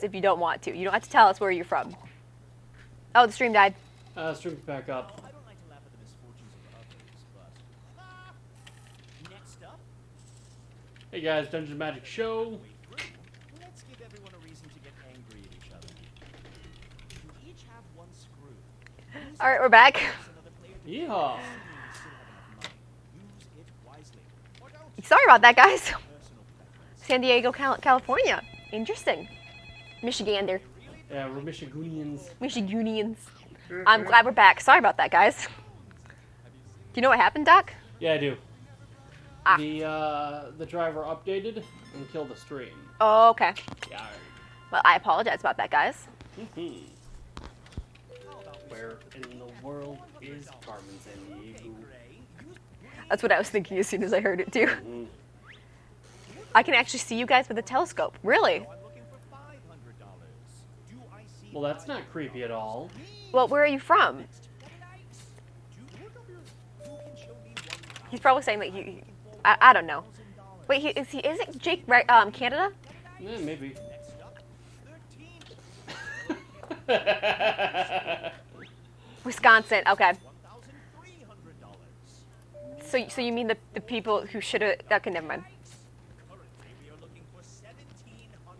us if you don't want to. You don't have to tell us where you're from. Oh, the stream died. Stream's back up. I don't like to laugh at the misfortunes of others, but next up, Hey guys, Dungeons & Magic Show. let's give everyone a reason to get angry at each other. You each have one screw. All right, we're back. Another player Yeehaw. still have enough money. Use it wisely. Or don't. Sorry about that, guys. Personal preference. San Diego, California. Interesting. Michigander. Yeah, we're Michigunians. Michigunians. I'm glad we're back. Sorry about that, guys. Do you know what happened, Doc? Yeah, I do. Ah. The driver updated and killed the stream. Oh, okay. Yeah. Well, I apologize about that, guys. Where in the world is Carmen San Diego? That's what I was thinking as soon as I heard it, too. Mm-hmm. I can actually see you guys with a telescope. Really? I'm looking for $500. Do I see? Well, that's not creepy at all. Well, where are you from? He's probably saying that I don't know. Wait, isn't Jake right, Canada? Yeah, maybe. Wisconsin. Okay. So you mean the people who should have? Okay, never mind.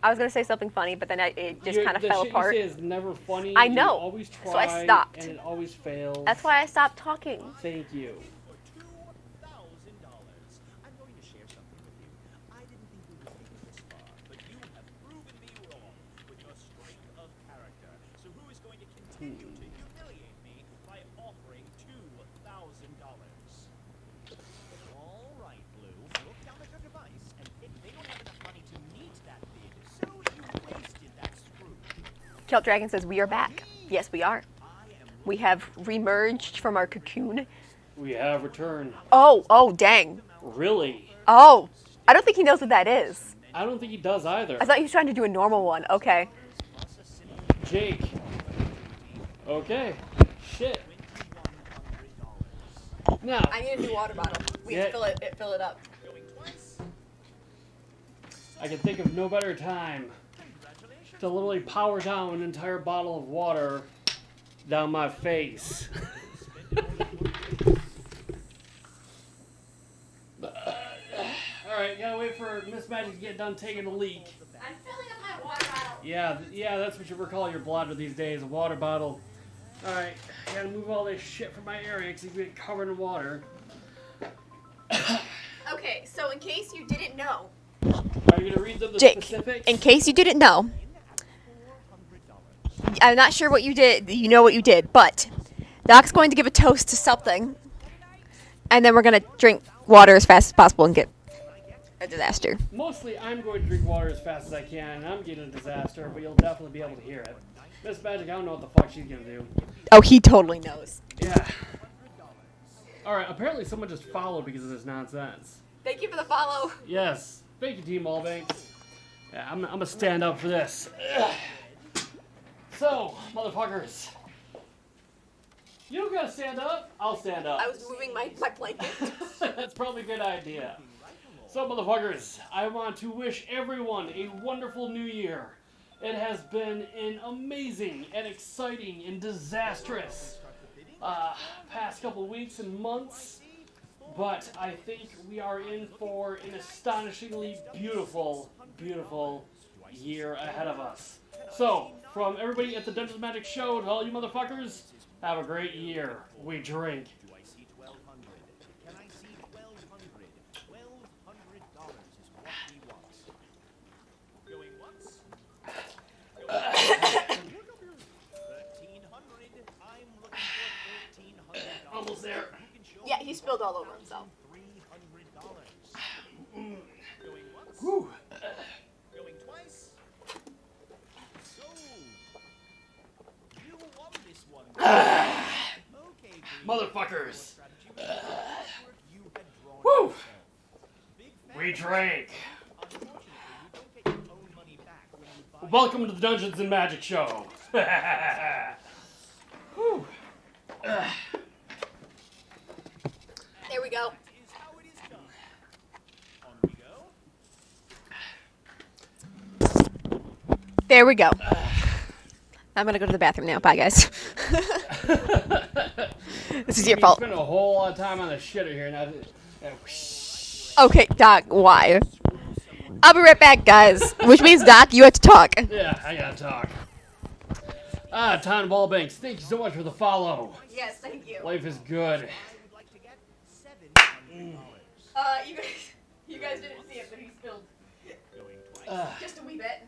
I was gonna say something funny, but then it just kind of fell apart. The shit you say is never funny. I know. You always try, So I stopped. and it always fails. That's why I stopped talking. Thank you. $2,000. I'm going to share something with you. I didn't think we would make it this far, but you have proven me wrong with your strength of character. So who is going to continue to humiliate me by offering $2,000? All right, Blue. Look down at your device, and if they don't have enough money to meet that bid, so you wasted that screw. Kelt Dragon says we are back. Yes, we are. We have remerged from our cocoon. We have returned. Oh, dang. Really? Oh, I don't think he knows what that is. I don't think he does either. I thought he was trying to do a normal one. Okay. Jake. Okay. Shit. Now, I need a new water bottle. We Yeah. fill it up. I can think of no better time to literally power down an entire bottle of water down my face. Alright, gotta wait for Miss Magic to get done taking a leak. I'm filling up my water bottle. Yeah, that's what you recall your bladder these days, a water bottle. Alright, gotta move all this shit from my area because you get covered in water. Okay, so in case you didn't know, Are you gonna read them the Jake, specifics? in case you didn't know, I'm not sure what you did. You know what you did, but Doc's going to give a toast to something, and then we're gonna drink water as fast as possible and get a disaster. Mostly, I'm going to drink water as fast as I can, and I'm getting a disaster, but you'll definitely be able to hear it. Miss Magic, I don't know what the fuck she's gonna do. Oh, he totally knows. Yeah. Alright, apparently someone just followed because of this nonsense. Thank you for the follow. Yes. Thank you, Team Allbanks. Yeah, I'm gonna stand up for this. Ugh. So, motherfuckers. You don't gotta stand up. I'll stand up. I was moving my blanket. That's probably a good idea. So, motherfuckers, I want to wish everyone a wonderful new year. It has been an amazing and exciting and disastrous past couple weeks and months, but I think we are in for an astonishingly beautiful, beautiful year ahead of us. So, from everybody at the Dungeons & Magic Show to all you motherfuckers, have a great year. We drink. Do I see 1,200? Can I see 1,200? $1,200 is what he wants. Going once. Going 1,300. I'm looking for $1,300. Almost there. You can show Yeah, me he spilled all over himself. $300. Going once. Whew. Going twice. So you won this one. Okay, Motherfuckers. you had drawn Woo. yourself. Big fan. We drank. Unfortunately, you don't get your own money back when you buy. Welcome to the Dungeons & Magic Show. Whew. There we go. That is how it is done. On we go. There we go. I'm gonna go to the bathroom now. Bye, guys. This is your fault. Spend a whole lot of time on the shitter here now. Okay, Doc, why? I'll be right back, guys. Which means, Doc, you have to talk. Yeah, I gotta talk. Ton Ballbanks, thank you so much for the follow. Yes, thank you. Life is good. I would like to get $700. You guys didn't see it, but he spilled Going twice. just a wee bit.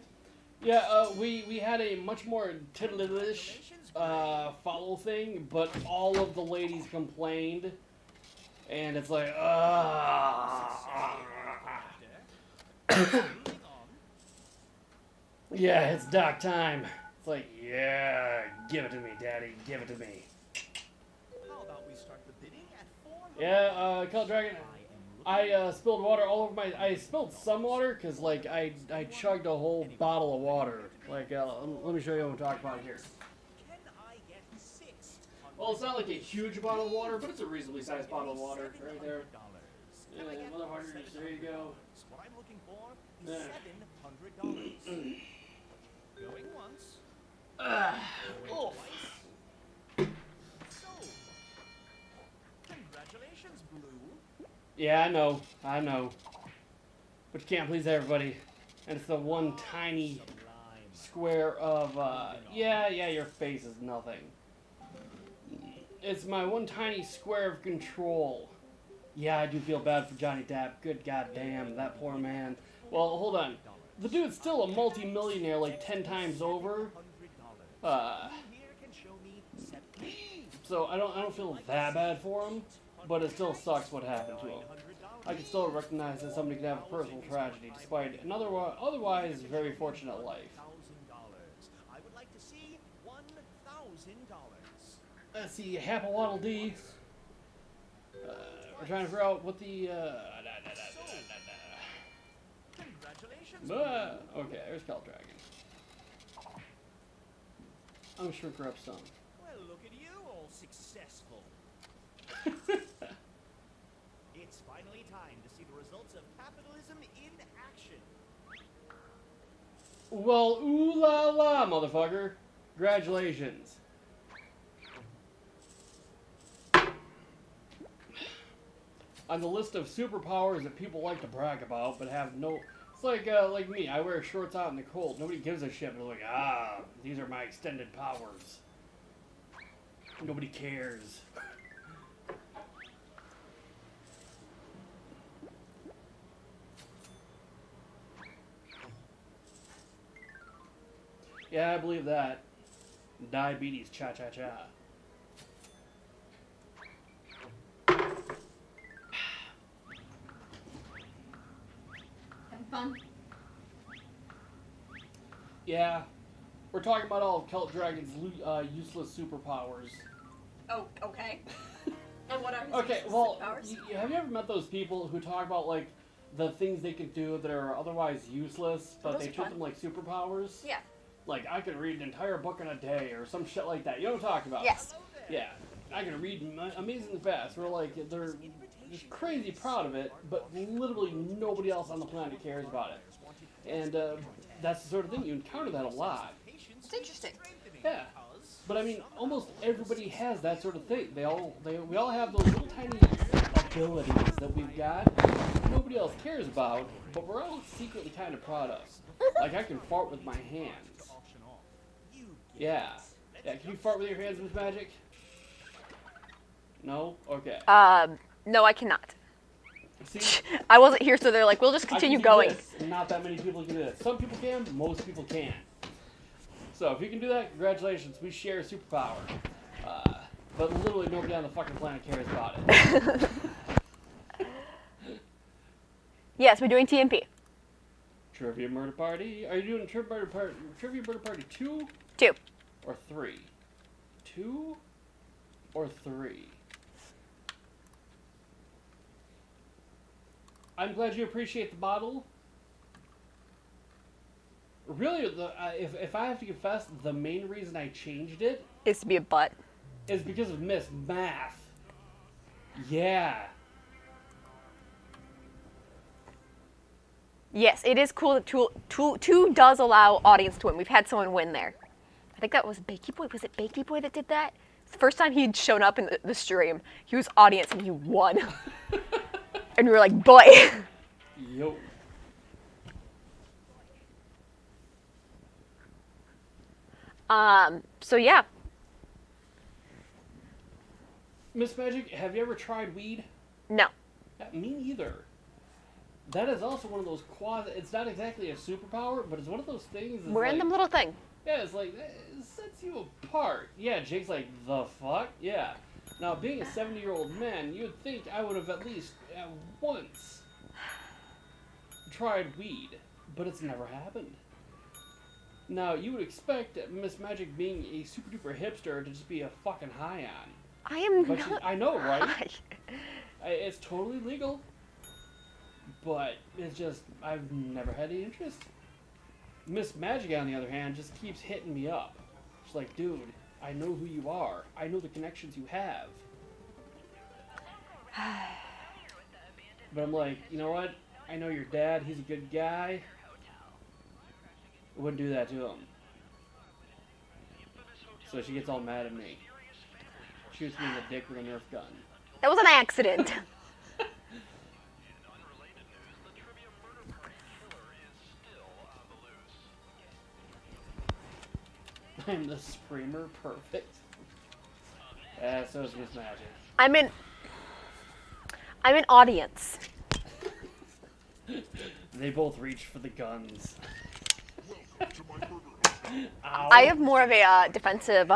Yeah, we had a much more tiddlish follow thing, but all of the ladies complained, and it's like, yeah, it's doc time. It's like, yeah, give it to me, daddy, give it to me. How about we start the bidding at $400? Yeah, Cult Dragon, I spilled water all over I spilled some water, because, like, I chugged a whole bottle of water. Like, let me show you what I'm talking about here. Can I get $600? Well, it's not like a huge bottle of water, but it's a reasonably sized bottle of water right there. Yeah, motherfuckers, there you go. What I'm looking for Yeah. is $700. Going once. Oof. So, congratulations, Blue. Yeah, I know. But you can't please everybody. And it's the one tiny square of, yeah, your face is nothing. It's my one tiny square of control. Yeah, I do feel bad for Johnny Depp. Good goddamn, that poor man. Well, hold on. The dude's still a multi-millionaire like 10 times over. So I don't feel that bad for him, but it still sucks what happened to him. I can still recognize that somebody could have a personal tragedy despite an otherwise very fortunate life. I would like to see $1,000. Let's see, Happy Waddle Dee. We're trying to figure out what the Congratulations. okay, there's Cult Dragon. I'm sure grab some. Well, look at you, all successful. It's finally time to see the results of capitalism in action. Well, ooh la la, motherfucker. Congratulations. On the list of superpowers that people like to brag about, but have no... It's like me. I wear shorts out in the cold. Nobody gives a shit. They're like, these are my extended powers. Nobody cares. Yeah, I believe that. Diabetes, cha-cha-cha. Having fun? Yeah. We're talking about all of Cult Dragon's useless superpowers. Oh, okay. And what are his Okay, useless well, powers? have you ever met those people who talk about, like, the things they can do that are otherwise useless, but those they are treat fun. them like superpowers? Yeah. Like, I could read an entire book in a day, or some shit like that. You know what I'm talking about? Yes. Yeah. I can read amazingly fast. We're like, they're just crazy proud of it, but literally nobody else on the planet cares about it. And that's the sort of thing, you encounter that a lot. It's interesting. Yeah. But I mean, almost everybody has that sort of thing. We all have those little tiny abilities that we've got nobody else cares about, but we're all secretly kind of proud of. Like, I can fart with my hands. Yeah. Yeah, can you fart with your hands, Miss Magic? No? Okay. No, I cannot. See? I wasn't here, so they're like, we'll just I can continue do going. this, and not that many people can do this. Some people can, most people can't. So if you can do that, congratulations. We share a superpower. But literally nobody on the fucking planet cares about it. Yes, we're doing TMP. Trivia Murder Party. Are you doing Trivia Murder Party 2 2. or 3? 2 or 3? I'm glad you appreciate the bottle. Really, if I have to confess, the main reason I changed it Is to be a butt. is because of Miss Math. Yeah. Yes, it is cool that two does allow audience to win. We've had someone win there. I think that was Bakey Boy. Was it Bakey Boy that did that? It's the first time he'd shown up in the stream. He was audience and he won. And we were like, boy. Yo. So yeah. Miss Magic, have you ever tried weed? No. Me neither. That is also one of those it's not exactly a superpower, but it's one of those things. We're in them little thing. Yeah, it's like, it sets you apart. Yeah, Jake's like, the fuck? Yeah. Now, being a 70-year-old man, you'd think I would have at least once tried weed, but it's never happened. Now, you would expect Miss Magic being a super-duper hipster to just be a fucking high on. I am But not. I know, right? high. It's totally legal, but it's just, I've never had any interest. Miss Magic, on the other hand, just keeps hitting me up. She's like, dude, I know who you are. I know the connections you have. But I'm like, you know what? I know your dad. He's a good guy. I wouldn't do that to him. So she gets all mad at me. Shoots me in the dick with a Nerf gun. That was an accident. I'm the screamer. Perfect. So is Miss Magic. I'm in audience. They both reach for the guns. Ow. I have more of a defensive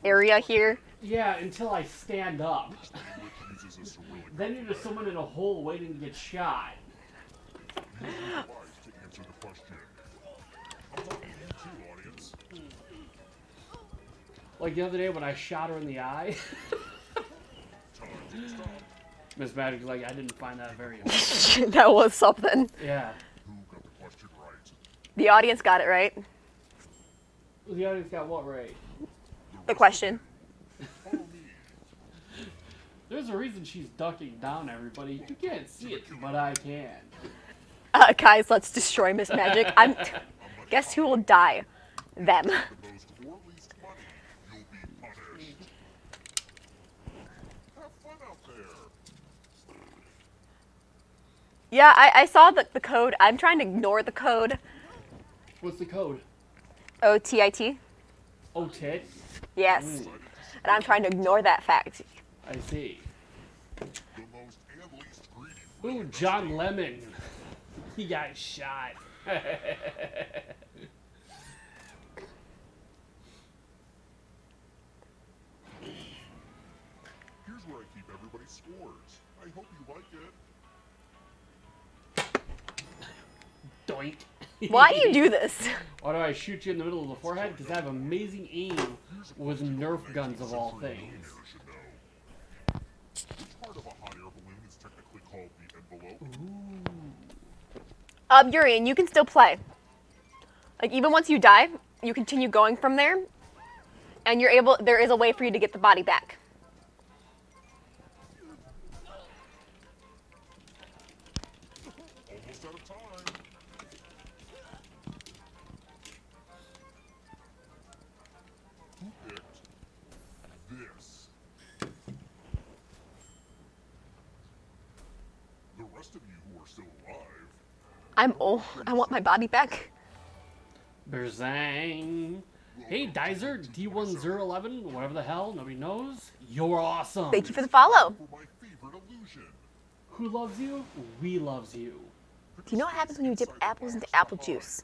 area here. Yeah, until I stand up. Then you're just someone in a hole waiting to get shot. Like the other day when I shot her in the eye. Miss Magic's like, I didn't find that very impressive. That was something. Yeah. The audience got it right. The audience got what right? The question. There's a reason she's ducking down, everybody. You can't see it, but I can. Guys, let's destroy Miss Magic. Guess who will die? Them. Yeah, I saw the code. I'm trying to ignore the code. What's the code? OTIT. Oh, tit? Yes. Ooh, And I'm trying to ignore that fact. I see. Ooh, John Lemon. He got shot. Here's where I keep everybody's scores. I hope you like it. Doink. Why do you do this? Why do I shoot you in the middle of the forehead? Because I have amazing aim with Nerf guns of all things. Part of a hot air balloon is technically called the envelope. Urian, you can still play. Like, even once you die, you continue going from there, and there is a way for you to get the body back. Almost out of time. Who picked this? The rest of you who are still alive. I want my body back. Berzang. Hey, Dizer, D1011, whatever the hell, nobody knows. You're awesome. Thank you for the follow. For my favorite illusion. Who loves you? We loves you. Do you know what happens when you dip apples into apple juice?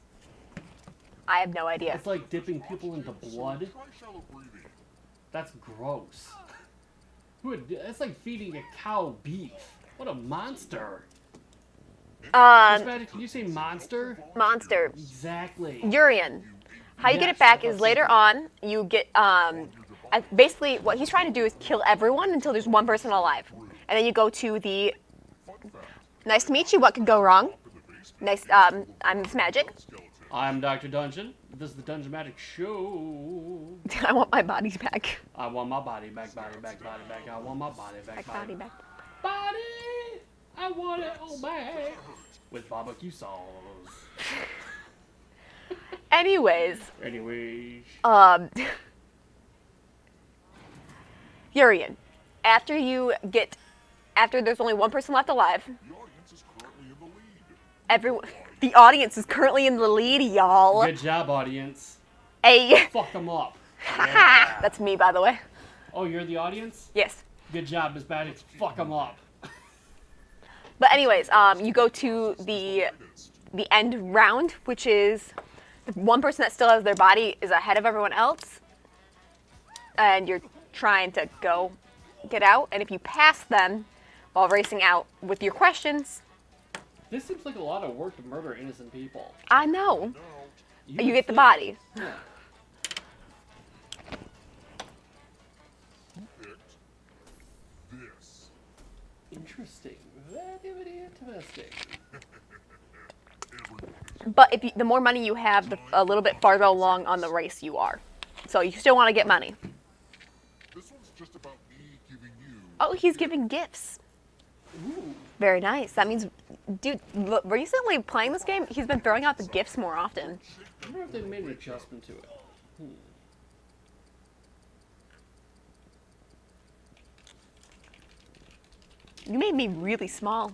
I have no idea. It's like dipping people into blood. Try shallow breathing. That's gross. That's like feeding a cow beef. What a monster. Miss Magic, can you say monster? Monster. Exactly. Urian. How you get it back is later on, you get, basically what he's trying to do is kill everyone until there's one person alive. And then you go to the, nice to meet you, what could go wrong? Nice, I'm Miss Magic. I'm Dr. Dungeon. This is the Dungeon Magic Show. I want my body back. I want my body back, body back, body back. I want my body back, Body back. Body! I want it all back. with barbecue sauce. Anyways, Anyways. Urian, after there's only one person left alive, the audience is currently in the lead, y'all. Good job, audience. Hey. Fuck them up. Haha. That's me, by the way. Oh, you're the audience? Yes. Good job, Miss Maddox. Fuck them up. But anyways, you go to the end round, which is the one person that still has their body is ahead of everyone else, and you're trying to get out. And if you pass them while racing out with your questions, This seems like a lot of work to murder innocent people. I know you would get the think. body. Yeah. This. Interesting. Very interesting. But the more money you have, a little bit farther along on the race you are. So you still want to get money. This one's just about me giving you. Oh, he's giving gifts. Ooh. Very nice. That means, dude, recently playing this game, he's been throwing out the gifts more often. I wonder if they made an adjustment to it. You made me really small.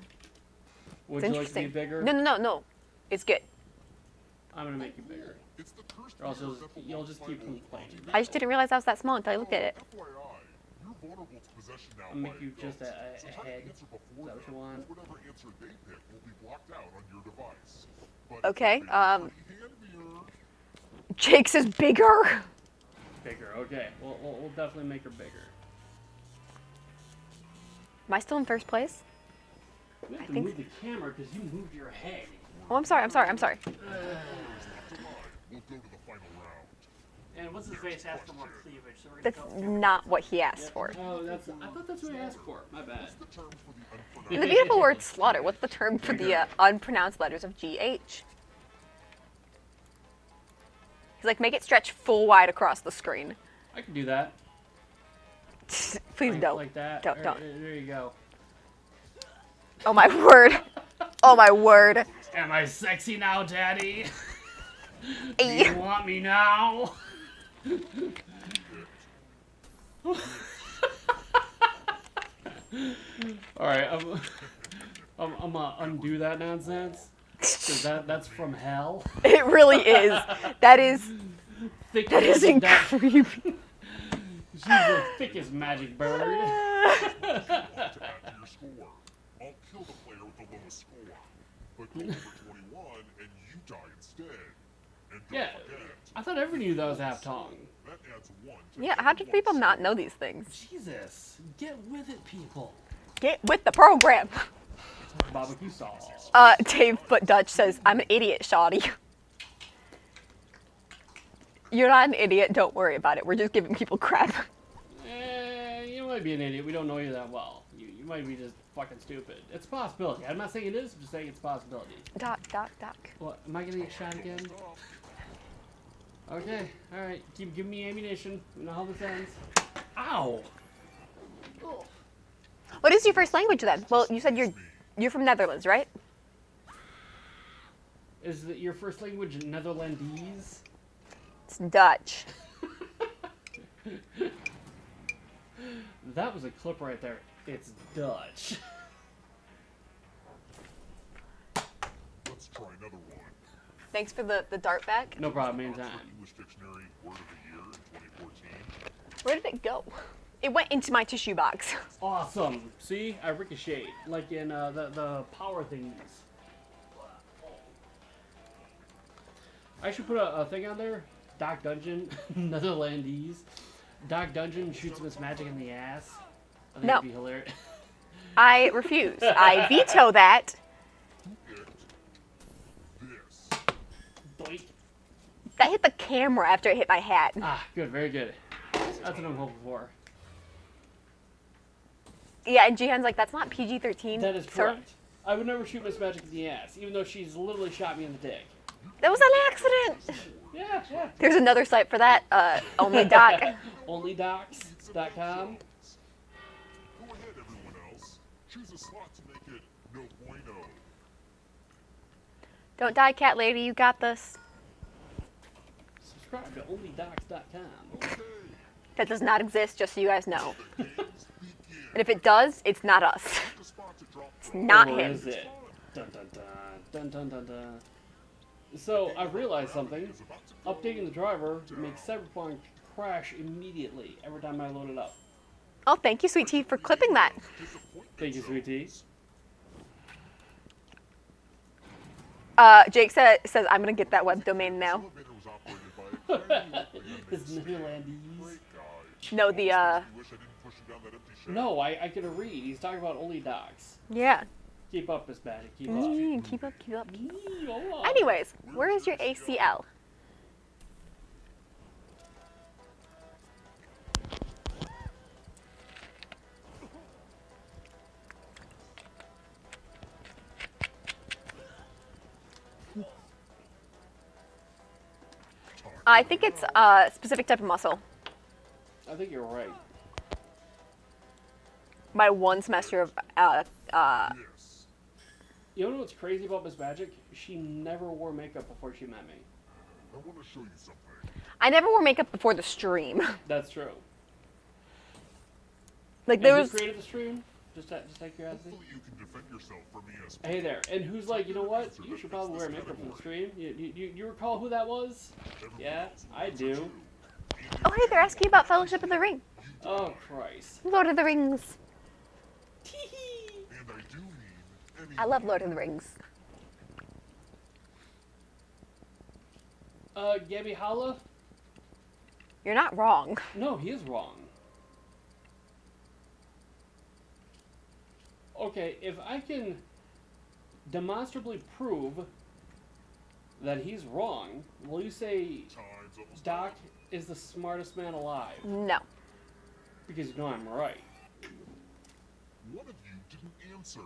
Would It's you like to be interesting. bigger? No. It's good. I'm gonna make you bigger. It's the cursed Or else mirror that you'll belongs just by keep all complaining. I just didn't realize I was that small until I looked at it. FYI, you're vulnerable to possession now. I'll make by you just adults, a so try to head. answer before Is that what you them, want? or whatever answer they pick will be blocked out on your device. But it's Okay, a big, pretty hand mirror. Jake's is bigger. Bigger. Okay. We'll definitely make her bigger. Am I still in first place? We have to think move the camera because you moved your head. Oh, I'm sorry. We'll go to the final round. And what's his face asked for more cleavage, so we're That's gonna go. not what he asked for. Oh, I thought that's what I asked for. My bad. The term for the unpronounced. In the beautiful word slaughter, what's the term for the unpronounced letters of GH? He's like, make it stretch full wide across the screen. I can do that. Please don't. Like that. Don't. There you go. Oh my word. Oh my word. Am I sexy now, Daddy? Do Hey. you want me now? All right, I'm gonna undo that nonsense. Cause that's from hell. It really is. That is Thick that is as that- creepy. She's the thickest magic bird. To add to your score. I'll kill the player with the lowest score. But go over 21 and you die instead. And don't Yeah, forget, I thought everyone knew that was half tongue. that adds 1 to Yeah, how do people not know these things? Jesus, get with it, people. Get with the program. Barbecue sauce. Dave Foot Dutch says, I'm an idiot, Shoddy. You're not an idiot, don't worry about it. We're just giving people crap. You might be an idiot. We don't know you that well. You might be just fucking stupid. It's a possibility. I'm not saying it is. I'm just saying it's a possibility. Doc. What? Am I gonna get shot again? Okay. All right. Give me ammunition. We know how this ends. Ow. Oh. What is your first language then? Well, you said you're from Netherlands, right? Is your first language Netherlandese? It's Dutch. That was a clip right there. It's Dutch. Let's try another one. Thanks for the dart back. No problem. Anytime. English Dictionary Word of the Year in 2014. Where did it go? It went into my tissue box. Awesome. See, I ricochet like in the power thingies. I should put a thing on there. Doc Dungeon, Netherlandese. Doc Dungeon shoots Miss Magic in the ass. I think No. it'd be hilarious. I refuse. I veto that. This. Doink. That hit the camera after it hit my hat. Ah, good, very good. That's what I'm hoping for. Yeah, and Jihan's like, that's not PG-13. That is sir." correct. I would never shoot Miss Magic in the ass, even though she's literally shot me in the dick. That was an accident. Yeah. There's another site for that. Only Doc. Onlydocs.com. Go ahead, everyone else. Choose a slot to make it no bueno. Don't die, cat lady. You got this. Subscribe to onlydocs.com. That does not exist, just so you guys know. And if it does, it's not us. It's not Or him. is it? Dun dun dun dun dun dun dun. So I've realized something. Updating the driver makes Cyberpunk crash immediately every time I load it up. Oh, thank you, Sweet Tea, for clipping that. Thank you, Sweet Tea. Jake says I'm gonna get that web domain now. His Netherlandies. No, the No, I can read. He's talking about only docs. yeah. Keep up, Miss Badger. Keep up. Keep up, keep up. Keep up. Anyways, where is your ACL? I think it's a specific type of muscle. I think you're right. My one semester of You know what's crazy about Miss Magic? She never wore makeup before she met me. I want to show you something. I never wore makeup before the stream. That's true. Like And there who was created the stream? Just out of curiosity. Hopefully you can defend yourself from me as Hey there. And who's like, you know what? You should probably wear makeup for the stream. You recall who that was? Yeah, I do. Oh hey, they're asking about Fellowship of the Ring. Oh, Christ. Lord of the Rings. Tee-hee. and I do mean any I love Lord of the Rings. Gabby Holla? You're not wrong. No, he is wrong. Okay, if I can demonstrably prove that he's wrong, will you say times almost Doc is the smartest man alive? No. Because you know I'm right. one of you didn't answer.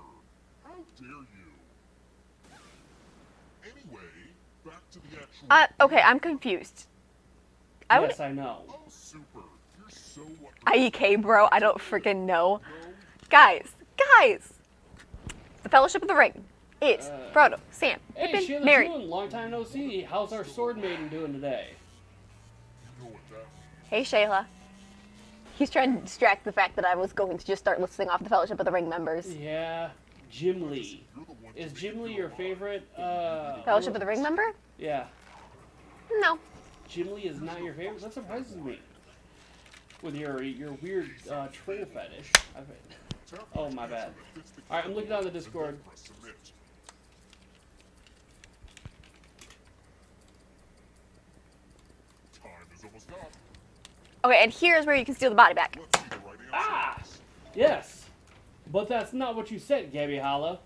How dare you? Anyway, back to the actual Okay, I'm confused. I would Yes, I know. Oh, super. You're so what IEK, bro. I don't freaking know. Guys. The Fellowship of the Ring is Frodo, Sam, Hey, Pippin, Sheila Merry. June, long time no see. How's our sword maiden doing today? you know what that means. Hey, Shayla. He's trying to distract the fact that I was going to just start listing off the Fellowship of the Ring members. Yeah, Jim Lee. You're the one Is Jim Lee your favorite? Fellowship of the Ring member? Yeah, No. Jim Lee is not your favorite. That surprises me. With your weird troll fetish. Oh, my bad. All right, I'm looking on the Discord. Press submit. Time is almost up. Okay, and here's where you can steal the body back. Let's see the right answer. Ah! Yes, but that's not what you said, Gabby Holla.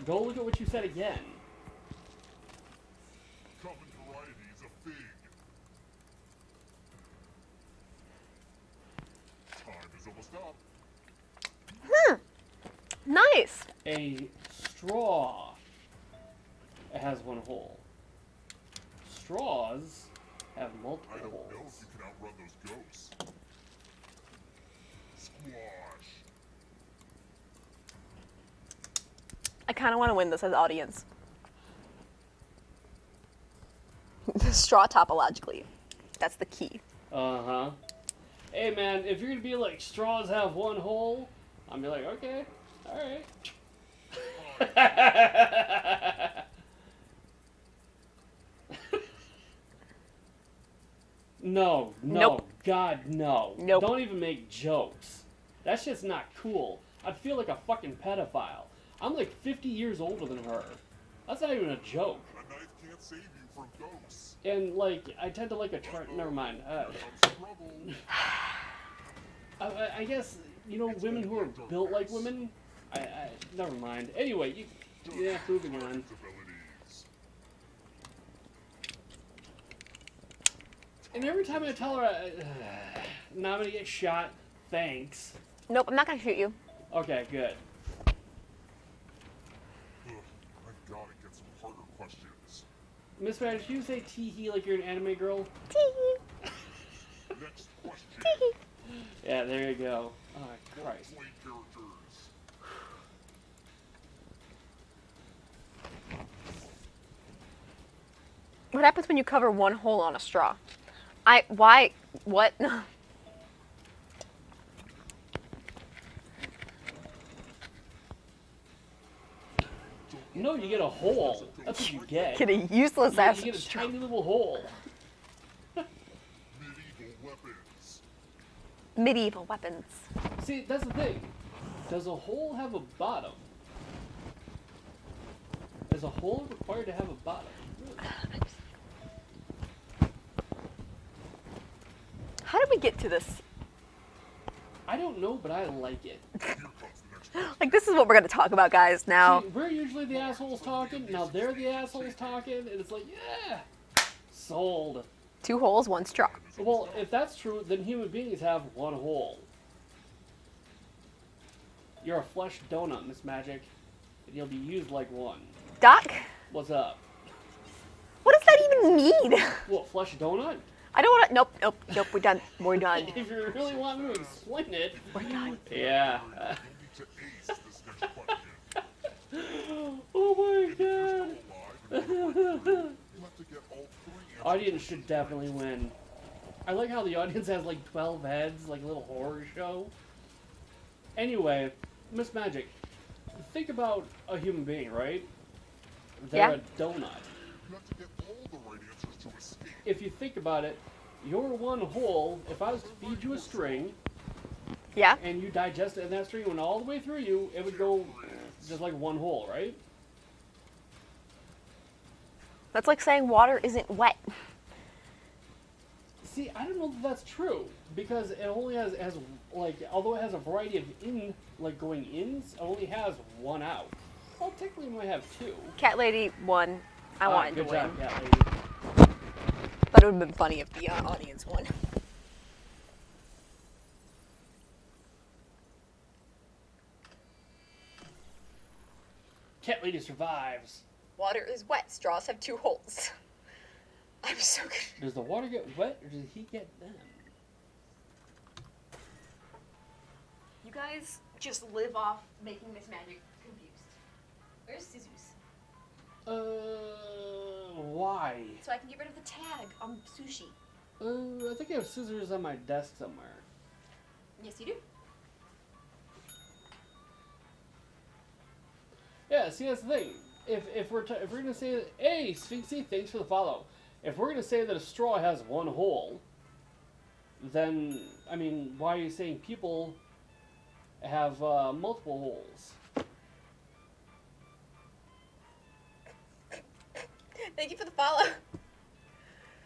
Go look at what you said again. Common variety is a fig. Time is almost up. Nice. A straw. It has one hole. Straws have multiple I don't know if holes. you can outrun those ghosts. Squash. I kind of want to win this as audience. Straw topologically. That's the key. Uh-huh. Hey, man, if you're gonna be like, straws have one hole, I'm be like, okay, alright. No, Nope. God, no. Nope. Don't even make jokes. That shit's not cool. I'd feel like a fucking pedophile. I'm like 50 years older than her. That's not even a joke. A knife can't save you from ghosts. And, like, I tend to like a never mind. Comes trouble. I guess, you know, women who are built like women, never mind. Anyway, yeah, moving on. Abilities. And every time I tell her, now I'm gonna get shot, thanks. Nope, I'm not going to shoot you. Okay, good. Ugh, I gotta get some harder questions. Miss Madge, did you say tee-hee like you're an anime girl? Tee-hee. Next question. Tee-hee. Yeah, there you go. Oh, Christ. Play characters. What happens when you cover one hole on a straw? What? No, you get a hole. That's what you get. Get a useless ass You get a straw. tiny little hole. Medieval weapons. Medieval weapons. See, that's the thing. Does a hole have a bottom? Is a hole required to have a bottom? How did we get to this? I don't know, but I like it. Here comes the next question. Like, this is what we're gonna talk about, guys. Now, See, we're usually the assholes talking. Now they're the assholes talking, and it's like, yeah, sold. 2 holes, 1 straw. Well, if that's true, then human beings have one hole. You're a flesh donut, Miss Magic, and you'll be used like one. Doc, What's up? what does that even mean? What, flesh donut? I don't want to. Nope. We're done. We're done. If you really want me to explain it, We're done. yeah. You need to ace this next question. Oh my If you're god. still alive and want to break through, you have to get all 3 answers. Audience should definitely win. I like how the audience has like 12 heads, like a little horror show. Anyway, Miss Magic, think about a human being, right? They're Yeah. a donut. You have to get all the right answers to escape. If you think about it, your one hole, if I was to feed you a string Yeah. and you digest it and that string went all the way through you, it would go just like one hole, right? That's like saying water isn't wet. See, I don't know if that's true because it only has like, although it has a variety of going ins, it only has one out. Well, technically, it might have 2. Cat lady won. I wanted to good win, job, cat lady. but it would have been funny if the audience won. Cat lady survives. Water is wet. Straws have 2 holes. I'm so good. Does the water get wet or does he get them? You guys just live off making Miss Magic confused. Where's scissors? Why? So I can get rid of the tag on sushi. I think I have scissors on my desk somewhere. Yes, you do. Yeah, see, that's the thing. If we're gonna say, hey, Sphinxy, thanks for the follow. If we're gonna say that a straw has one hole, then I mean, why are you saying people have multiple holes? Thank you for the follow.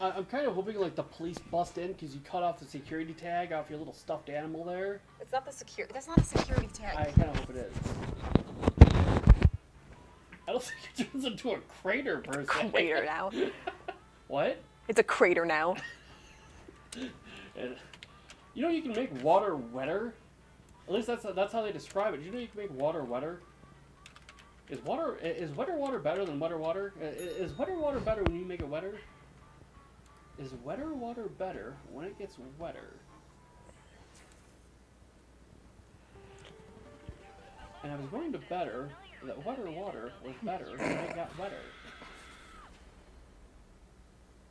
I'm kind of hoping like the police bust in because you cut off the security tag off your little stuffed animal there. It's not the security. That's not a security tag. I kind of hope it is. I don't think it turns into a crater per se. Crater now. What? It's a crater now. And, you know you can make water wetter? At least that's how they describe it. You know you can make water wetter? Is wetter water better than wetter water? Is wetter water better when you make it wetter? Is wetter water better when it gets wetter? And I was going to better that wetter water was better when it got wetter.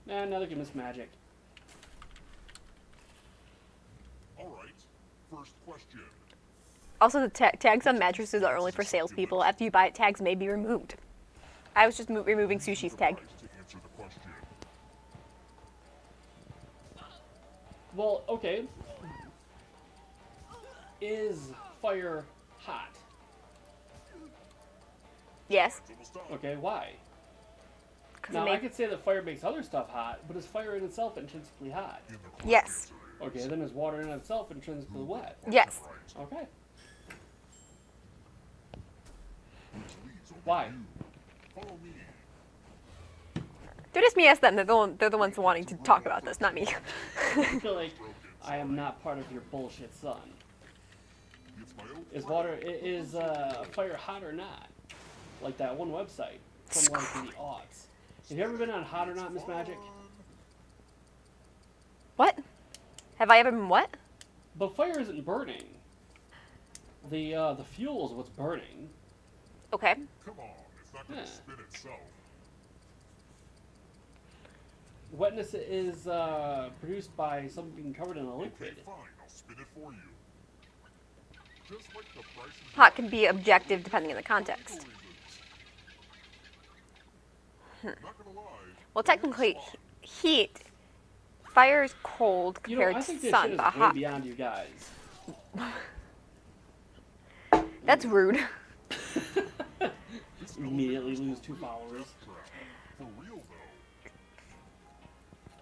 Nah, now look at Miss Magic. Alright, first question. Also, the tags on mattresses are only for salespeople. After you buy it, tags may be removed. I was just removing Sushi's tag. Right to answer the question. Well, okay. Is fire hot? Yes. It's almost done. Okay, why? 'Cause Now, it I made- could say that fire makes other stuff hot, but is fire in itself intrinsically hot? And the correct Yes. answer Okay, is then is water in itself intrinsically wet? Yes. right, Okay. which leads over Why? to you. Follow me. Don't just me ask them. They're the ones wanting to talk about this, not me. I feel like I am not part of your bullshit, son. It's my own Is water, is fire hot or not? Like that one website from like the aughts. Have you ever been on Hot or Not, Miss Magic? What? Have I ever been what? But fire isn't burning. The fuel is what's burning. Okay. Come on, it's not going to Yeah. spin itself. Wetness is produced by something covered in a liquid. Fine, I'll spin it for you. Just like the price of Hot can be objective depending on the context. Not gonna lie. Well, technically, heat, fire is cold You know, compared I to think this sun, shit is but way hot. beyond you guys. That's rude. Immediately lose 2 followers. For real though.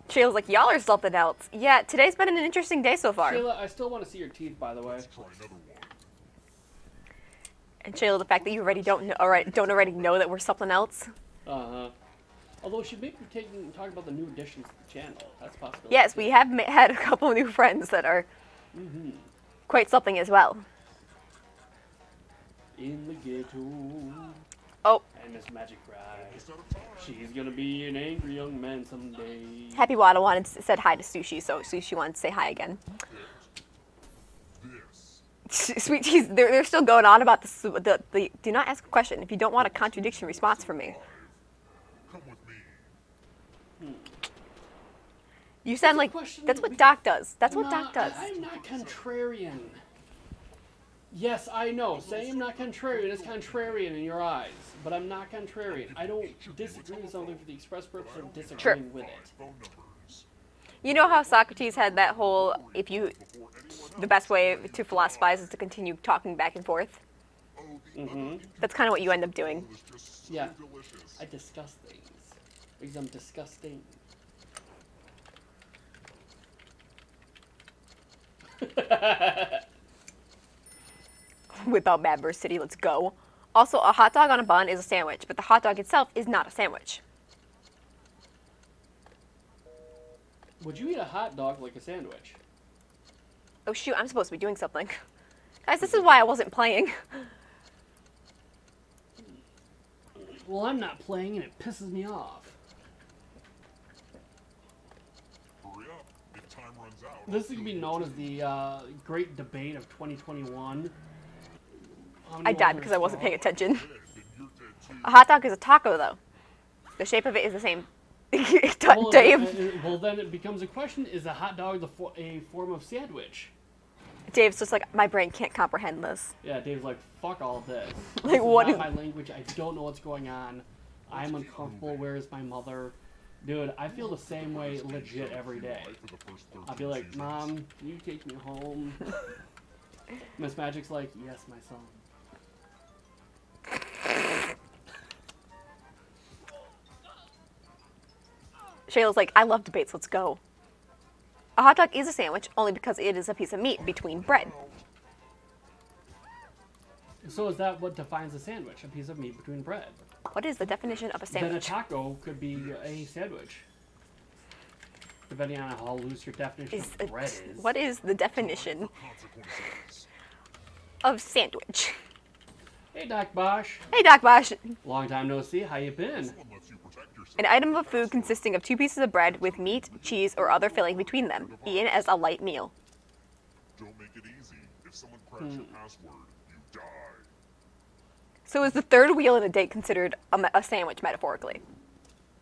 Shayla's like, y'all are something else. Yeah, today's been an interesting day so far. Shayla, I still want to see your teeth, by the way. Try another one. And Shayla, the fact that you already don't already know that we're something else. Uh-huh. Although she may be talking about the new additions to the channel. That's possible. Yes, we have had a couple of new friends that are quite something as well. In the ghetto. Oh, And Miss Magic Ride. She's gonna be an angry young man someday. Happy Wada said hi to Sushi, so Sushi wanted to say hi again. This. Sweet cheese, they're still going on about the do not ask a question if you don't want a contradiction response from me. Come with me. You sound like that's what Doc does. That's what Doc does. I'm not contrarian. Yes, I know. Saying I'm not contrarian is contrarian in your eyes, but I'm not contrarian. I don't disagree with something for the express purpose of disagreeing with it. Phone numbers. You know how Socrates had that whole the best way to philosophize is to continue talking back and forth. That's kind of what you end up doing. It's just so Yeah. delicious. I discuss things because I'm disgusting. Whip out Madverse City, let's go. Also, a hot dog on a bun is a sandwich, but the hot dog itself is not a sandwich. Would you eat a hot dog like a sandwich? Oh shoot, I'm supposed to be doing something. Guys, this is why I wasn't playing. Well, I'm not playing and it pisses me off. Hurry up. If time runs out. This could be known as the Great Debate of 2021. I died because I wasn't paying attention. Dead, then you're dead too. A hot dog is a taco, though. The shape of it is the same. Dave, Well, then it becomes a question: is a hot dog a form of sandwich? Dave's just like, my brain can't comprehend this. Yeah, Dave's like, fuck all this. Like, This what is is- not my language? I don't know what's going on. I'm uncomfortable. Where is my mother? Dude, I feel the same way legit every day. For the first 13 I'll be like, seasons. Mom, can you take me home? Miss Magic's like, yes, my son. Shayla's like, I love debates, let's go. A hot dog is a sandwich only because it is a piece of meat between bread. So is that what defines a sandwich? A piece of meat between bread? What is the definition of a Then a sandwich? taco could be a sandwich. Depending on how loose your definition of bread is. What is the definition Consequences. of sandwich? Hey, Doc Bosch. Hey, Doc Bosch. Long time no see. How you been? One lets you protect yourself. An item of food consisting of 2 pieces of bread with meat, cheese, or other filling between them, eaten as a light meal. Don't make it easy. If someone cracks your password, you die. So is the third wheel in a date considered a sandwich metaphorically?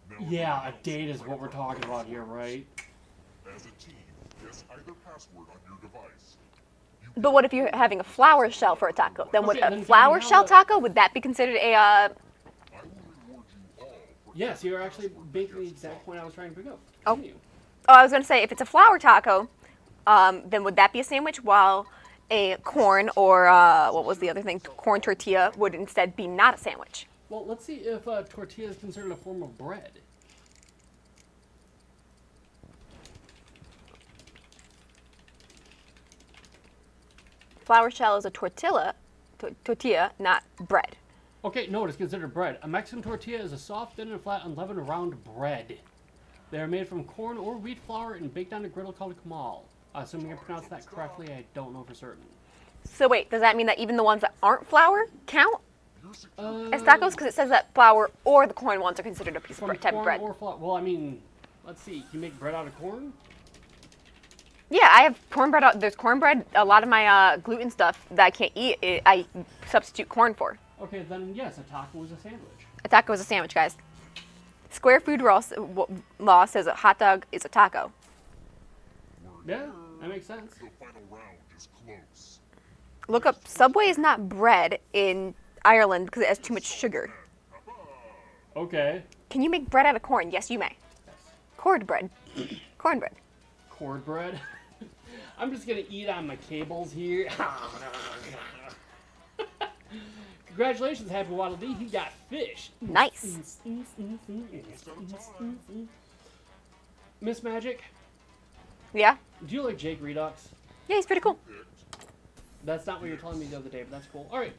Now Yeah, a date is what we're talking about here, right? as a team, guess either password on your device. But what if you're having a flour shell for a taco? Then would Okay, a then flour how shell the- taco, would that be considered a, I will reward you all for Yes, you're actually making the exact point I was trying to pick up. Oh. Continue. oh, I was going to say, if it's a flour taco, then would that be a sandwich, while a corn or, what was the other thing, corn tortilla would instead be not a sandwich? Well, let's see if tortilla is considered a form of bread. Flour shell is a tortilla, not bread. Okay, no, it is considered bread. A Mexican tortilla is a soft, thin, and flat, unleavened round bread. They are made from corn or wheat flour and baked on a griddle called comal. Assuming I pronounced that correctly, I don't know for certain. So wait, does that mean that even the ones that aren't flour count your security. as tacos? Because it says that flour or the corn ones are considered a piece of From bread, type of corn bread. or flour. Well, I mean, let's see. You make bread out of corn? Yeah, I have cornbread. There's cornbread. A lot of my gluten stuff that I can't eat, I substitute corn for. Okay, then yes, a taco is a sandwich. A taco is a sandwich, guys. Square food law says a hot dog is a taco. Yeah, that makes sense. The final round is close. Look up Subway is not bread in Ireland because it has too much sugar. Okay. Can you make bread out of corn? Yes, you may. Cornbread. Cornbread. Cornbread. I'm just gonna eat on my cables here. Congratulations, Happy Waddle Dee. He got fish. Nice. Miss Magic, Yeah? do you like Jake Redux? Yeah, he's pretty cool. That's not what you were telling me the other day, but that's cool. All right.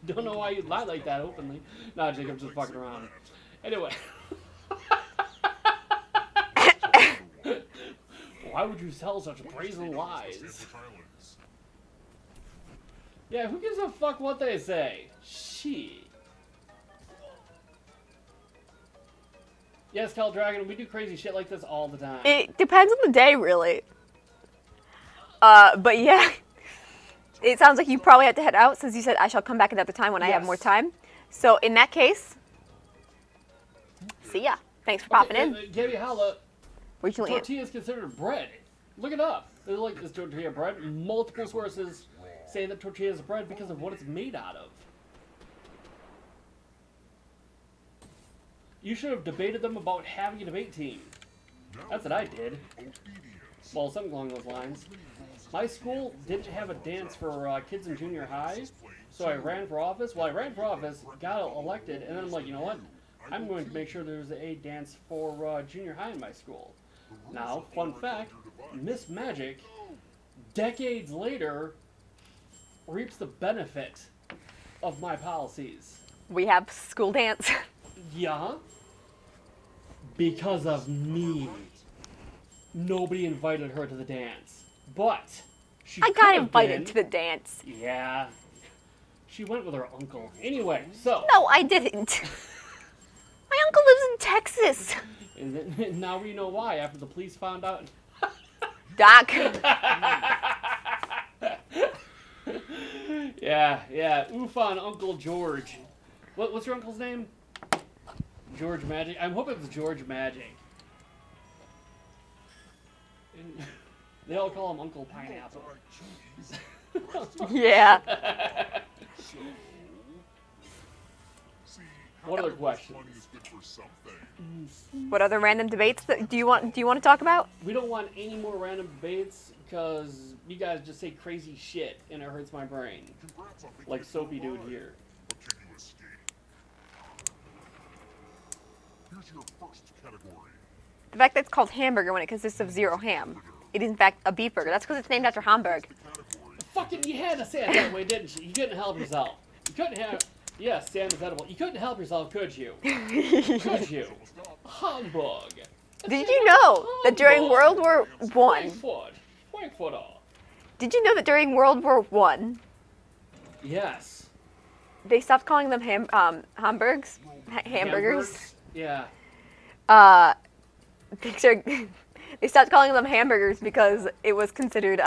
Don't know why you'd lie like that openly. Nah, Jake, I'm just fucking around. Anyway. Why would you tell such brazen lies? Islands. Yeah, who gives a fuck what they say? Shit. Yes, Cal Dragon, we do crazy shit like this all the time. It depends on the day, really. But yeah. It sounds like you probably have to head out since you said I shall come back another time when I have Yes. more time. So in that case, see ya. Thanks for popping in. Gabby Holla, Regionally. tortilla is considered bread. Look it up. They're like, is tortilla bread? Multiple sources say that tortilla is bread because of what it's made out of. You should have debated them about having a debate team. That's what I did. Well, something along those lines. My school didn't have a dance for kids in junior high, so I ran for office. Well, I ran for office, got elected, and then I'm like, you know what? I'm going to make sure there's a dance for junior high in my school. Now, fun fact, Miss Magic, decades later, reaps the benefit of my policies. We have school dance. Yeah? Because of me. Nobody invited her to the dance. But she I could got have invited been. to the dance. Yeah. She went with her uncle. Anyway, so. No, I didn't. My uncle lives in Texas. Now we know why after the police found out. Doc. Yeah. Oof on Uncle George. What's your uncle's name? George Magic. I'm hoping it's George Magic. They all call him Uncle Pineapple. Yeah. What other questions? Money is good for something. What other random debates do you want to talk about? We don't want any more random debates because you guys just say crazy shit and it hurts my brain. Congrats on making Like it Soapy through Dude life. here. But can you escape? Here's your first category. The fact that it's called hamburger when it consists of 0 ham. It is in fact a beef burger. That's because it's named after Hamburg. Category. Fucking, you had to say it that way, didn't you? You couldn't help yourself. You couldn't have. Yes, Sam is edible. You couldn't help yourself, could you? Could you? Humbug. Did you know that during World War One? Frankfurt. Did you know that during World War One Yes. they stopped calling them hamburgers? Hamburgers. Yeah. They stopped calling them hamburgers because it was considered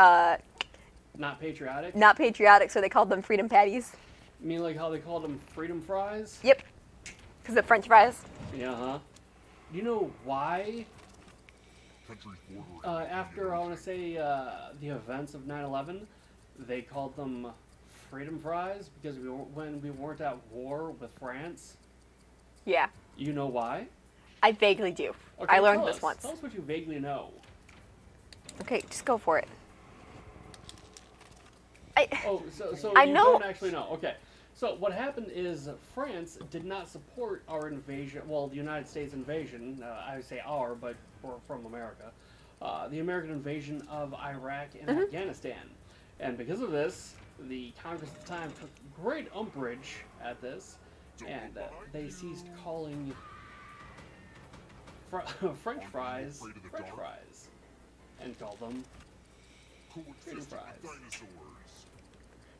Not patriotic? not patriotic, so they called them freedom patties. You mean like how they called them freedom fries? Yep. Because the French fries. Yeah, huh? Do you know why? Countries bordering After, I want to say, the events of 9/11, they called them freedom fries because when we weren't at war with France. Yeah. You know why? I vaguely do. Okay, I learned tell this us. once. Tell us what you vaguely know. Okay, just go for it. Oh, so I you know- don't actually know. Okay. So what happened is France did not support our invasion. Well, the United States invasion. I would say our, but we're from America. The American invasion of Iraq and Mm-hmm. Afghanistan. And because of this, the Congress at the time took great umbrage at this, and they ceased calling French fries French fries, and called them freedom fries. dinosaurs.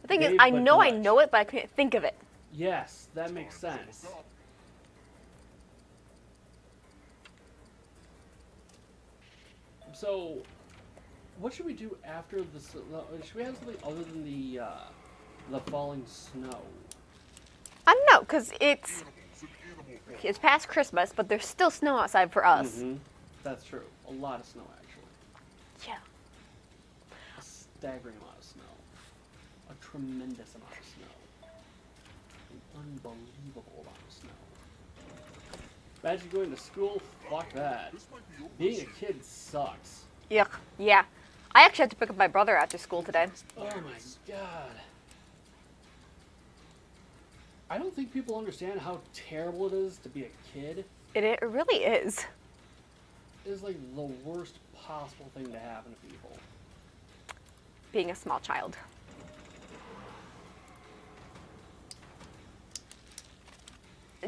The thing is, Vague I but know I much. know it, but I couldn't think of it. Yes, that makes sense. So, what should we do after the? Should we have something other than the falling snow? I don't know, because it's It's an animal farm. It's past Christmas, but there's still snow outside for us. Mm-hmm. That's true. A lot of snow, actually. Yeah. A staggering amount of snow. A tremendous amount of snow. An unbelievable amount of snow. Imagine going to school? Fuck that. This might be over Being a soon. kid sucks. Yuck. Yeah. I actually had to pick up my brother after school today. Oh my god. I don't think people understand how terrible it is to be a kid. It really is. It is like the worst possible thing to happen to people. Being a small child.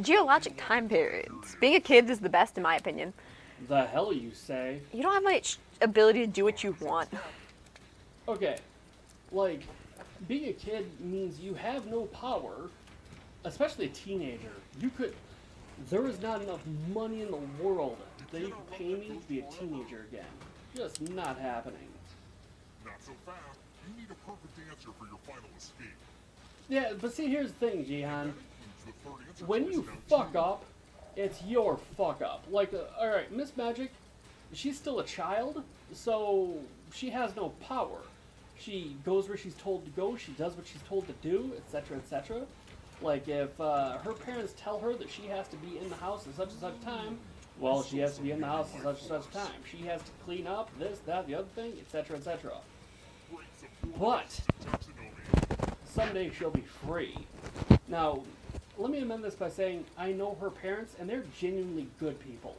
Geologic time periods. Being a kid is the best in my opinion. The hell you say? You don't have much ability to do what you want. Okay, like, being a kid means you have no power, especially a teenager. There is not enough money in the world that you can pay me to be a teenager again. Just not happening. Not so fast. You need a perfect answer for your final escape. Yeah, but see, here's the thing, Jihan. Includes the third answer When choice you now, fuck too. up, it's your fuck up. Like, alright, Miss Magic, she's still a child, so she has no power. She goes where she's told to go, she does what she's told to do, etc., etc. Like, if her parents tell her that she has to be in the house at such and such time, well, she has to be in the house at such and such time. She has to clean up this, that, the other thing, etc., etc. But someday she'll be free. Now, let me amend this by saying I know her parents, and they're genuinely good people.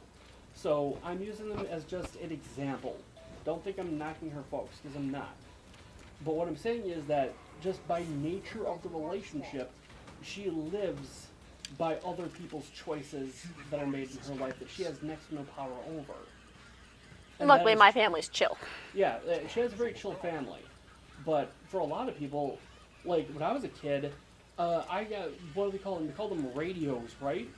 So I'm using them as just an example. Don't think I'm knocking her folks, because I'm not. But what I'm saying is that just by nature of the relationship, she lives by other people's choices that are made in her life that she has next to no power over. And Luckily, that is- my family's chill. Yeah, she has a very chill family. But for a lot of people, like when I was a kid, I got, what do they call them? They call them radios, right?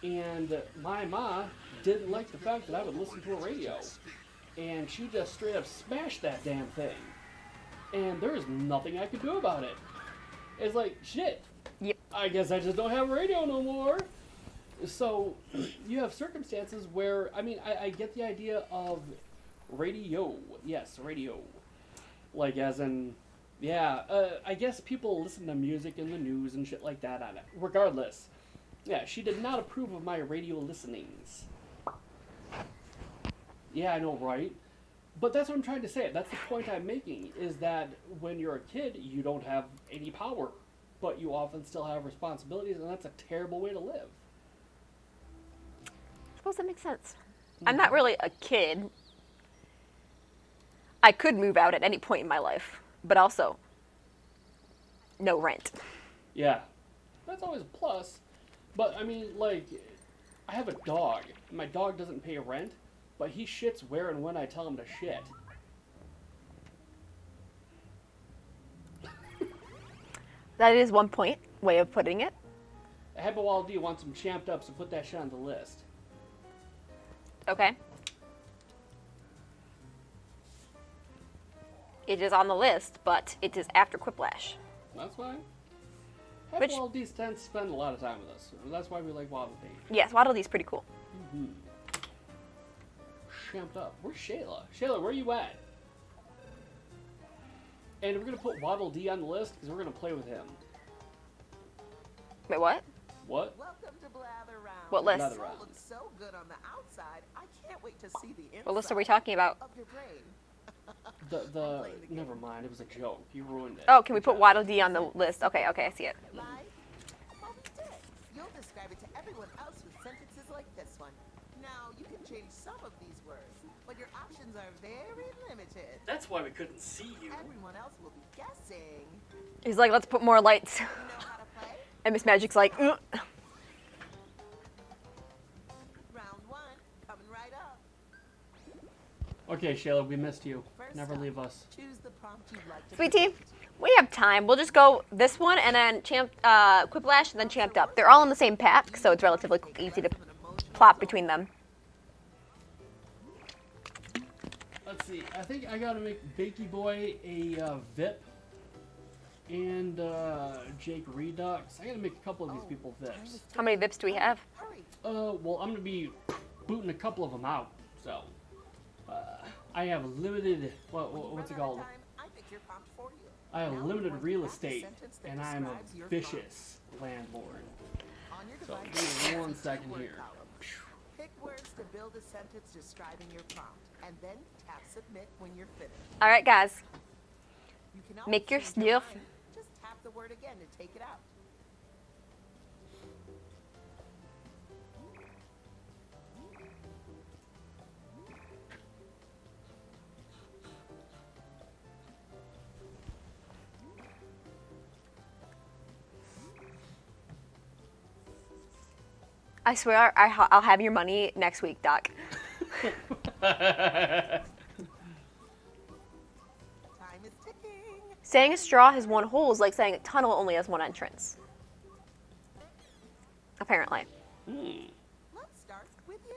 And my ma didn't like the fact that I would listen to a radio. And she just straight up smashed that damn thing. And there was nothing I could do about it. It's like, shit. Yep. I guess I just don't have a radio no more. So, you have circumstances where, I mean, I get the idea of radio. Yes, radio. Like, as in, yeah, I guess people listen to music and the news and shit like that on it. Regardless. Yeah, she did not approve of my radio listenings. Yeah, I know, right? But that's what I'm trying to say. That's the point I'm making, is that when you're a kid, you don't have any power. But you often still have responsibilities, and that's a terrible way to live. I suppose that makes sense. I'm not really a kid. I could move out at any point in my life, but also no rent. Yeah, that's always a plus. But, I mean, like, I have a dog. My dog doesn't pay rent, but he shits where and when I tell him to shit. That is one way of putting it. Hebawal D wants him champed up, so put that shit on the list. Okay. It is on the list, but it is after Quiplash. That's fine. Which- Hebawal D tends to spend a lot of time with us. That's why we like Waddle D. Yes, Waddle Dee's pretty cool. Champed up. Where's Shayla? Shayla, where you at? And we're gonna put Waddle D on the list because we're gonna play with him. Wait, what? What? Welcome to Blather Round. What list? Blather It Round. looks so good on the outside. I can't wait to see the inside What list are we talking about? of your brain. The never mind. It was a joke. You ruined it. Oh, can we put Waddle Dee on the list? Okay, I see it. Like? Well, we did. You'll describe it to everyone else with sentences like this one. Now, you can change some of these words, but your options are very limited. That's why we couldn't see you. Everyone else will be guessing. He's like, let's put more lights. You know how to play? And Miss Magic's like, ugh. Round one, coming right up. Okay, Shayla, we missed you. First Never up, leave us. Choose the prompt you'd like to Sweetie, predict. we have time. We'll just go this one and then Quiplash and then Champed Up. They're all in the same pack, so it's relatively easy to plop between them. Let's see. I think I gotta make Bakey Boy a VIP. and Jake Redux. I gotta make a couple of these people Vips. How many Vips do we have? Hurry. Well, I'm gonna be booting a couple of them out. So, I have limited. What's it called? Time, I picked your prompt for you. I have Now limited you real want to craft a estate, sentence that and I'm describes your a vicious landlord. prompt. On your So, device, give me 1 there's a second two-word here. column. Pick words to build a sentence describing your prompt, and then tap submit when you're finished. All right, guys. You can Make your always change your stuff. mind. Just tap the word again to take it out. I swear I'll have your money next week, Doc. Time is ticking. Saying a straw has one hole is like saying a tunnel only has one entrance. Apparently. Let's start with you.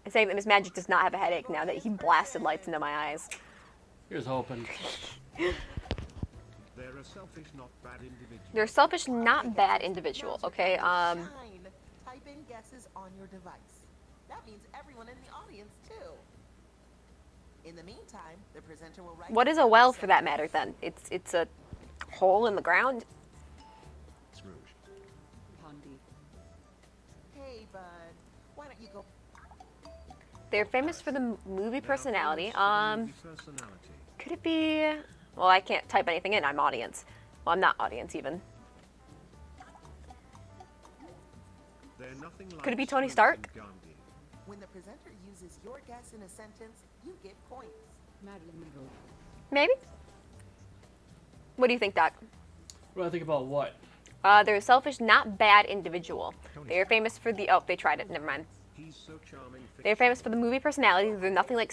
And saying that Miss Magic does not have a headache now that he blasted lights into my eyes. Here's hoping. They're a selfish, not bad individual. They're a selfish, not bad individual, okay? Shine. Type in guesses on your device. That means everyone in the audience too. In the meantime, the presenter will write. What is a well for that matter then? It's a hole in the ground? Scrooge. Hey, bud. Why don't you go? They're famous for the movie personality. Movie personality. Could it be? Well, I can't type anything in. I'm audience. Well, I'm not audience even. They're nothing like Could it be Tony Scrooge Stark? and Gandhi. When the presenter uses your guess in a sentence, you get points. Maybe? What do you think, Doc? What do I think about what? They're a selfish, not bad individual. They are famous for the. Oh, they tried it. Never mind. He's so charming. They're famous for the movie personality. They're nothing like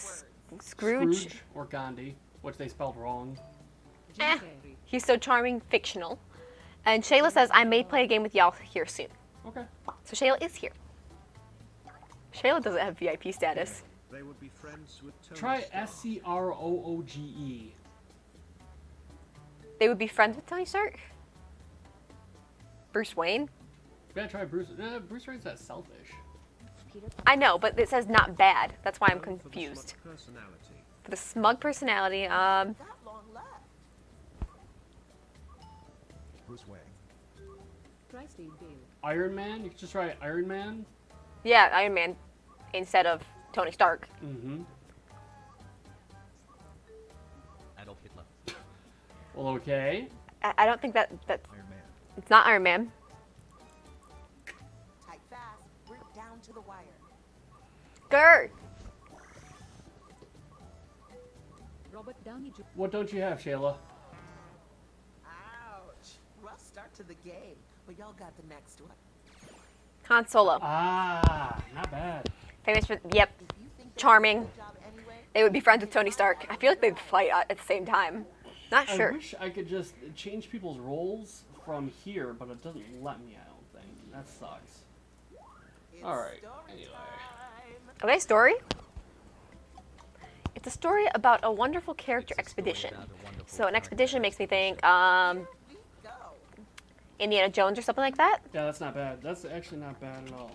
Scrooge. Or Gandhi, which they spelled wrong. Eh. He's so charming, fictional. And Shayla says, I may play a game with y'all here soon. Okay. So Shayla is here. Shayla doesn't have VIP status. They would be friends with Tony Try Stark. SCROOGE. They would be friends with Tony Stark? Bruce Wayne? Yeah, try Bruce. Bruce Wayne's that selfish. I know, but it says not bad. That's why I'm Known for the confused. smug personality. For the smug personality, Not long left. Bruce Wayne. Iron Man. You can just try Iron Man. yeah, Iron Man instead of Tony Stark. Mm-hmm. Adolf Hitler. Well, okay. I don't think that's Iron Man. it's not Iron Man. Type fast. We're down to the wire. Grr! What don't you have, Shayla? Ouch. Rough start to the game, but y'all got the next one. Han Solo. Ah, not bad. Famous for, yep, If you think they Charming. did a good job anyway, they would be friends with Tony Stark. I feel like they'd fight at the same time. Not I sure. wish I could just change people's roles from here, but it doesn't let me, I don't think. That sucks. it's Alright, story anyway. time. Okay, story. It's a story about a wonderful character expedition. So an expedition makes me think Here we go. Indiana Jones or something like that. Yeah, that's not bad. That's actually not bad at all.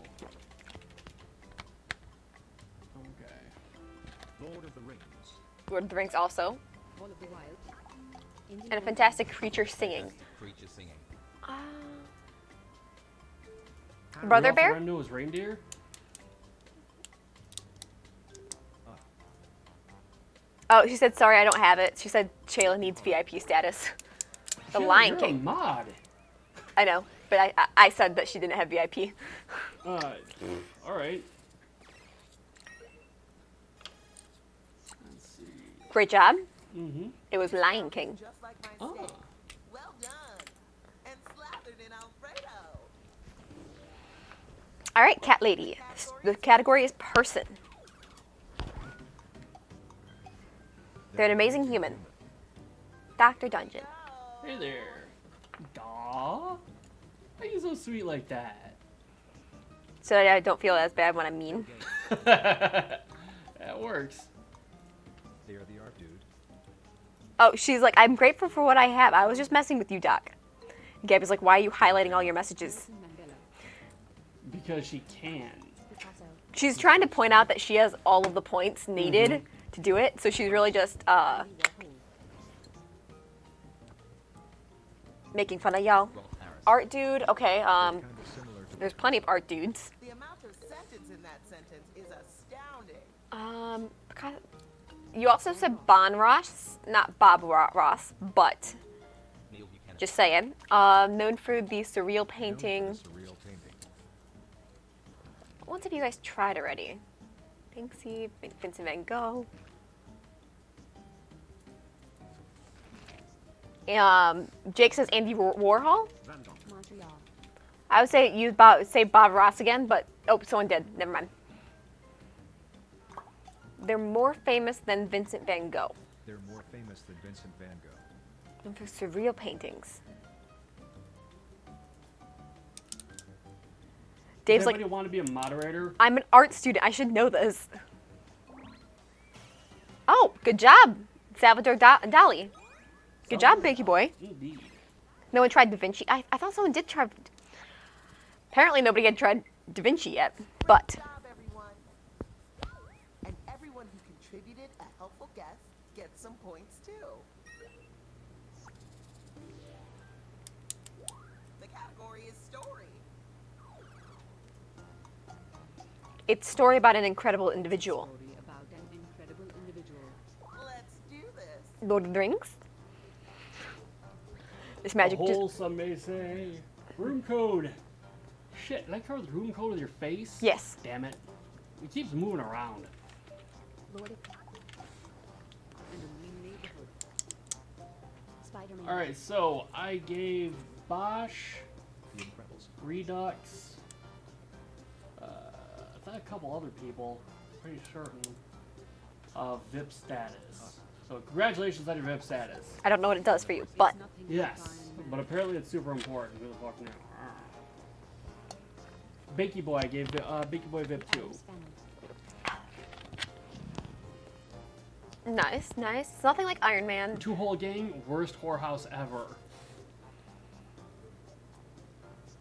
Okay. Lord of the Rings. Lord of the Rings also. And a fantastic creature singing. Creature singing. Brother Rudolph Bear? the Red-Nosed Reindeer? Oh, she said, sorry, I don't have it. She said Shayla needs VIP status. The Shayla, Lion you're King. A mod. I know, but I said that she didn't have VIP. All right. Let's see. Great job. Mm-hmm. It was Lion King. Just like my Oh. steak. Well done. And slathered in Alfredo. All right, cat lady. The category is person. They're an amazing human. Dr. Dungeon. Hey there. Daw. Why are you so sweet like that? So that I don't feel as bad when I'm mean. That works. They are the art dude. Oh, she's like, I'm grateful for what I have. I was just messing with you, Doc. Gabby's like, why are you highlighting all your messages? Because she can. She's trying to point out that she has all of the points needed to do it, so she's really just making fun of y'all. Art dude, okay. Kind of similar to There's plenty of art dudes. The amount of sentence in that sentence is astounding. You also said Bon Ross, not Bob Ross, but just saying. Known for the surreal painting. surreal painting. What ones have you guys tried already? Banksy, Vincent Van Gogh. Jake says Andy Warhol. Van Gogh. I would say say Bob Ross again, but oh, someone did. Never mind. They're more famous than Vincent Van Gogh. They're more famous than Vincent Van Gogh. Known for surreal paintings. Dave's Does like, anybody want to be a moderator? I'm an art student. I should know this. Oh, good job, Salvador Dali. Good job, Bakey Boy. Indeed. No one tried Da Vinci. I thought someone did try. Apparently, nobody had tried Da Vinci yet. But Good job, everyone. And everyone who contributed a helpful guess gets some points too. The category is story. it's a story about an incredible individual. Story about an incredible individual. Let's do this. Lord of the Rings. This magic A just. hole, some may say. Room code. Shit, did I cover the room code with your face? Yes. Damn it. It keeps moving around. Lord of and a new neighborhood. Spider-Man. Alright, so I gave Bosch, The Incredibles. Redux, I thought a couple other people, pretty certain, VIP status. So congratulations on your VIP status. I don't know what it does for you, but Nothing Yes, defined. but apparently it's super important. Who the fuck now? Bakey Boy, I gave Bakey Boy VIP 2. Adam's family. nice, nice. It's nothing like Iron Man. Two-hole gang, worst whorehouse ever.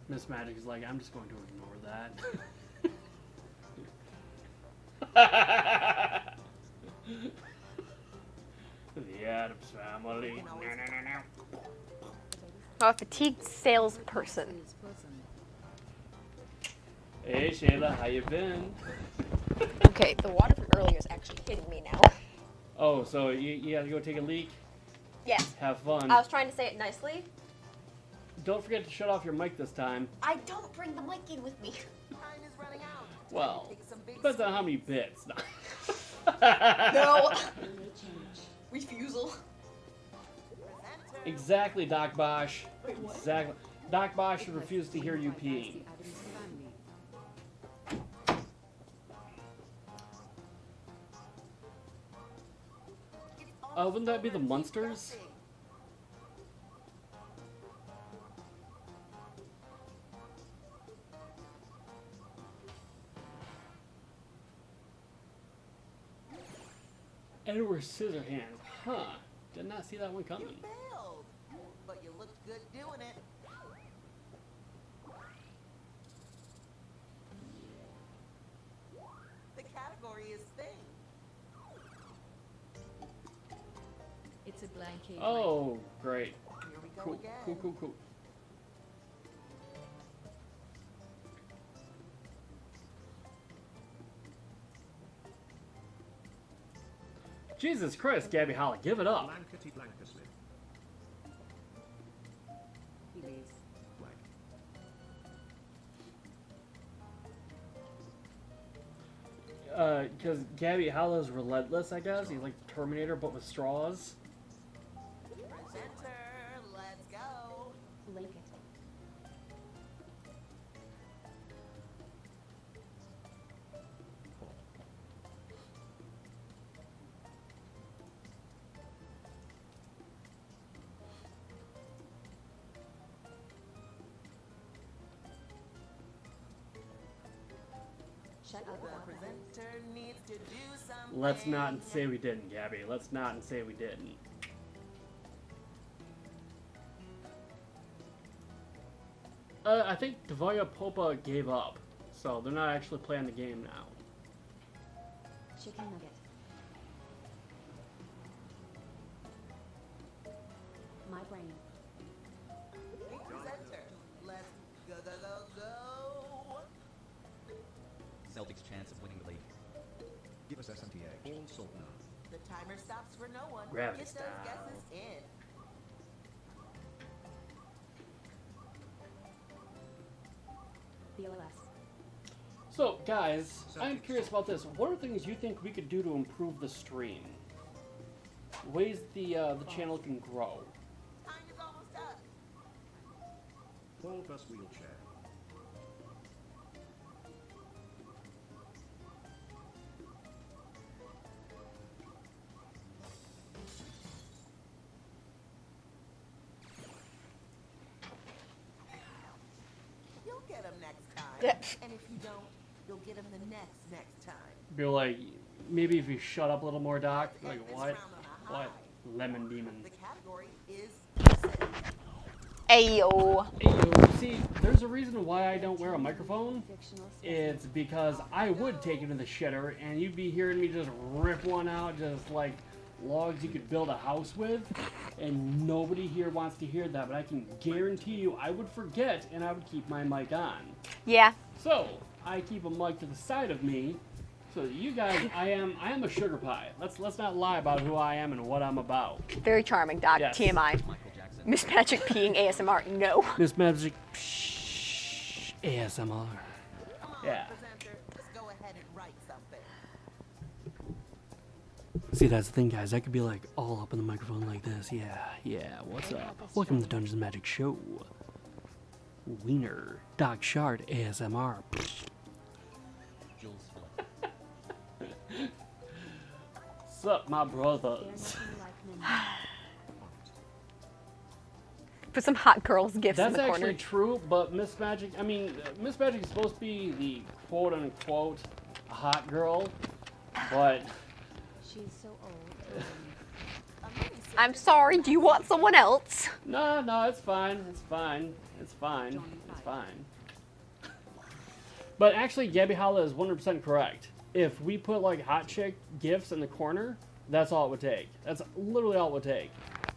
Miss Magic is like, I'm just going to ignore that. The Addams Family. Oh, a fatigued salesperson. This person. Hey Shayla, how you been? Okay, the water from earlier is actually hitting me now. Oh, so you gotta go take a leak? Yes. Have fun. I was trying to say it nicely. Don't forget to shut off your mic this time. I don't bring the mic in with me. Time is running out. Well, Take some big depends on how many bits. No. They may change. Refusal. presenter. Exactly, Doc Bosch. Exactly. Doc Bosch should refuse to hear you By peeing. the Addams family. It's almost Wouldn't that be the over. Keep Munsters? guessing. Edward Scissorhands. Huh. Did not see that one You coming. failed, but you looked good doing it. The category is thing. It's a blanket. Oh, great. Here we go Cool, again. cool, cool, cool. Jesus Christ, Gabby Holly, give it up. Blankety Blankety He lays. Blank. Because Gabby Hollow's relentless, I guess. He's like Terminator, but with straws. Presenter, let's go. Blanket. Shut up. The about that. presenter needs to do something. Let's not say we didn't, Gabby. Let's not say we didn't. I think Dvoya Popa gave up, so they're not actually playing the game now. Chicken nugget. My brain. Hey, presenter. Let's go, go, go, go. Celtics' chance of winning the league. Give us SMTA. All sold now. The timer stops for no one. Gravity Get those style. guesses in. BLS. So, guys, I'm curious about this. What are things you think we could do to improve the stream? Ways the channel can grow. Time is almost up. Paul plus wheelchair. You'll get them next time. Yeah. And if you don't, you'll get them the next time. Be like, maybe if you shut up a little more, Doc. End Like, this what? round on a high. What? Lemon Demon. The category is music. Ayo. Hey, see, there's a reason why I don't wear a microphone. Fictional It's because I would take it to the shitter, and you'd be hearing me just rip one out, just like logs you could build a house with, and nobody here wants to hear that, but I can guarantee you I would forget, and I would keep my mic on. Yeah. So, I keep a mic to the side of me, so that you guys, I am a sugar pie. Let's not lie about who I am and what I'm about. Very charming, Doc. Yes. TMI. Michael Jackson. Miss Magic peeing ASMR. No. Miss Magic, psh, ASMR. Come on, Yeah. presenter. Just go ahead and write something. See, that's the thing, guys. I could be like all up in the microphone like this. Yeah. What's up? Welcome to the Dungeons and Magic Show. Wiener, Doc Shard, ASMR. Jules Phillips. Sup, my They're brothers? nothing like men. Put some hot girls gifts in That's the actually corner. true, but Miss Magic, Miss Magic is supposed to be the quote-unquote hot girl, but She's so old. A mini I'm sorry. Do you want someone else? no, it's fine. It's fine. But actually, Gabby Holla is 100% correct. If we put like hot chick gifts in the corner, that's all it would take. That's literally all it would take.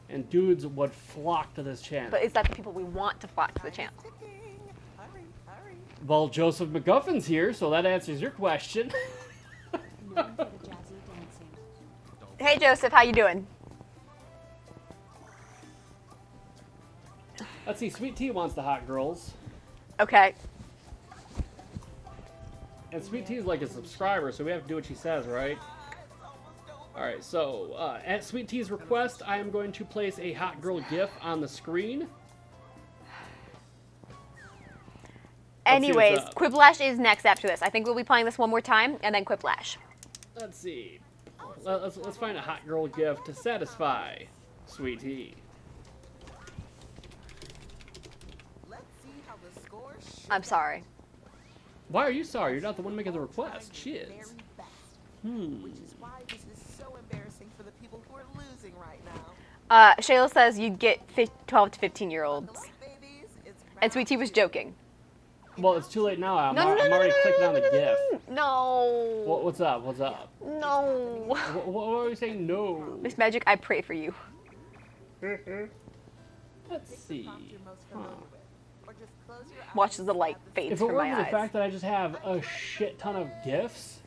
And dudes would flock to this channel. But is that the people we want to flock to the channel? ticking. Hurry, hurry. Well, Joseph McGuffin's here, so that answers your question. Known for the jazzy dancing. Hey, Joseph. How you doing? Let's see, Sweet Tea wants the hot girls. Okay. And Sweet Tea is like a subscriber, so we have to do what she says, right? Alright, so at Sweet Tea's request, I am going to place a hot girl gif on the screen. Anyways, up. Quiplash is next after this. I think we'll be playing this one more time, and then Quiplash. Let's see. Let's find a hot girl gif to satisfy Sweet Tea. Let's see how the score should I'm sorry. Why are you sorry? You're not the one making the request. She very is. best. Hmm. Which is why this is so embarrassing for the people who are losing right now. Shayla says you get 12 to 15-year-olds. The late babies, it's And Sweet Tea was joking. Well, it's too late now. I'm No, no, no, no, already no, clicking no, on the no, gif. No. What's up? What's up? No. What are you saying? No. Miss Magic, I pray for you. Let's pick the see. prompt you're most familiar with. Or just close your eyes Watch as the and light have fades If it from weren't my for the eyes. fact that I just have a shit ton of gifts,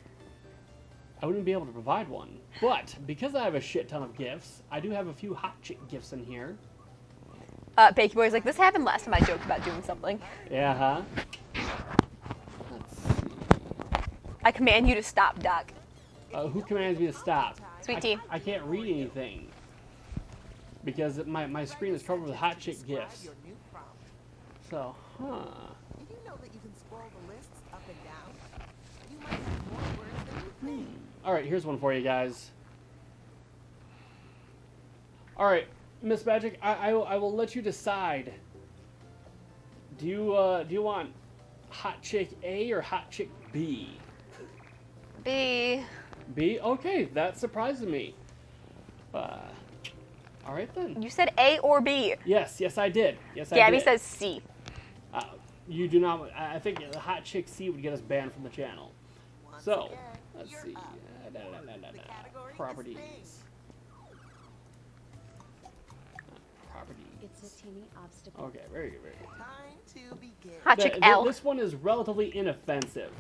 I wouldn't be able to provide one. But because I have a shit ton of gifts, I do have a few hot chick gifts in here. Bakey Boy's like, this happened last time I joked about doing something. Yeah, huh? Let's see. I command you to stop, Doc. Who commands me to stop? Sweet I- Tea. I can't read anything because my screen is covered with hot chick describe gifts. your new prompt. So, Did you know that you can scroll the lists up and down? You might have more words than you think. All right, here's one for you guys. All right, Miss Magic, I will let you decide. Do you want hot chick A or hot chick B? B. B? Okay, that surprises me. All right then. You said A or B. Yes, I did. Yes, I Gabby did. says C. You do not. I think the hot chick C would get us banned from the channel. Once So, again, let's you're see. up. The category is Properties. space. Properties. It's a teeny obstacle. Okay, very good, very good. Time to begin. Hot chick Th- L. This one is relatively inoffensive.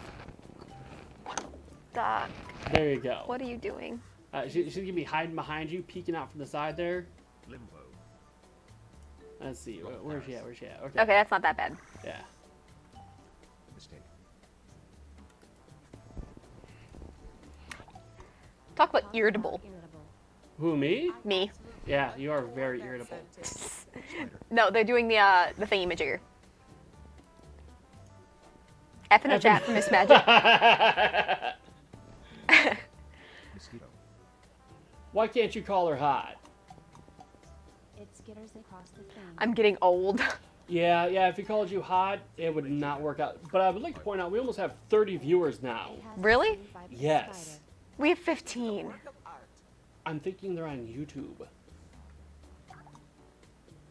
Doc, There you go. what are you doing? She's gonna be hiding behind you, peeking out from the side there. Limbo. Let's see. Where's she at? Where's she at? Okay, that's not that bad. Yeah. Mistake. Talk about Talk irritable. about irritable. Who, me? Me. Yeah, you are very irritable. No, they're doing the thingy majigger. F in the chat for Miss Magic. Mosquito. Why can't you call her hot? It skitters across the thing. I'm getting old. Yeah, if he called you hot, it would not work out. But I would like to point out, we almost have 30 viewers now. It has a Really? tiny fibrous Yes. spider. We have 15. Work of art. I'm thinking they're on YouTube.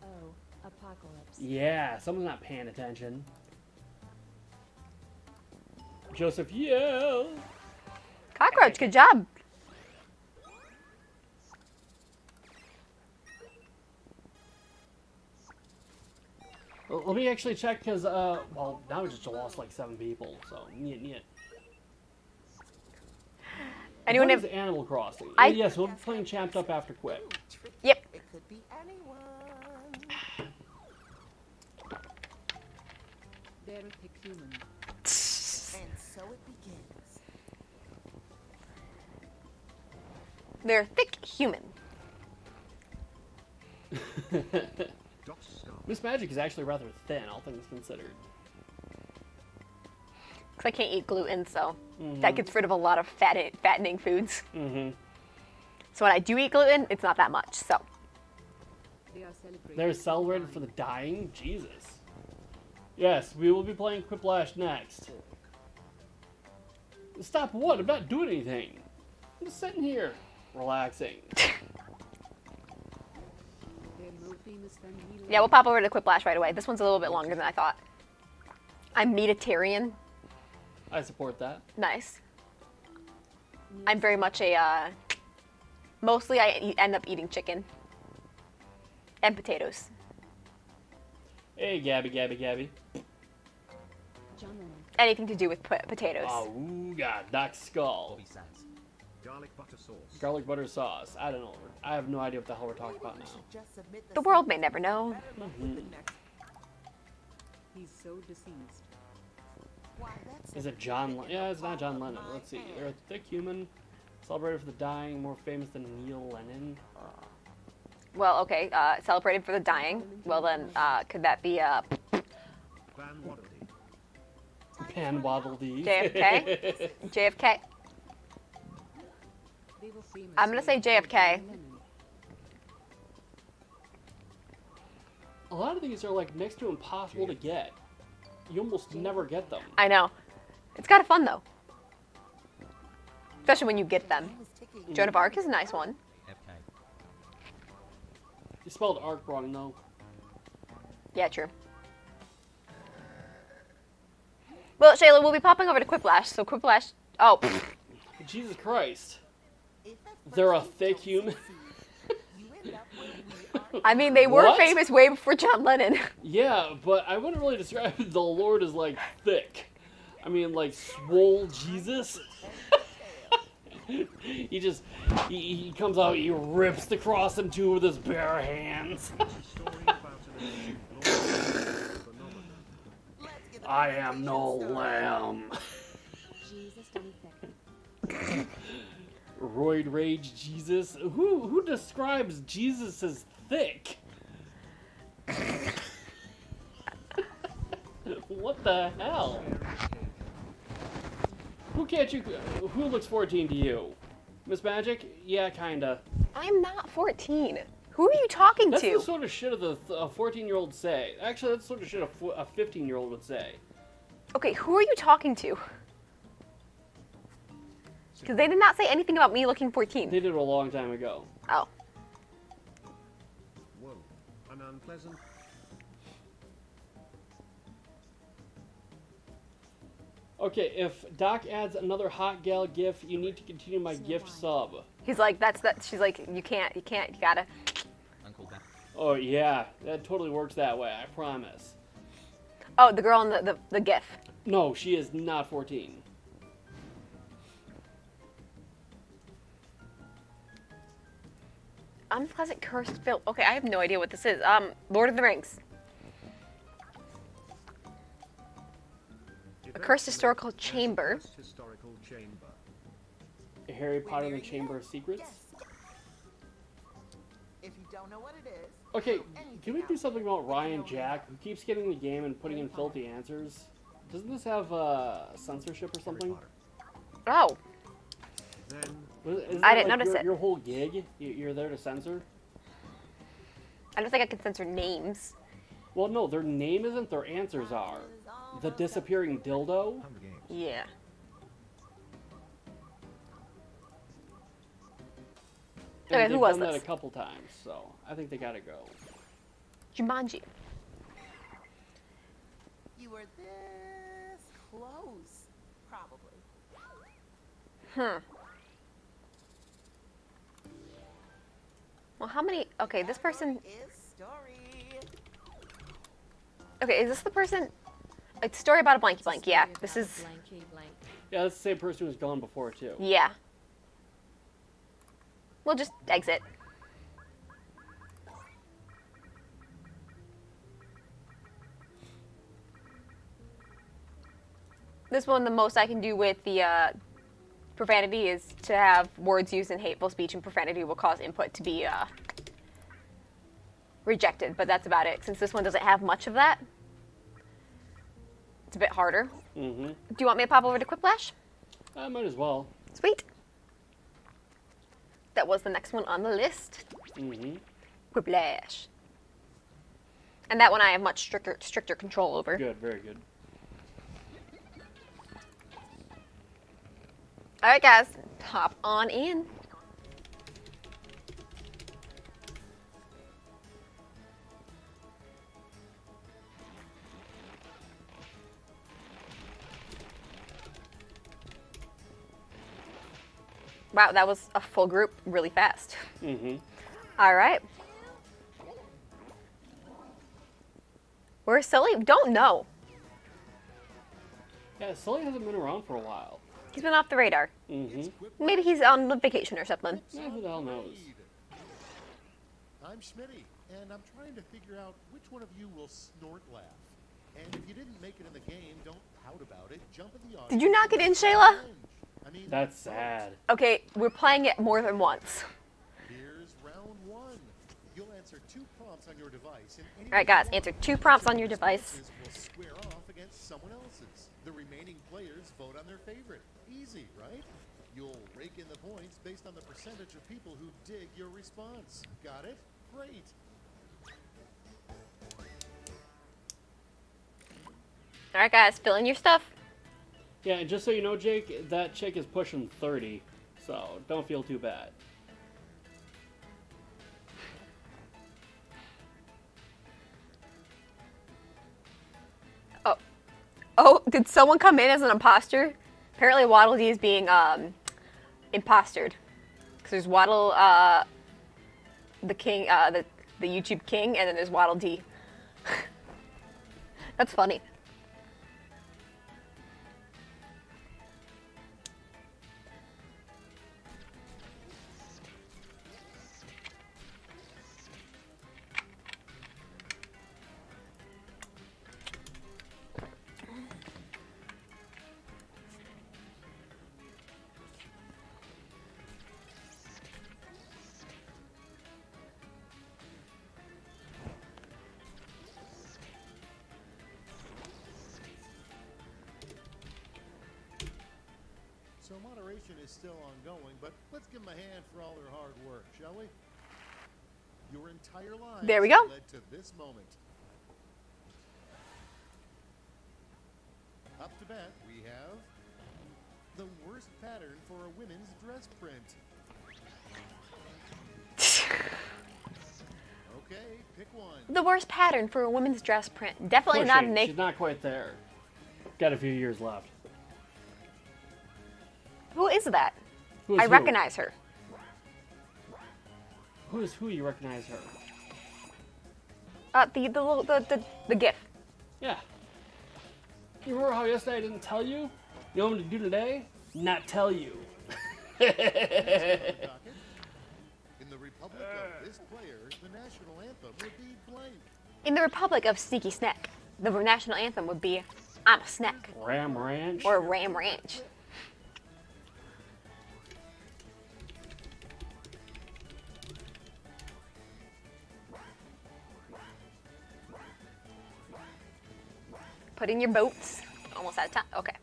Oh, apocalypse. Yeah, someone's not paying attention. Joseph, yeah. Cockroach, good job. Well, let me actually check because, well, now we just lost like 7 people, so niet. Anyone What have? is Animal Crossing? I- Yes, we'll be playing Champed Up after Quit. Tricky. Yep. It could be anyone. They're thick human. And so it begins. They're thick human. Dot star. Miss Magic is actually rather thin, all things considered. Because I can't eat gluten, so that gets rid of a lot of fattening foods. Mm-hmm. So when I do eat gluten, it's not that much. So They are celebrated. They're celebrated for the dying? Jesus. Yes, we will be playing Quiplash next. Stop what? I'm not doing anything. I'm just sitting here, relaxing. They're more famous than we yeah, we'll pop over to Quiplash right away. This one's a little bit longer than I thought. I'm meatitarian. I support that. Nice. I'm very much a, mostly end up eating chicken. And potatoes. Hey, Gabby. John Lennon. Anything to do with potatoes. Oh, God, Doc Skull. Bobby Sands. Garlic butter sauce. Garlic butter sauce. I don't know. I have no idea what the hell we're talking Maybe about we now. should just submit The world may never know. better look at the next- He's so deceased. Why, that's Is it John Lennon? Yeah, it's not John Lennon. Let's see. They're a thick human, celebrated for the dying, more famous than Neil Lennon. Well, okay, celebrated for the dying. Well then, could that be Van Waddle-Dee. Pan Waddle Dee. JFK? JFK? They were famous. I'm gonna say for JFK. John Lennon. A lot of these are like next to impossible to get. You almost never get them. I know. It's kind of fun though. Especially when you get them. time is ticking. Joan of Arc is a nice one. FK. You spelled arc wrong though. Yeah, true. Well, Shayla, we'll be popping over to Quiplash, so Quiplash. Oh, pfft. Jesus Christ. If at They're a first you thick don't human. succeed, you end up where we are. I mean, they were What? famous way before John Lennon. Yeah, but I wouldn't really describe the Lord as like thick. I mean, like swole Jesus. he comes out, he rips the cross in two with his bare hands. It's a story about an ancient phenomenon. Let's get the I am no presentation started. lamb. Jesus, Donny Thick. Roid rage Jesus. Who describes Jesus as thick? What the hell? Who looks 14 to you? Miss Magic? Yeah, kinda. I'm not 14. Who are you talking That's to? the sort of shit a 14-year-old say. Actually, that's the sort of shit a 15-year-old would say. Okay, who are you talking to? Because they did not say anything about me looking 14. They did it a long time ago. Oh. Whoa. An unpleasant. Okay, if Doc adds another hot gal gif, you need to continue my Snow gift White. sub. He's like, that's that. She's like, you can't, you gotta. Uncle Ben. Oh yeah, that totally works that way, I promise. Oh, the girl in the gif. No, she is not 14. Unpleasant cursed film. Okay, I have no idea what this is. Lord of the Rings. A cursed historical chamber. Cursed historical chamber. Harry Potter and the Chamber of Secrets? Yes. If you don't know what it is, Okay, throw can anything we do out something there. about It Ryan can only Jack, who keeps getting the game and putting in filthy answers? Doesn't this have censorship or Harry something? Potter. Oh, Then Isn't I that, didn't notice your, it. Your whole gig, you're there to censor? I don't think I can censor names. Well, no, their name isn't, their answers are. The disappearing dildo? Hunger Games. Yeah. And Okay, who they've was done that this? a couple times, so I think they gotta go. Jumanji. You were this close, probably. Well, how many? Okay, this person. Is story. Okay, is this the person? It's a story about a blanky blank. Yeah, this is. Blanky blank. Yeah, that's the same person who's gone before, too. Yeah. We'll just exit. This one, the most I can do with the profanity is to have words used in hateful speech, and profanity will cause input to be rejected, but that's about it. Since this one doesn't have much of that, it's a bit harder. Mm-hmm. Do you want me to pop over to Quiplash? I might as well. Sweet. That was the next one on the list. Mm-hmm. Quiplash. And that one I have much stricter control over. Good, very good. All right, guys, hop on in. Wow, that was a full group really fast. Mm-hmm. All right. Where's Sully? Don't know. Yeah, Sully hasn't been around for a while. He's been off the radar. Mm-hmm. Maybe he's on vacation or something. Yeah, who the hell knows? I'm Schmitty, and I'm trying to figure out which one of you will snort laugh. And if you didn't make it in the game, don't pout about it. Jump in the audience. Did you not get in, Shayla? I mean, That's sad. Okay, we're playing it more than once. here's round one. You'll answer 2 prompts on your device. And All right, guys, answer 2 prompts on your device. will square off against someone else's. The remaining players vote on their favorite. Easy, right? You'll rake in the points based on the percentage of people who dig your response. Got it? Great. All right, guys, fill in your stuff. Yeah, and just so you know, Jake, that chick is pushing 30, so don't feel too bad. Oh, did someone come in as an imposter? Apparently Waddle Dee is being impostered. Because there's Waddle, the king, the YouTube king, and then there's Waddle Dee. That's funny. So moderation is still ongoing, but let's give them a hand for all their hard work, shall we? Your entire lives There we go. led to this moment. Up to bat, we have the worst pattern for a women's dress print. Okay, pick one. The worst pattern for a women's dress print. Definitely not a Pushing. naked. She's not quite there. Got a few years left. Who is that? Who is I who? recognize her. Who is who? You recognize her? The GIF. Yeah. You remember how yesterday I didn't tell you? You know what I'm gonna do today? Not tell you. In the Republic of this player, the national anthem would be blank. In the Republic of Sneaky Snack, the national anthem would be "I'm a Snack" Ram Ranch. or "Ram Ranch." Put in your boats. Almost out of time. Okay.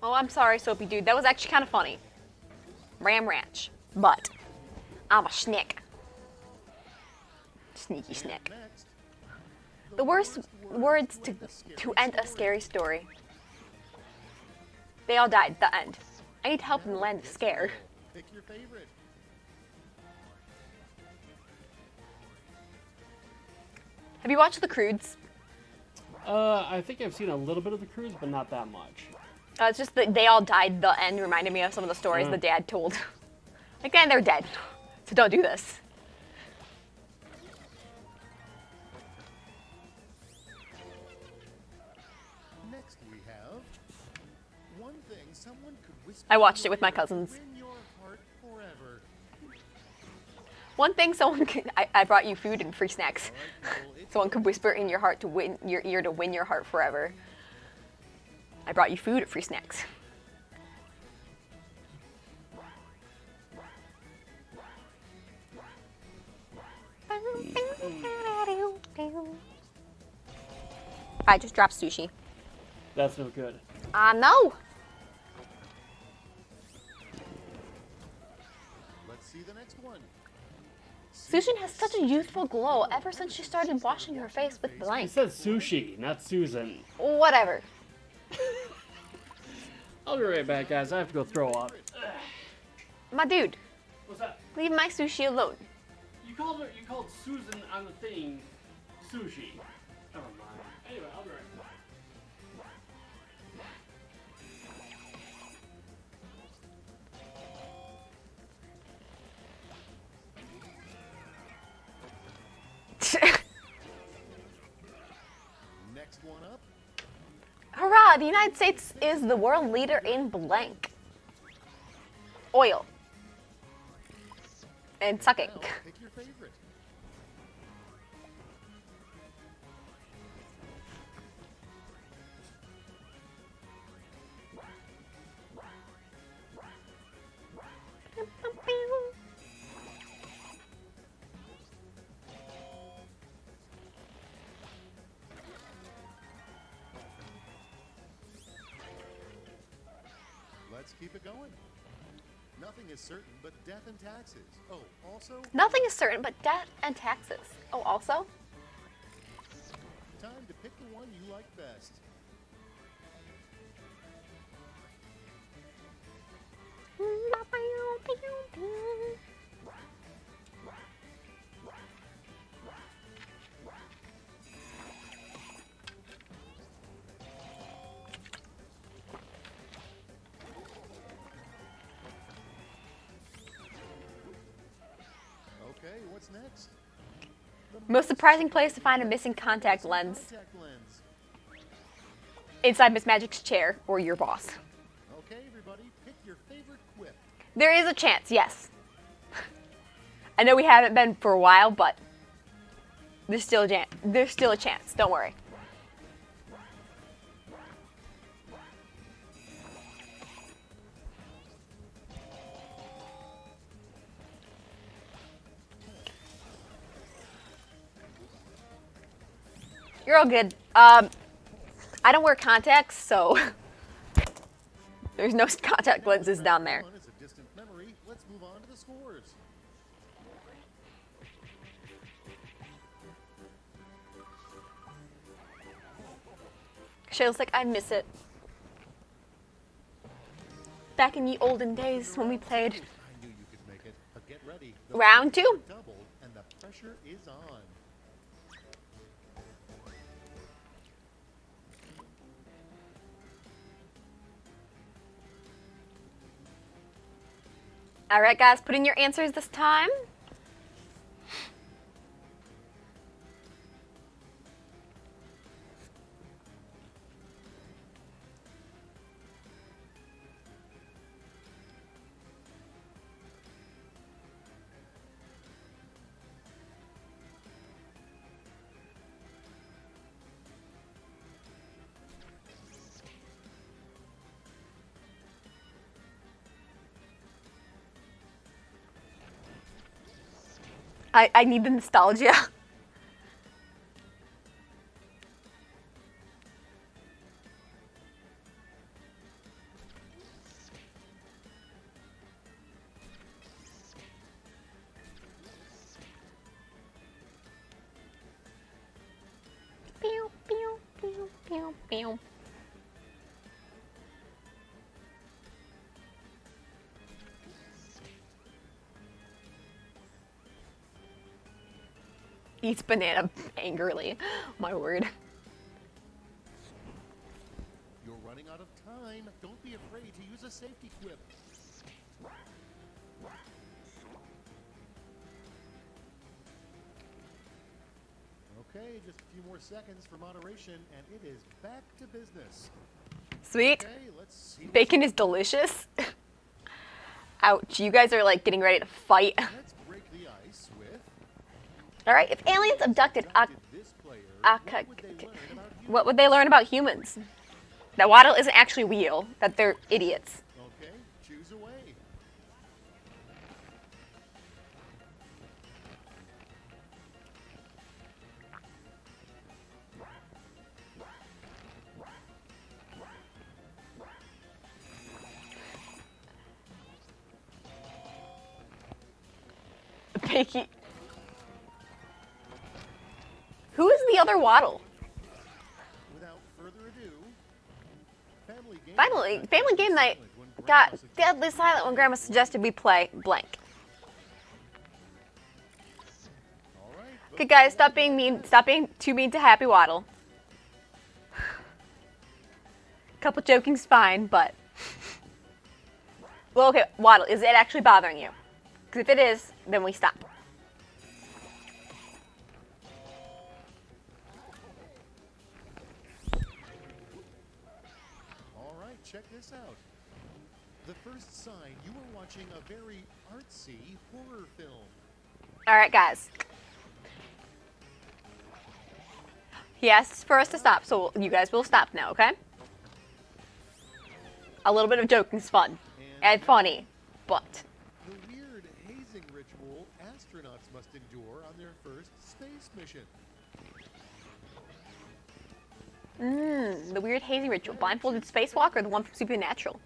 Oh, I'm sorry, Soapy Dude. That was actually kind of funny. Ram Ranch. But I'm a schnick. Sneaky snack. Next, The worst words to end a scary story. They all died. The end. I need help in the land of scare. pick your favorite. Have you watched The Croods? I think I've seen a little bit of the cruise, but not that much. It's just that they all died. The end reminded me of some of the stories the dad told. Again, they're dead. So don't do this. Next we have one thing someone could whisper. I watched it with my cousins. Win your heart forever. One thing someone could, I brought you food and free snacks. Someone could whisper in your heart to win your ear to win your heart forever. I brought you food and free snacks. I just dropped sushi. That's no good. No. Let's see the next one. Susan has such a youthful glow ever since she started washing her face with He blank. said sushi, not Susan. Whatever. I'll be right back, guys. I have to go throw up. My dude, What's that? leave my sushi alone. You called Susan on the thing sushi. Never mind. Anyway, I'll be right back. Next one up. Hurrah! The United States is the world leader in blank. Oil. And sucking. Now pick your favorite. Let's keep it going. Nothing is certain but death and taxes. Oh, also, Nothing is certain but death and taxes. Oh, also? time to pick the one you like best. Okay, what's next? Most surprising place to find a missing contact lens. Contact lens. Inside Miss Magic's chair or your boss. Okay, everybody, pick your favorite quip. There is a chance, yes. I know we haven't been for a while, but there's still a chance. Don't worry. You're all good. I don't wear contacts, so there's no contact lenses down there. One is a distant memory. Let's move on to the scores. Shayla's like, I miss it. Back in the olden days when we played I knew you could make it. But get ready. The round pressure 2. doubled, and the pressure is on. All right, guys, put in your answers this time. I need the nostalgia. Pew, pew, pew, pew, pew. Eats banana angrily. My word. You're running out of time. Don't be afraid to use a safety quip. Okay, just a few more seconds for moderation, and it is back to business. Sweet. Okay, let's see. Bacon is delicious. Ouch, you guys are like getting ready to fight. Let's break the ice with. All right, if aliens abducted This player, Aka- what would they learn about humans? what would they learn about humans? That Waddle isn't actually real, that they're idiots. Okay, choose away. Bakey. Who is the other Waddle? Without further ado, Family game night got deadly silent when Grandma suggested we play blank. All right, Okay, guys, stop being mean. Stop being too mean to Happy Waddle. Couple joking's fine, but well, okay, Waddle, is it actually bothering you? Because if it is, then we stop. all right, check this out. The first sign, you were watching a very artsy horror film. All right, guys. He asked for us to stop, so you guys will stop now, okay? A little bit of joking's fun and funny, but The weird hazing ritual astronauts must endure on their first space mission. the weird hazing ritual, blindfolded spacewalk, or the one from Supernatural?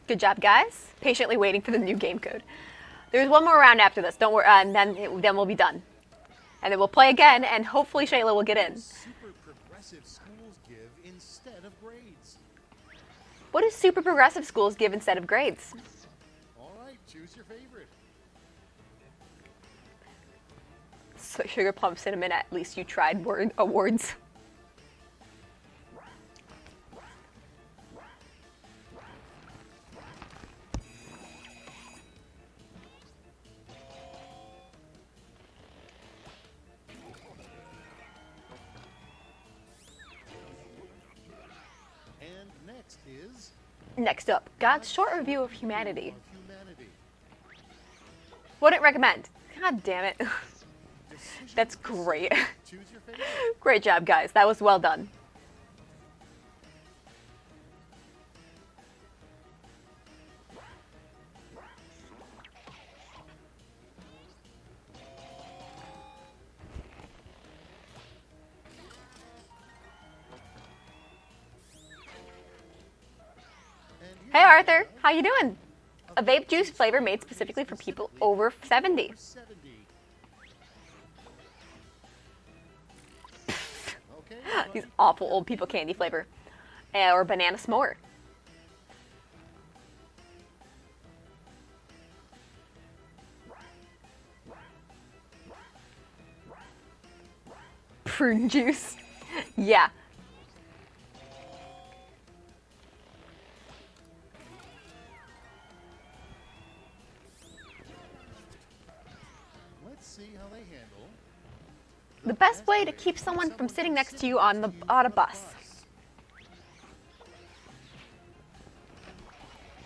Good job, guys. Patiently waiting for the new game code. There's one more round after this. Don't worry, and then we'll be done. And then we'll play again, and hopefully Shayla will get in. Super progressive schools give instead of grades. What do super progressive schools give instead of grades? All right, choose your favorite. So Sugar Plum Cinnamon, at least you tried awards. And next is Next up, God's short review of humanity. of humanity. Wouldn't recommend. God damn it. Decision That's great. Choose your favorite. Great job, guys. That was well done. And Hey here we Arthur, have how you doing? A vape juice flavor made specifically for people over 70. over 70. Okay, These awful old people candy flavor. Or banana s'more. Prune juice. Yeah. Let's see how they handle. The best way to keep someone from sitting next to you on a bus.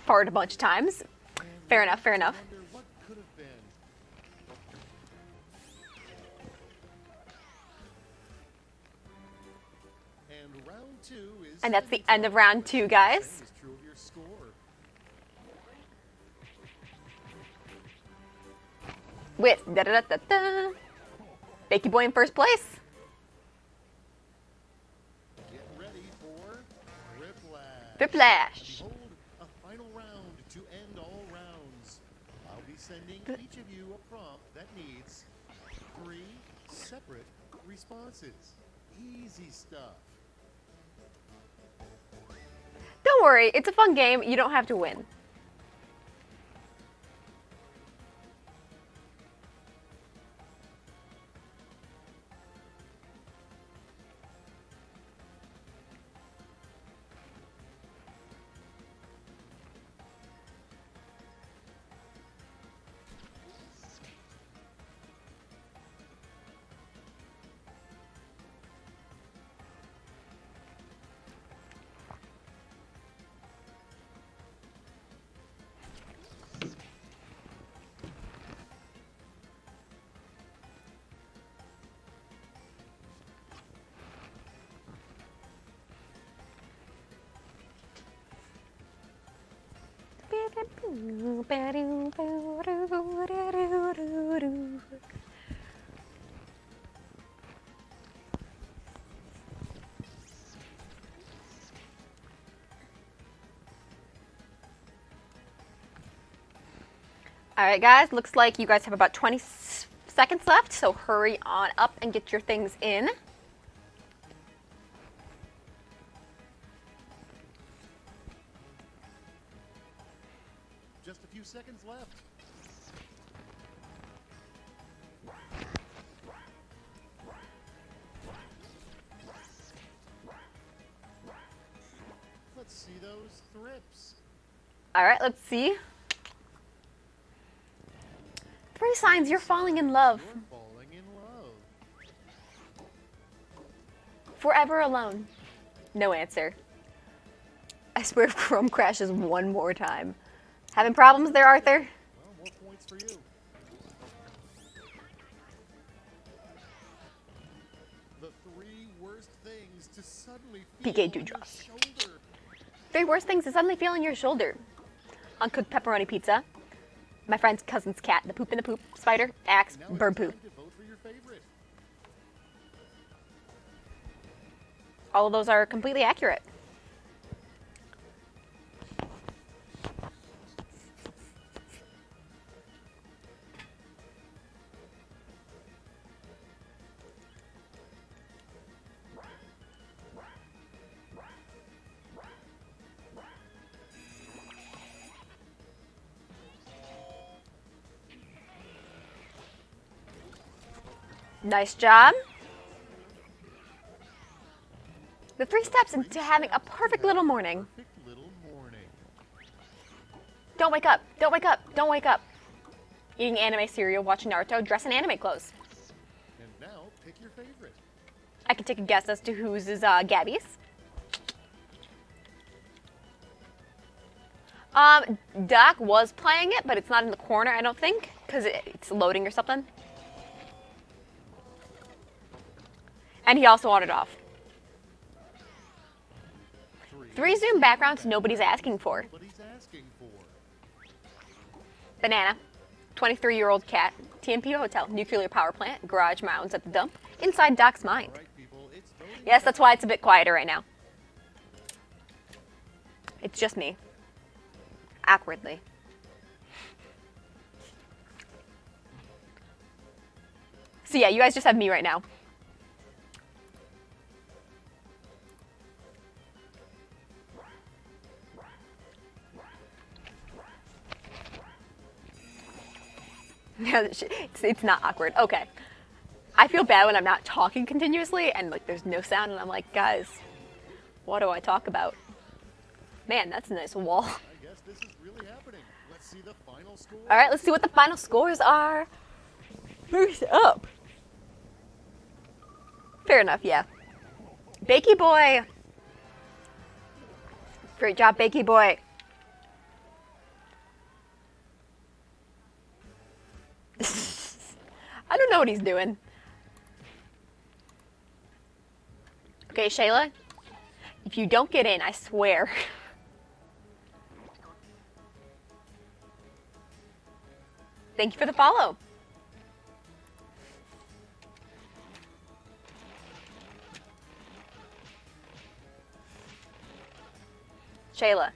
Fart a bunch of times. Fair enough, fair enough. Wonder what could have been. And round 2 is. And that's the end of round 2, guys. Same is true of your score. With da-da-da-da-da. Bakey Boy in first place. Get ready for Whiplash. Whiplash. Behold, a final round to end all rounds. I'll be sending each of you a prompt that needs 3 separate responses. Easy stuff. Don't worry, it's a fun game. You don't have to win. All right, guys, looks like you guys have about 20 seconds left, so hurry on up and get your things in. Just a few seconds left. Let's see those thrips. All right, let's see. 3 signs you're falling in love. You're falling in love. Forever alone. No answer. I swear if Chrome crashes one more time. Having problems there, Arthur? Well, more points for you. The 3 worst things to suddenly feel PK on your Dewdrops. shoulder. 3 worst things to suddenly feel on your shoulder. Uncooked pepperoni pizza. My friend's cousin's cat. The poop in the poop. Spider. Axe. Now it's Bird poop. time to vote for your favorite. All of those are completely accurate. Nice job. The 3 steps into having a perfect little morning. Perfect little morning. Don't wake up. Don't wake up. Don't wake up. Eating anime cereal, watching Naruto, dress in anime clothes. And now pick your favorite. I can take a guess as to whose is Gabby's. Doc was playing it, but it's not in the corner, I don't think, because it's loading or something. And he also on it off. 3 zoom backgrounds nobody's asking for. Nobody's asking for. Banana, 23-year-old cat, TMP hotel, nuclear power plant, garage mounds at the dump, inside Doc's mind. All right, people, it's voting. Yes, that's why it's a bit quieter right now. It's just me. Awkwardly. So yeah, you guys just have me right now. It's not awkward. Okay. I feel bad when I'm not talking continuously and like there's no sound and I'm like, guys, what do I talk about? Man, that's a nice wall. I guess this is really happening. Let's see the final score. All right, let's see what the final scores are. First up. Fair enough, yeah. Bakey boy. Great job, Bakey boy. I don't know what he's doing. Okay, Shayla, if you don't get in, I swear. Thank you for the follow. Shayla.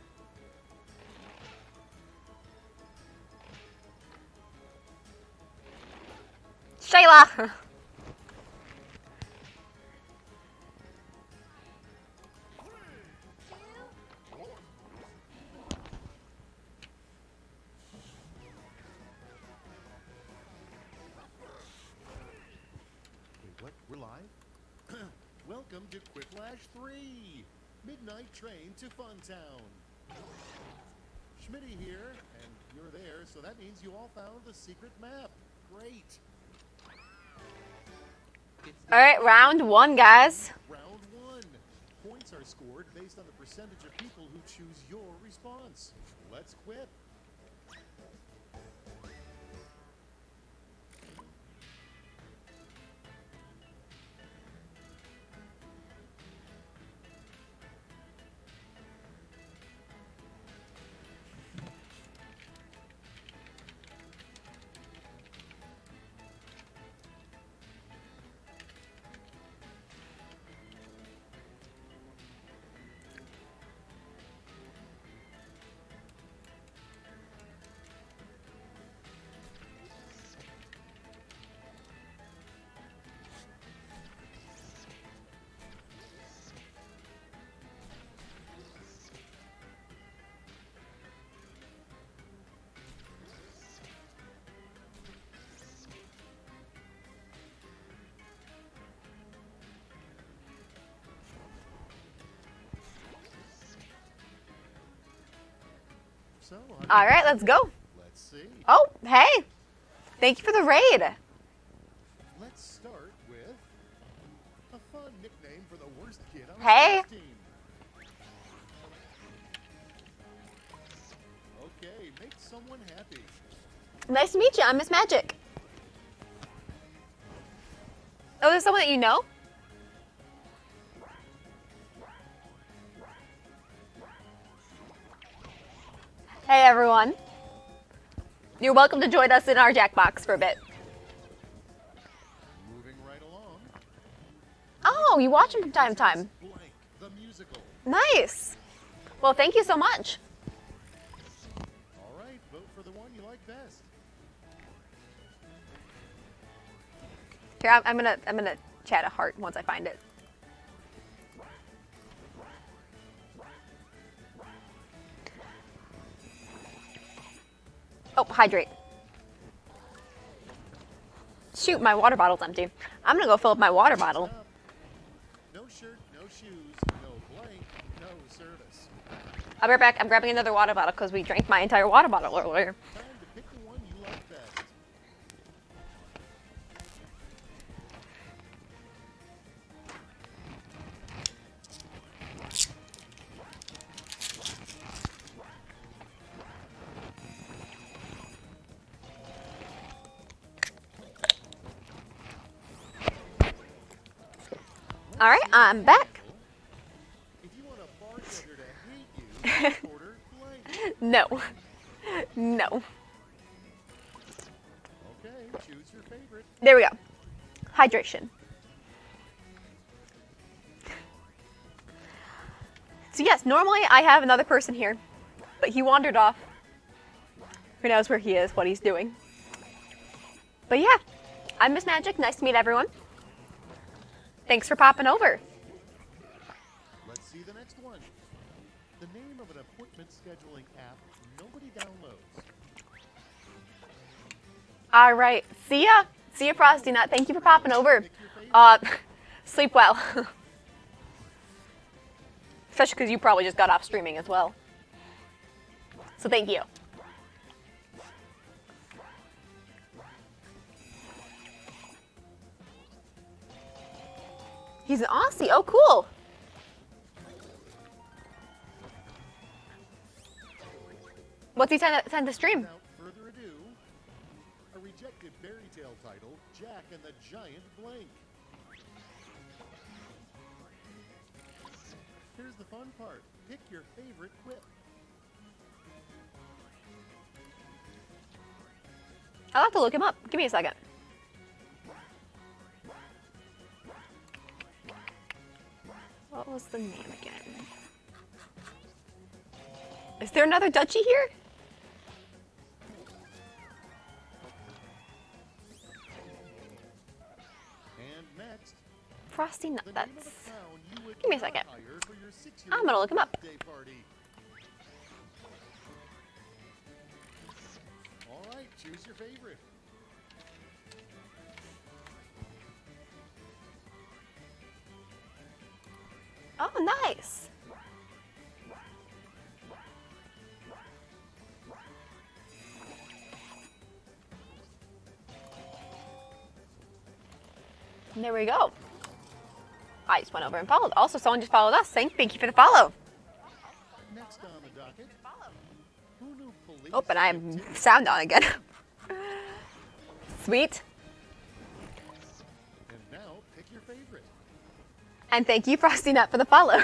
Shayla! Wait, what? We're live? Welcome to Quiplash 3! Midnight train to Funtown. Schmitty here, and you're there, so that means you all found the secret map. Great! All right, round one, guys. Round 1. Points are scored based on the percentage of people who choose your response. Let's quit. So, All right, let's go. let's see. Oh, hey. Thank you for the raid. Let's start with a fun nickname for the worst kid on the Hey. sports team. Okay, make someone happy. Nice to meet you. I'm Miss Magic. Oh, there's someone that you know? Hey, everyone. You're welcome to join us in our Jackbox for a bit. Moving right along. Oh, you watch him from time to time. Blank, the musical. Nice. Well, thank you so much. All right, vote for the one you like best. Here, I'm gonna chat a heart once I find it. Oh, hydrate. Shoot, my water bottle's empty. I'm gonna go fill up my water bottle. Up. No shirt, no shoes, no blank, no service. I'll be right back. I'm grabbing another water bottle because we drank my entire water bottle earlier. Time to pick the one you like best. All right, I'm back. If you want a bartender to hate you, order blank. No. No. Okay, choose your favorite. There we go. Hydration. So yes, normally I have another person here, but he wandered off. Who knows where he is, what he's doing. But yeah, I'm Miss Magic. Nice to meet everyone. Thanks for popping over. Let's see the next one. The name of an appointment scheduling app nobody downloads. All right, see ya. See you, Frosty Nut. Thank you for popping over. Sleep well. Especially because you probably just got off streaming as well. So thank you. He's an Aussie. Oh, cool. What's he tend to stream? Without further ado, a rejected fairy tale title, Jack and the Giant Blank. Here's the fun part. Pick your favorite quip. I'll have to look him up. Give me a second. What was the name again? Is there another Dutchie here? And next, Frosty the Nuts. name of the clown you would Give me a not second. hire for your 6-year-old I'm gonna look him up. birthday party. All right, choose your favorite. Oh, nice. And there we go. I just went over and followed. Also, someone just followed us saying thank you for the follow. Next on the docket. Who knew police Oh, and I could have sound on again. Sweet. And now pick your favorite. And thank you, Frosty Nut, for the follow.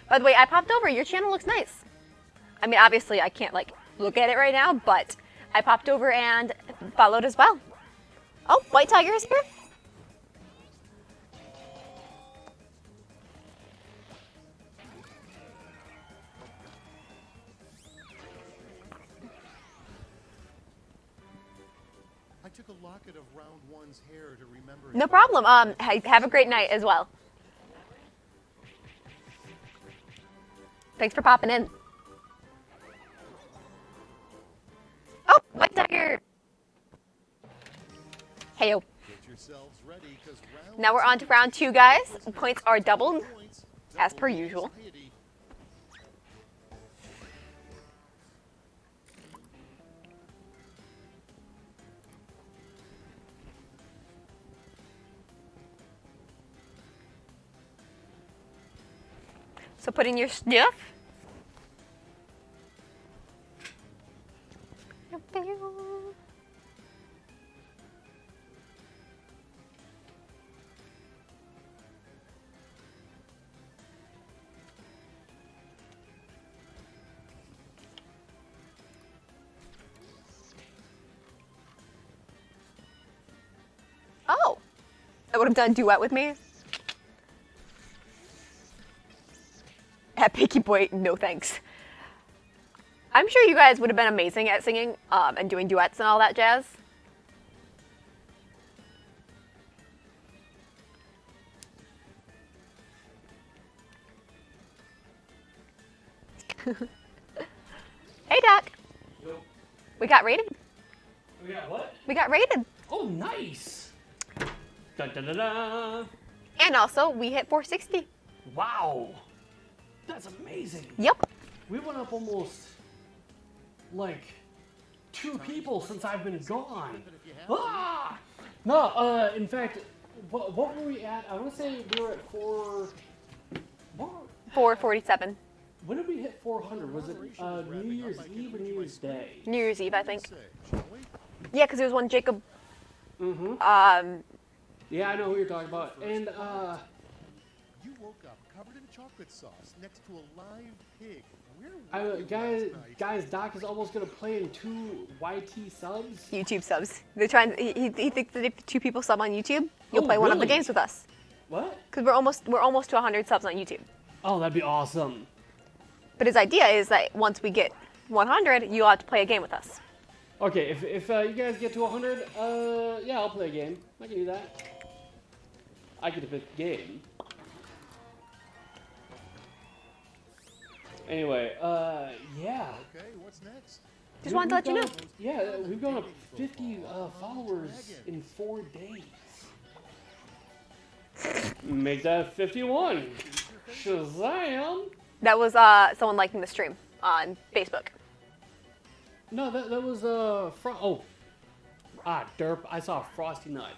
By the way, I popped over. Your channel looks nice. I mean, obviously, I can't, like, look at it right now, but I popped over and followed as well. Oh, White Tiger is here? I took a locket of round one's hair to remember. No problem. Have a great night as well. Thanks for popping in. Oh, White Tiger. Heyo. Get yourselves ready, 'cause round Now we're on to round 2, guys. Points are doubled, points, as double per the usual. anxiety. So put in your stuff. Oh, I would have done duet with me. At Picky Boy, no thanks. I'm sure you guys would have been amazing at singing and doing duets and all that jazz. Hey, Doc. Yo. We got rated. We got what? We got rated. Oh, nice. Dun, dun, dun, dun. And also, we hit 460. Wow. That's amazing. Yep. We went up almost like 2 people since I've been gone. Ah! No, in fact, what were we at? I want to say we were at 4. What? 447. When did we hit 400? Was it New Year's Eve or New Year's Day? New Year's Eve, I think. Say, shall we? Yeah, because it was when Jacob. Mm-hmm. Yeah, I know who you're talking about. And You woke up covered in chocolate sauce next to a live pig. Where were you guys, last night? Doc is almost gonna play in 2 YT subs. YouTube subs. They're trying. He thinks that if 2 people sub on YouTube, you'll Oh, play one of the really? games with us. What? Because we're almost to 100 subs on YouTube. Oh, that'd be awesome. But his idea is that once we get 100, you'll have to play a game with us. Okay, if you guys get to 100, yeah, I'll play a game. I can do that. I get to pick the game. Anyway, yeah. Okay, what's next? Just wanted to let you know. Yeah, we've gone up 50 followers in 4 days. Make that 51. Shazam! That was someone liking the stream on Facebook. No, that was derp. I saw Frosty Nut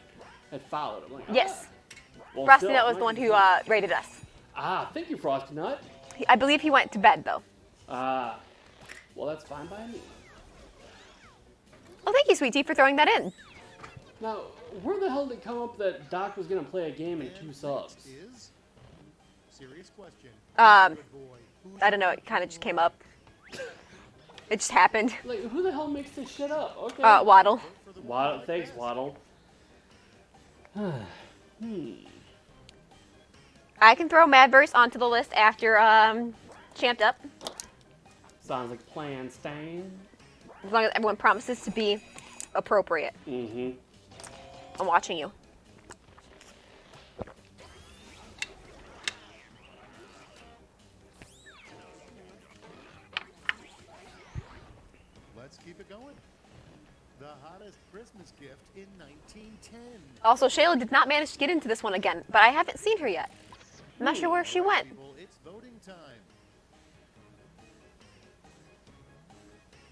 had followed. I'm like, Yes. Well, Frosty still, Nut was the one who rated us. Thank you, Frosty Nut. I believe he went to bed though. Well, that's fine by me. Well, thank you, Sweet Tea, for throwing that in. Now, where the hell did it come up that Doc was gonna play a game in 2 subs? Is serious question. I Good boy. Who's don't know. It kind of just came up. It just happened. Like, who the hell makes this shit up? Okay. Waddle. for the Waddle, thanks, Waddle. I can throw Madverse onto the list after Champed Up, Sounds like plan Stain. as long as everyone promises to be appropriate. Mm-hmm. I'm watching you. Let's keep it going. The hottest Christmas gift in 1910. Also, Shayla did not manage to get into this one again, but I haven't seen her yet. I'm not sure where she went. People, it's voting time.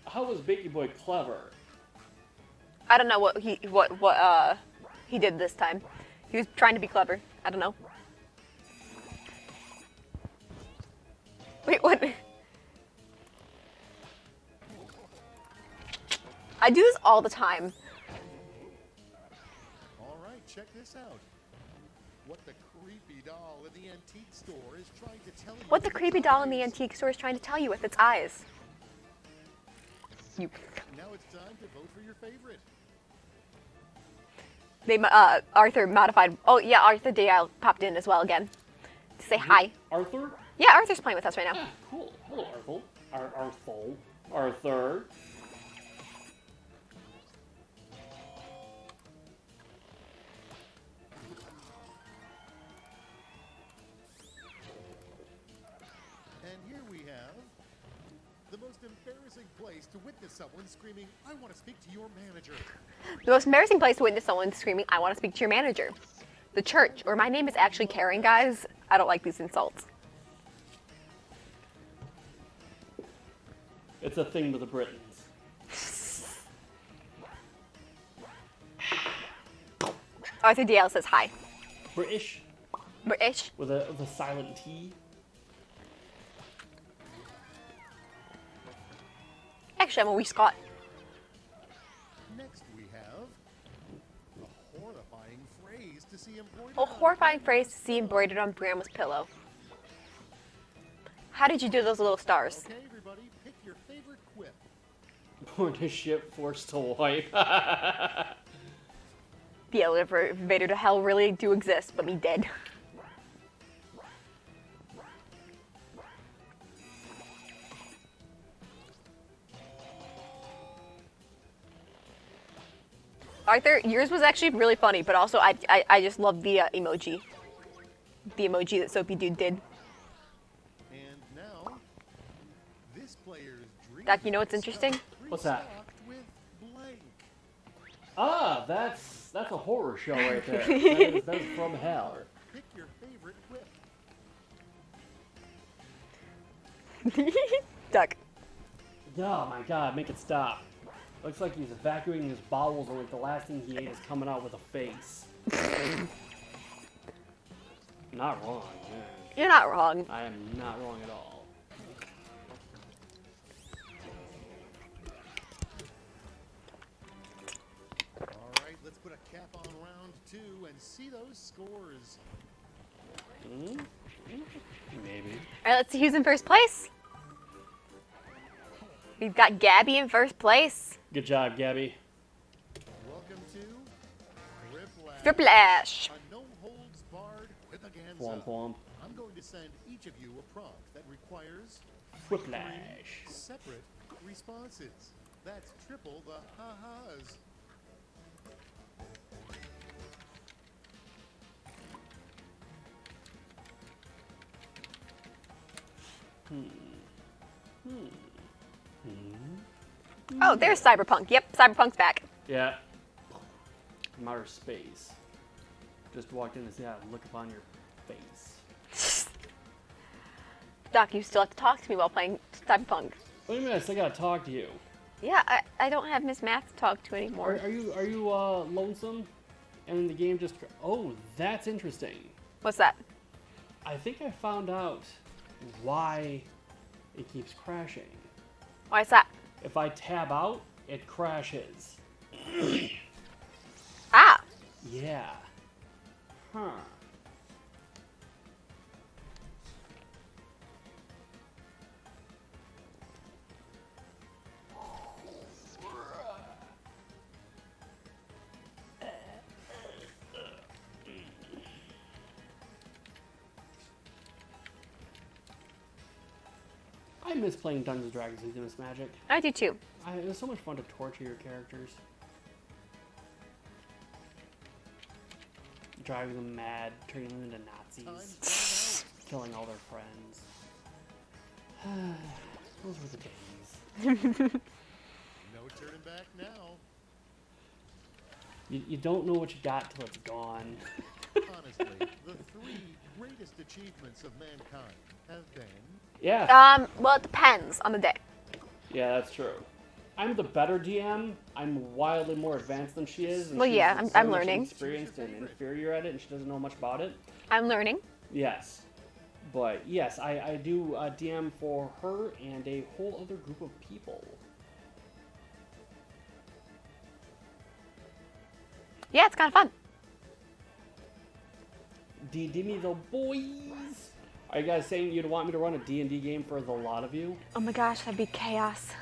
How was Baby Boy clever? I don't know what he did this time. He was trying to be clever. I don't know. Wait, what? I do this all the time. All right, check this out. What the creepy doll in the antique store is trying to tell you. What the with its creepy doll in the eyes. antique store is trying to tell you with its eyes. You. Now it's time to vote for your favorite. They Arthur modified. Oh yeah, Arthur Dial popped in as well again to say hi. Arthur? Yeah, Arthur's playing with us right now. Yeah, cool. Hello, Arthur. Arthur. And here we have the most embarrassing place to witness someone screaming, "I want to speak to your manager." The most embarrassing place to witness someone screaming, "I want to speak to your manager." The church, or my name is actually Karen, guys. I don't like these insults. It's a thing with the Britons. Arthur DL says hi. British British. with a silent T. Actually, I'm a wee Scot. Next we have a horrifying phrase to see embroidered. A horrifying phrase to see embroidered on Grandma's pillow. How did you do those little stars? Okay, everybody, pick your favorite quip. Born to ship, forced to wipe. The elevator to hell really do exist, but me dead. Arthur, yours was actually really funny, but also I just love the emoji. The emoji that Soapy Dude did. And now, this player's dream. Doc, you know what's interesting? What's that? restocked with blank. Ah, that's a horror show right there. That is from hell. Pick your favorite quip. Duck. Oh my god, make it stop. Looks like he's evacuating his bowels and like the last thing he ate is coming out with a face. Not wrong. Yeah. You're not wrong. I am not wrong at all. All right, let's put a cap on round 2 and see those scores. Maybe. All right, let's see who's in first place. We've got Gabby in first place. Good job, Gabby. Welcome to Triplash. a no-holds-barred whippaganza. Womp womp. I'm going to send each of you a prompt that requires Whiplash. separate responses. That's triple the ha-has. Oh, there's Cyberpunk. Yep, Cyberpunk's back. Yeah. From outer space. Just walked in and said, look upon your face. Doc, you still have to talk to me while playing Cyberpunk. Wait a minute, I still gotta talk to you. Yeah, I don't have Miss Math to talk to anymore. Are you lonesome? And the game just... Oh, that's interesting. What's that? I think I found out why it keeps crashing. Why is that? If I tab out, it crashes. Ah! Yeah. Huh. I miss playing Dungeons and Dragons and Miss Magic. I do too. It was so much fun to torture your characters. Driving them mad, turning them into Nazis, killing all their friends. Those were the days. No turning back now. You don't know what you got till it's gone. Honestly, the 3 greatest achievements of mankind have been... Yeah. Well, it depends on the day. Yeah, that's true. I'm the better DM. I'm wildly more advanced than she is. And Well, she's yeah, so I'm much learning. Experienced and inferior at it, and she doesn't know much about it. I'm learning. Yes. But yes, I do DM for her and a whole other group of people. Yeah, it's kind of fun. D me the boys. Are you guys saying you'd want me to run a D&D game for the lot of you? Oh my gosh, that'd be chaos.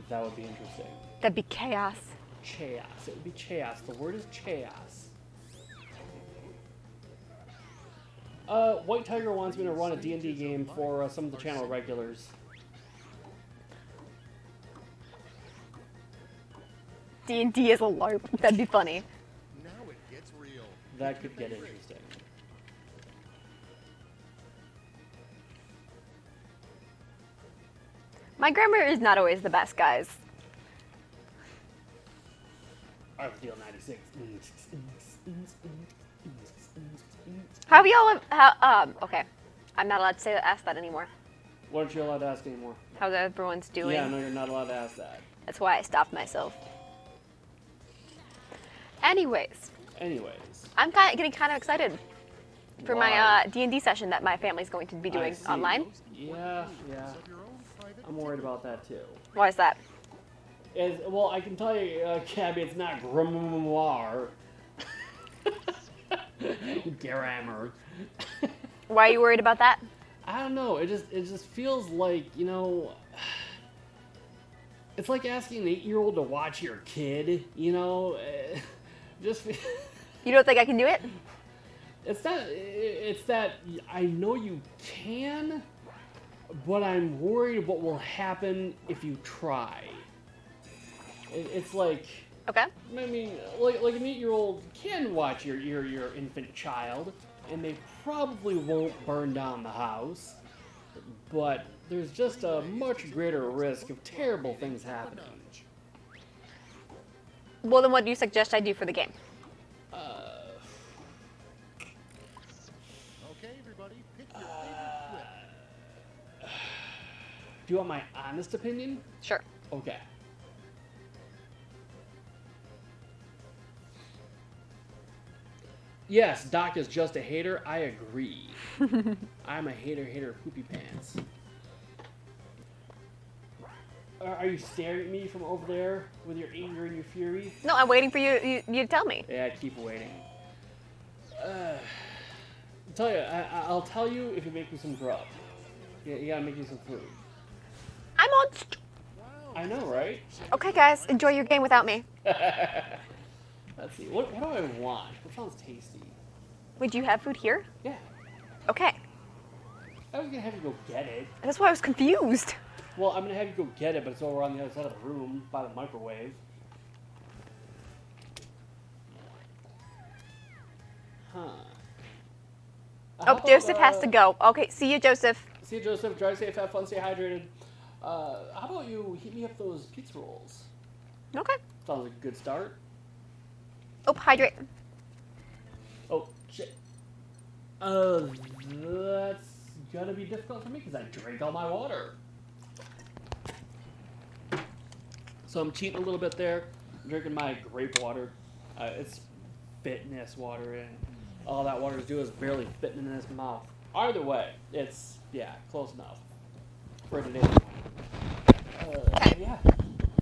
That would be interesting. That'd be chaos. Chaos. It would be chaos. The word is chaos. White Tiger wants me to run a D&D game for some of the channel regulars. D&D is a LARP. That'd be funny. Now it gets real. That could get interesting. My grammar is not always the best, guys. Arthur 96. How we all okay. I'm not allowed to ask that anymore. What aren't you allowed to ask anymore? How everyone's doing. Yeah, no, you're not allowed to ask that. That's why I stopped myself. Anyways, I'm getting kind of excited for my D&D session that my family's going to be doing online. Yeah. I'm worried about that too. Why is that? Well, I can tell you, Cabby, it's not grimoire. Grammar. Why are you worried about that? I don't know. It just feels like, you know, it's like asking an 8-year-old to watch your kid. You know, just. You don't think I can do it? It's that I know you can, but I'm worried what will happen if you try. It's like. Okay. I mean, like an 8-year-old can watch your infant child, and they probably won't burn down the house, but there's just a much greater risk of terrible things happening. Well, then what do you suggest I do for the game? Okay, everybody, pick your favorite whip. Do you want my honest opinion? Sure. Okay. Yes, Doc is just a hater. I agree. I'm a hater, poopy pants. Are you staring at me from over there with your anger and your fury? No, I'm waiting for you to tell me. Yeah, keep waiting. I'll tell you if you make me some grub. Yeah, you gotta make me some food. I'm on. I know, right? Okay, guys, enjoy your game without me. Let's see. What do I want? What sounds tasty? Wait, do you have food here? Yeah. Okay. I was gonna have you go get it. That's why I was confused. Well, I'm gonna have you go get it, but it's over on the other side of the room by the microwave. Huh. Oh, Joseph has to go. Okay, see you, Joseph. See you, Joseph. Drive safe, have fun, stay hydrated. How about you heat me up those pizza rolls? Okay. Sounds like a good start. Oh, hydrate. Oh, shit. That's gonna be difficult for me because I drank all my water. So I'm cheating a little bit there. I'm drinking my grape water. It's fitness water, and all that water is doing is barely fitting in his mouth. Either way, it's, yeah, close enough for today. Yeah.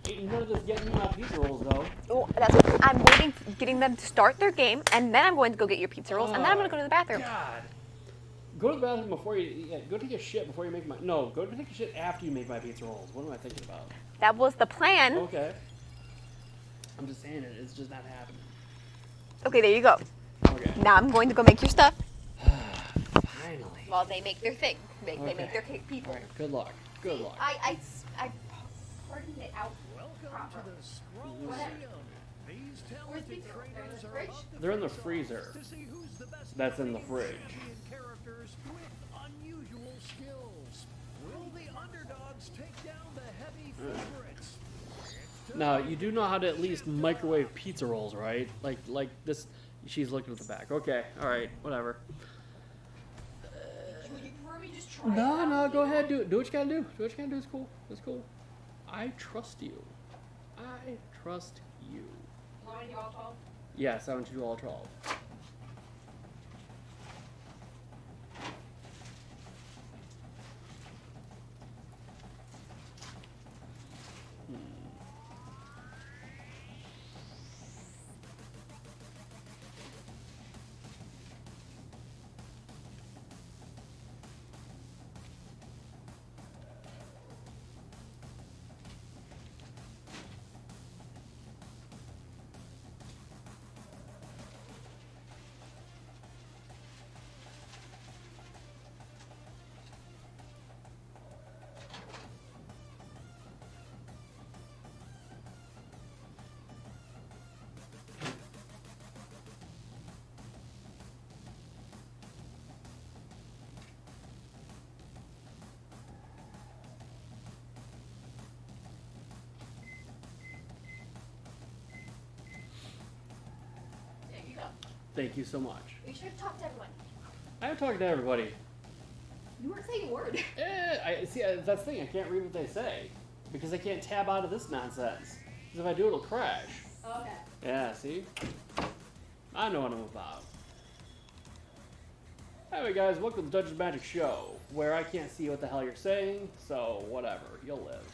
Ain't none of this getting me my pizza rolls, though. Oh, that's. I'm waiting, getting them to start their game, and then I'm going to go get your pizza rolls, and then I'm going to go to the bathroom. God. Go to the bathroom before you. Yeah, go take a shit before you make my. No, go take a shit after you make my pizza rolls. What am I thinking about? That was the plan. Okay. I'm just saying it. It's just not happening. Okay, there you go. Okay. Now I'm going to go make your stuff Finally. while they make their thing. They Okay. make their cake people. All right. Good luck. Good luck. I hardened it out. Welcome to the Scroll Museum. These talented traders are about to They're in the face off freezer. to see who's the best That's in the fighting fridge. champion characters with unusual skills. Will the underdogs take down the heavy favorites? Now you do know how to at least microwave pizza rolls, right? Like this. She's looking at the back. Okay. All right. Whatever. No. Go ahead. Do what you gotta do. Do what you gotta do. It's cool. It's cool. I trust you. I trust you. Yes, I want you to do all 12. Thank you so much. You should have talked to everyone. I'm talking to everybody. You weren't saying a word. I see. That's the thing. I can't read what they say because I can't tab out of this nonsense. Because if I do, it'll crash. Okay. Yeah. See. I know what I'm about. Anyway, guys, welcome to the Dungeons Magic Show, where I can't see what the hell you're saying. So whatever, you'll live.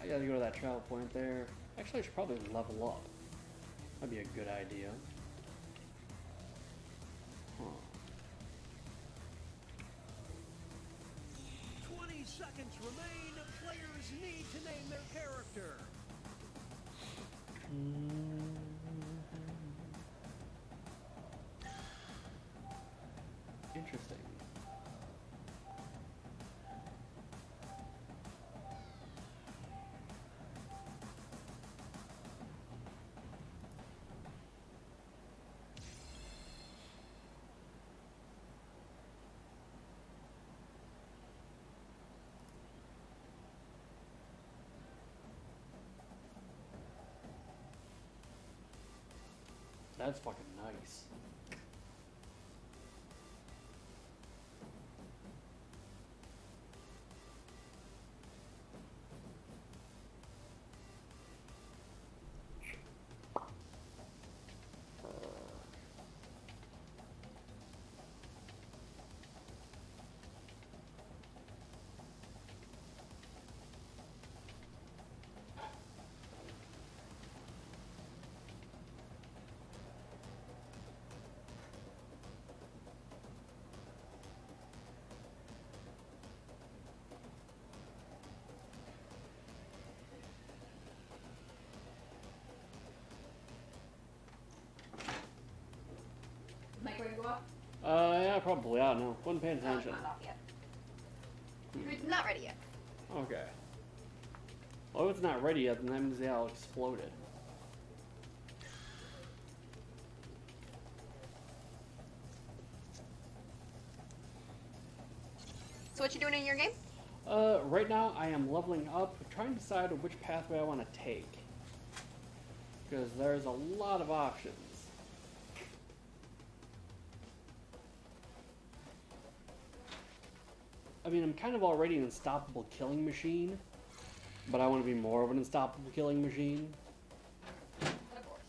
I gotta go to that travel point there. Actually, I should probably level up. That'd be a good idea. Huh. 20 seconds remain. Players need to name their character. Interesting. That's fucking nice. Mic ready to go up? Yeah, probably. I don't know. Wasn't paying No, it's attention. not off yet. It's not ready yet. Okay. Well, if it's not ready yet, then that means they all exploded. So So what you doing in your game? Right now I am leveling up, trying to decide which pathway I want to take. Because there's a lot of options. I mean, I'm kind of already an unstoppable killing machine, but I want to be more of an unstoppable killing machine. Of course.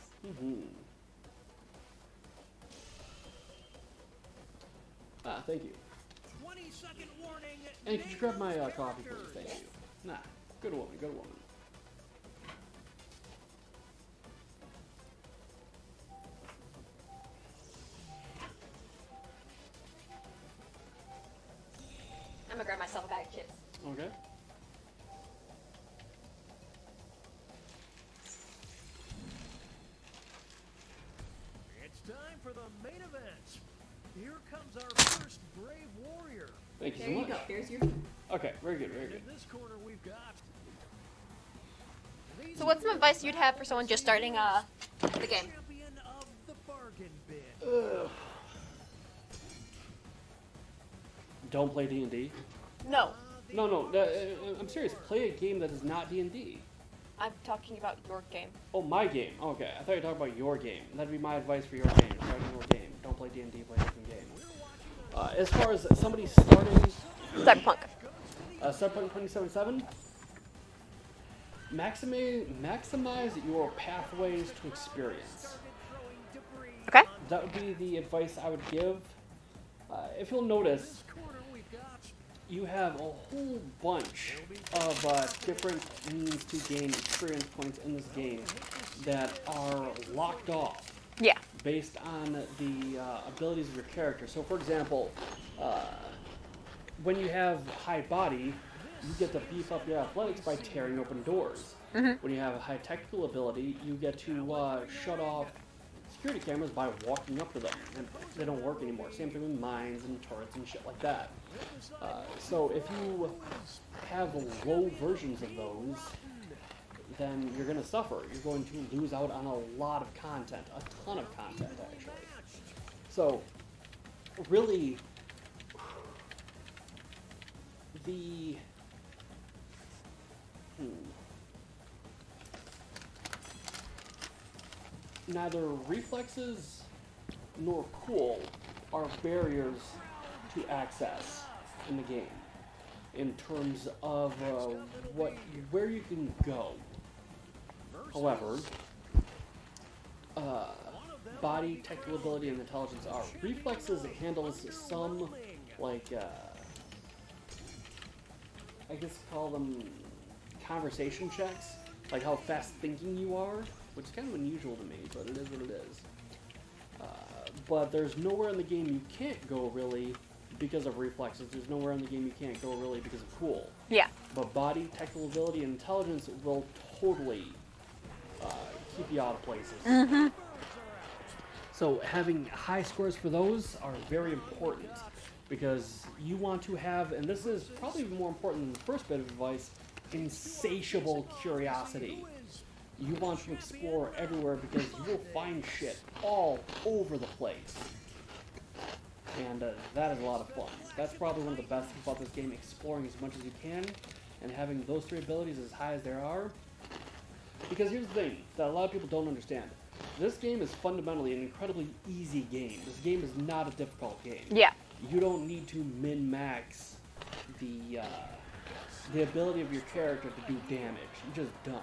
Ah, thank you. 20-second warning. And could you grab my coffee, please? Thank you. Nah, good woman, good woman. I'm gonna grab myself a bag of chips. Okay. It's time for the main event. Here comes our first brave warrior. Thank you There so you much. go. There's your. Okay, very good, very good. In this corner, we've got. So what's some advice you'd have for someone just starting the game? Champion of the bargain bin. Ugh. Don't play D&D. No, No, I'm serious. Play a game that is not D&D. I'm talking about your game. Oh, my game. Okay, I thought you were talking about your game. That'd be my advice for your game. Start your game. Don't play D&D. Play a different game. As far as somebody starting Cyberpunk. Cyberpunk 2077, maximize your pathways to experience. Okay. That would be the advice I would give. If you'll notice, you have a whole bunch of different means to gain experience points in this game that are locked off Yeah. based on the abilities of your character. So, for example, when you have high body, you get to beef up your athletics by tearing open doors. When you have a high technical ability, you get to shut off security cameras by walking up to them, and they don't work anymore. Same thing with mines and turrets and shit like that. So if you have low versions of those, then you're going to suffer. You're going to lose out on a lot of content, a ton of content actually. So really, the neither reflexes nor cool are barriers to access in the game in terms of where you can go. However, body, technical ability, and intelligence are. Reflexes handles some, like, I guess call them conversation checks, like how fast thinking you are, which is kind of unusual to me, but it is what it is. But there's nowhere in the game you can't go really because of reflexes. There's nowhere in the game you can't go really because of cool. Yeah. But body, technical ability, and intelligence will totally keep you out of places. So having high scores for those are very important because you want to have, and this is probably even more important than the first bit of advice, insatiable curiosity. You want to explore everywhere because you will find shit all over the place. And that is a lot of fun. That's probably one of the best things about this game, exploring as much as you can and having those three abilities as high as there are. Because here's the thing that a lot of people don't understand. This game is fundamentally an incredibly easy game. This game is not a difficult game. Yeah. You don't need to min-max the ability of your character to do damage. You just don't.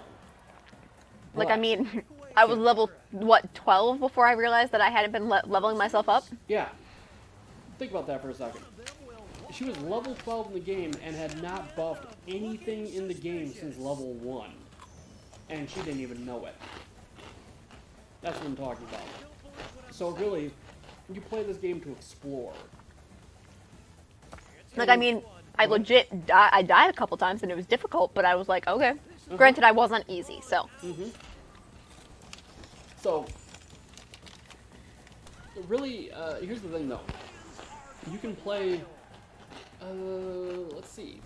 Like, But- I mean, I was level, 12 before I realized that I hadn't been leveling myself up? Yeah. Think about that for a second. She was level 12 in the game and had not buffed anything in the game since level 1. And she didn't even know it. That's what I'm talking about. So really, you play this game to explore. Like, I mean, I legit, I died a couple times and it was difficult, but I was like, okay. Granted, I wasn't easy, so. So, really, here's the thing though. You can play, let's see,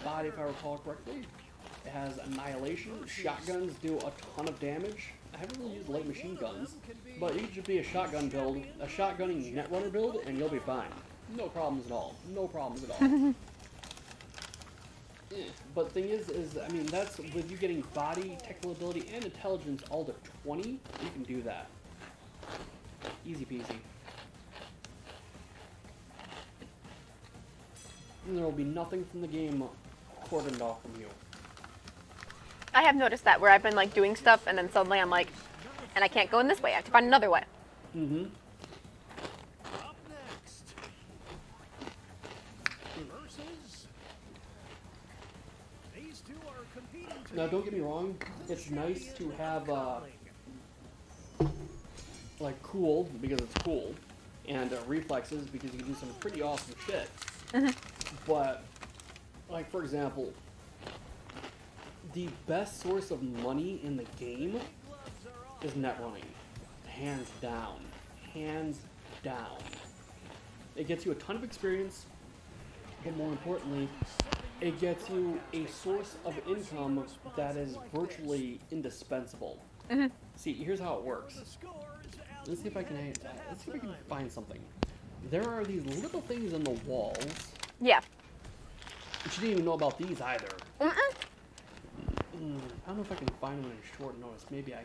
body if I recall correctly. It has annihilation, shotguns do a ton of damage. I haven't really used light machine guns, but you could just be a shotgun build, a shotgunning netrunner build, and you'll be fine. No problems at all. No problems at all. But the thing is, I mean, that's with you getting body, technical ability, and intelligence all to 20, you can do that. Easy peasy. And there will be nothing from the game cordoned off from you. I have noticed that where I've been like doing stuff and then suddenly I'm like, and I can't go in this way. I have to find another way. Mm-hmm. Up next. Versus. These two are competing Now, don't get me wrong. It's nice to have, like, cool, because it's cool, and reflexes, because you can do some pretty awesome shit. But, like, for example, the best source of money in the game is net running. Hands down. Hands down. It gets you a ton of experience, but more importantly, it gets you a source of income that is virtually indispensable. See, here's how it works. Let's see if I can find something. There are these little things in the walls. Yeah. But you didn't even know about these either. Mm-mm. I don't know if I can find them in short notice. Maybe I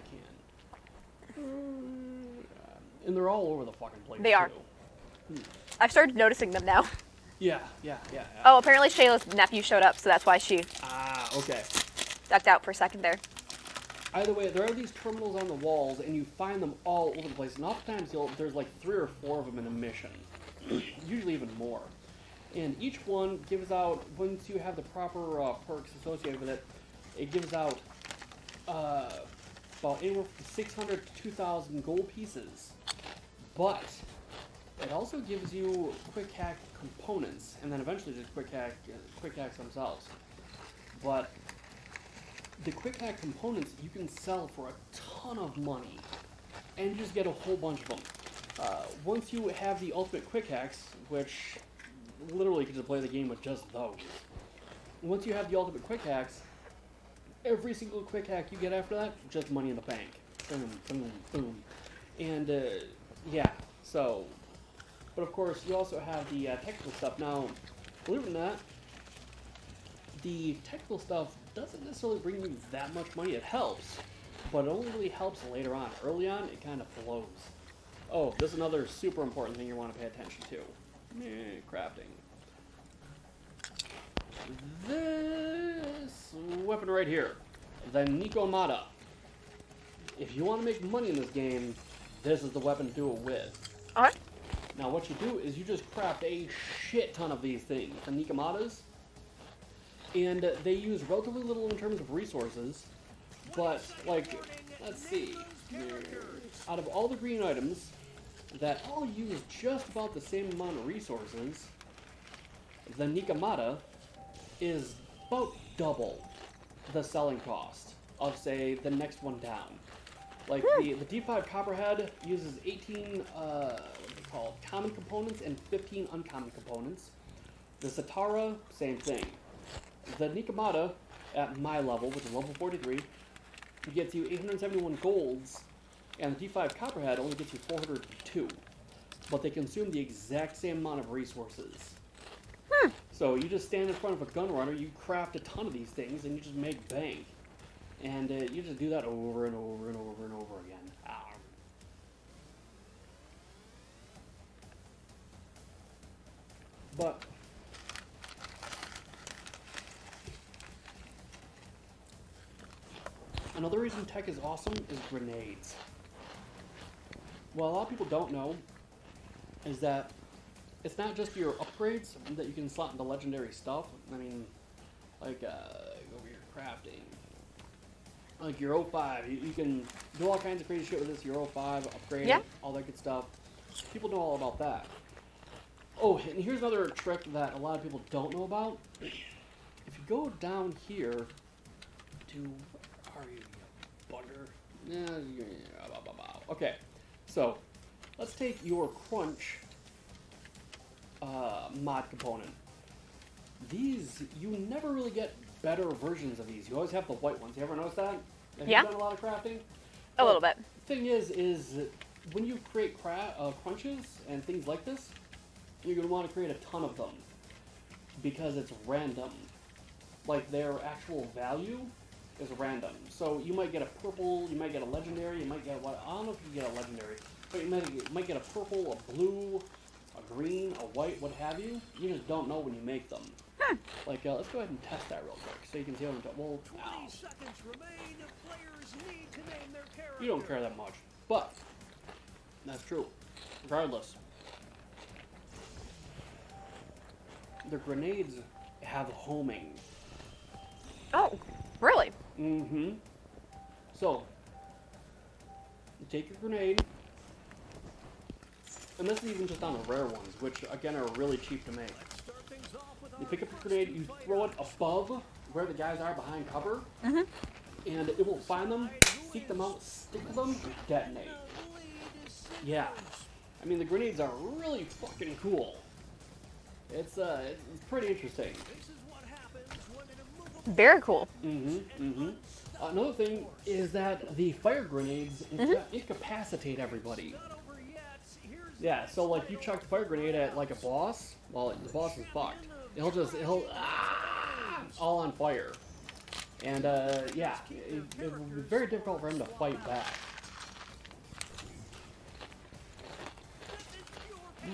can. And they're all over the fucking place. They are. Too. I've started noticing them now. Yeah. Oh, apparently Shayla's nephew showed up, so that's why she Ah, okay. ducked out for a second there. Either way, there are these terminals on the walls, and you find them all over the place. And oftentimes, there's like 3 or 4 of them in a mission. Usually even more. And each one gives out, once you have the proper perks associated with it, it gives out about anywhere from 600 to 2,000 gold pieces. But it also gives you quick hack components, and then eventually just quick hacks themselves. But the quick hack components you can sell for a ton of money, and you just get a whole bunch of them. Once you have the ultimate quick hacks, which literally you can just play the game with just those. Once you have the ultimate quick hacks, every single quick hack you get after that, just money in the bank. Boom, boom, boom. And yeah, so. But of course, you also have the technical stuff. Now, believe it or not, the technical stuff doesn't necessarily bring you that much money. It helps, but it only really helps later on. Early on, it kind of flows. Oh, there's another super important thing you want to pay attention to. Crafting. This weapon right here, the Nikomata. If you want to make money in this game, this is the weapon to do it with. Alright. Now what you do is you just craft a shit ton of these things, the Nikomatas, and they use relatively little in terms of resources, but like, let's see, out of all the green items that all use just about the same amount of resources, the Nikomata is about double the selling cost of, say, the next one down. Like, the D5 Copperhead uses 18, common components and 15 uncommon components. The Satara, same thing. The Nikomata, at my level, which is level 43, gets you 871 golds, and the D5 Copperhead only gets you 402. But they consume the exact same amount of resources. So you just stand in front of a gun runner, you craft a ton of these things, and you just make bank. And you just do that over and over and over and over again. But another reason tech is awesome is grenades. What a lot of people don't know is that it's not just your upgrades that you can slot into legendary stuff. I mean, like, over here, crafting. Like your 05, you can do all kinds of crazy shit with this, your 05, upgrade it, all that good stuff. People know all about that. Oh, and here's another trick that a lot of people don't know about. If you go down here to, where are you bugger? Okay, so let's take your crunch mod component. These, you never really get better versions of these. You always have the white ones. You ever notice that? Have you done a lot of crafting? A little bit. The thing is when you create crunches and things like this, you're going to want to create a ton of them because it's random. Like, their actual value is random. So you might get a purple, you might get a legendary, you might get what? I don't know if you get a legendary, but you might get a purple, a blue, a green, a white, what have you. You just don't know when you make them. Like, let's go ahead and test that real quick so you can see what I'm talking. Well, 20 seconds remain. Players need to name their character. you don't care that much, but that's true. Regardless, the grenades have homing. Oh, really? Mm-hmm. So, you take your grenade, and this is even just on the rare ones, which again are really cheap to make. Start things off with You pick up your grenade, you throw it above where the guys are behind cover, and it will find them, seek them out, stick them, and detonate. Yeah. I mean, the grenades are really fucking cool. It's pretty interesting. Very cool. Another thing is that the fire grenades incapacitate everybody. Yeah, so like you chuck the fire grenade at like a boss, well, the boss is fucked. He'll all on fire. And yeah, it would be very difficult for him to fight back. It's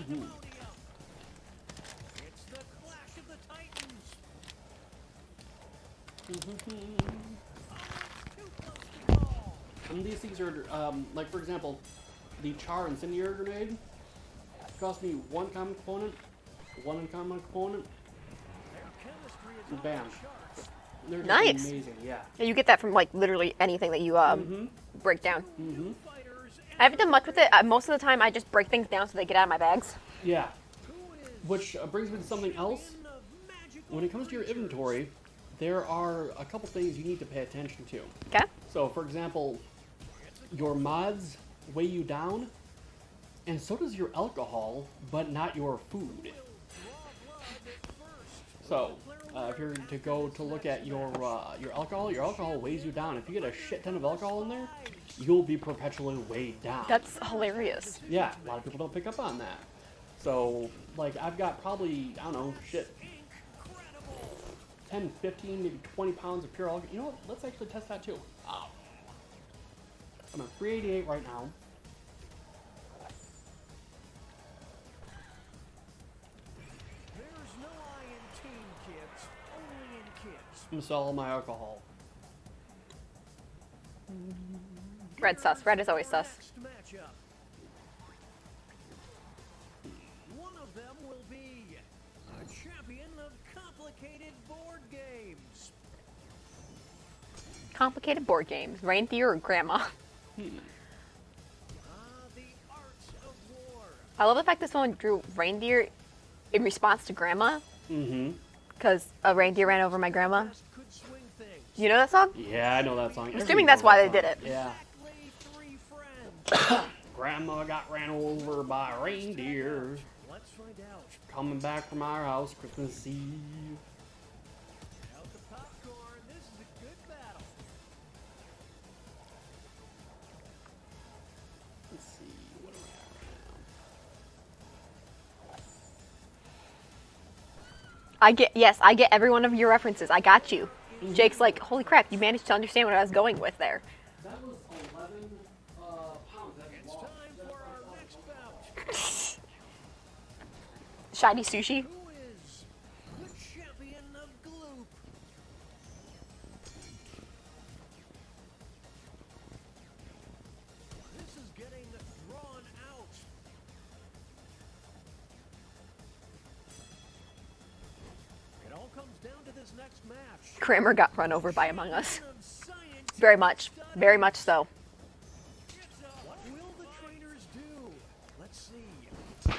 the clash of the titans. And these things are, like for example, the Char Incendiary Grenade cost me one common component, one uncommon component, and bam. They're just Nice. amazing, yeah. And you get that from like literally anything that you break down. I haven't done much with it. Most of the time, I just break things down so they get out of my bags. Yeah. Which brings me to something else. When it comes to your inventory, there are a couple things you need to pay attention to. Okay. So, for example, your mods weigh you down, and so does your alcohol, but not your food. So, if you're to go to look at your alcohol weighs you down. If you get a shit ton of alcohol in there, you'll be perpetually weighed down. That's hilarious. Yeah, a lot of people don't pick up on that. So, like, I've got probably, I don't know, shit, 10, 15, maybe 20 pounds of pure alcohol. You know what? Let's actually test that too. I'm at 388 right now. There's no I in team, kids. Only in kids. I'm gonna sell all my alcohol. Red sus. Red is always sus. Next matchup. One of them will be a champion of complicated board games. Complicated board games. Reindeer or grandma. The art of war. I love the fact this one drew reindeer in response to grandma. Because a reindeer ran over my grandma. Could swing things. You know that song? Yeah, I know that song. I'm assuming that's why they did it. Yeah. Exactly 3 friends. Grandma got ran over by reindeers. Let's find out. Coming back from our house Christmas Eve. Out the popcorn. This is a good battle. Let's see, what am I at right now? I get every one of your references. I got you. Jake's like, holy crap, you managed to understand what I was going with there. That was 11 pounds. That's long. Time for our next bout. Shiny sushi. Who is the champion of Gloop? This is getting drawn out. It all comes down to this next match. Kramer got run over by Among Us. Of science. Very much. Very much so. What will the trainers do? Let's see. The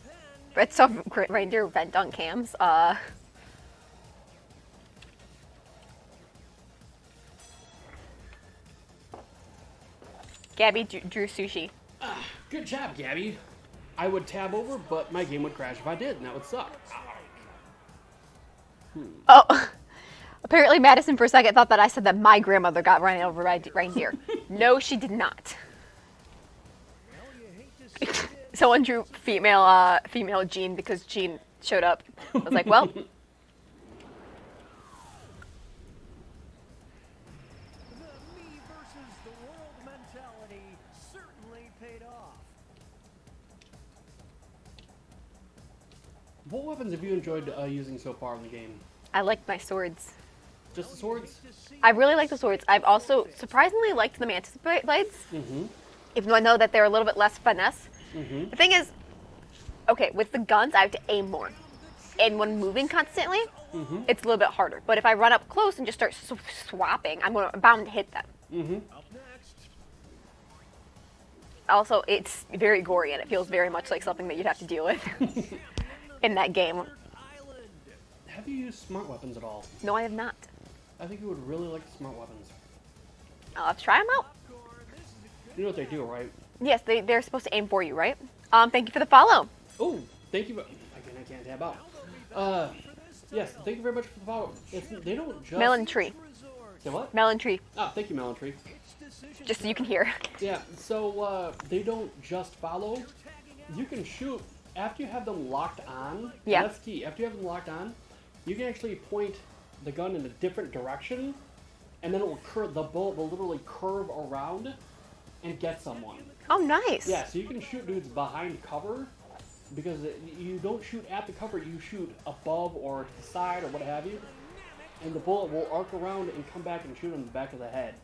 pen. It's some reindeer vent on cams. Gabby drew sushi. Good job, Gabby. I would tab over, but my game would crash if I did, and that would suck. Oh, apparently Madison for a second thought that I said that my grandmother got run over by reindeer. No, she did not. Well, you hate to Someone drew female Jean because Jean showed up. I was like, well, The me versus the world mentality certainly paid off. What weapons have you enjoyed using so far in the game? I like my swords. Just the swords? I really like the swords. I've also surprisingly liked the mantis blades, even though I know that they're a little bit less finesse. The thing is, okay, with the guns, I have to aim more. And when moving constantly, it's a little bit harder. But if I run up close and just start swapping, I'm bound to hit them. Up next. Also, it's very gory, and it feels very much like something that you'd have to deal with in that game. Island. Have you used smart weapons at all? No, I have not. I think you would really like the smart weapons. I'll have to try them out. You know what they do, right? Yes, they're supposed to aim for you, right? Thank you for the follow. Oh, thank you. Again, I can't tab out. Yes, thank you very much for the follow. They don't just... Melon tree. Say what? Melon tree. Ah, thank you, Melon Tree. Just so you can hear. Yeah, so they don't just follow. You can shoot after you have them locked on. Yeah. That's key. After you have them locked on, you can actually point the gun in a different direction, and then it will curve. The bullet will literally curve around and get someone. Oh, nice. Yeah, so you can shoot dudes behind cover, because you don't shoot at the cover, you shoot above or to the side or what have you, and the bullet will arc around and come back and shoot in the back of the head.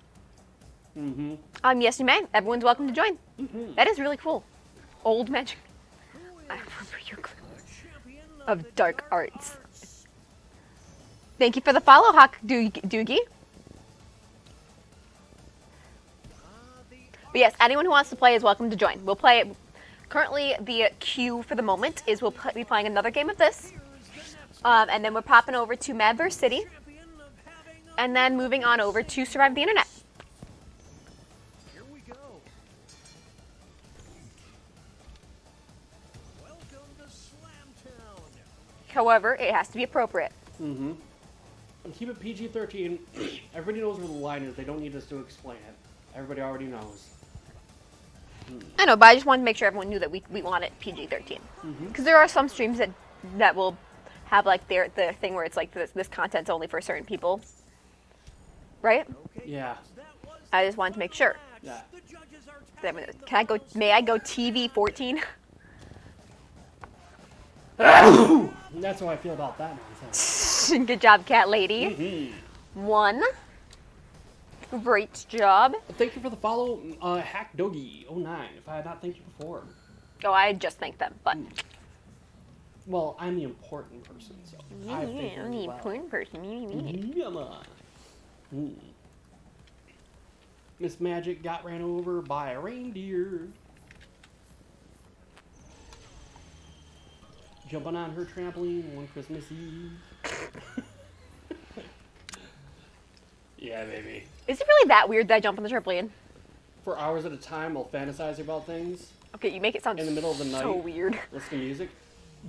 Yes, you may. Everyone's welcome to join. That is really cool. Old magic. I remember your clue of dark arts. Thank you for the follow, Hawk Doogie. But yes, anyone who wants to play is welcome to join. We'll play. Currently, the queue for the moment is we'll be playing another game of this, and then we're popping over to Madverse City, and then moving on over to Survive the Internet. Here we go. Welcome to Slamtown. However, it has to be appropriate. And keep it PG-13. Everybody knows where the line is. They don't need us to explain it. Everybody already knows. I know, but I just wanted to make sure everyone knew that we want it PG-13. Because there are some streams that will have like the thing where it's like this content's only for certain people, right? Yeah. I just wanted to make sure. Yeah. May I go TV 14? That's how I feel about that nonsense. Good job, cat lady. 1. Great job. Thank you for the follow, HackDogie09, if I had not thanked you before. Oh, I just thanked them, but. Well, I'm the important person, so I thank you I'm as the well. important person. Come on. Miss Magic got ran over by a reindeer. Jumping on her trampoline one Christmas Eve. Yeah, baby. Is it really that weird that I jump on the trampoline? For hours at a time while fantasizing about things. Okay, you make it sound In the middle of the night. so weird. Listen to music.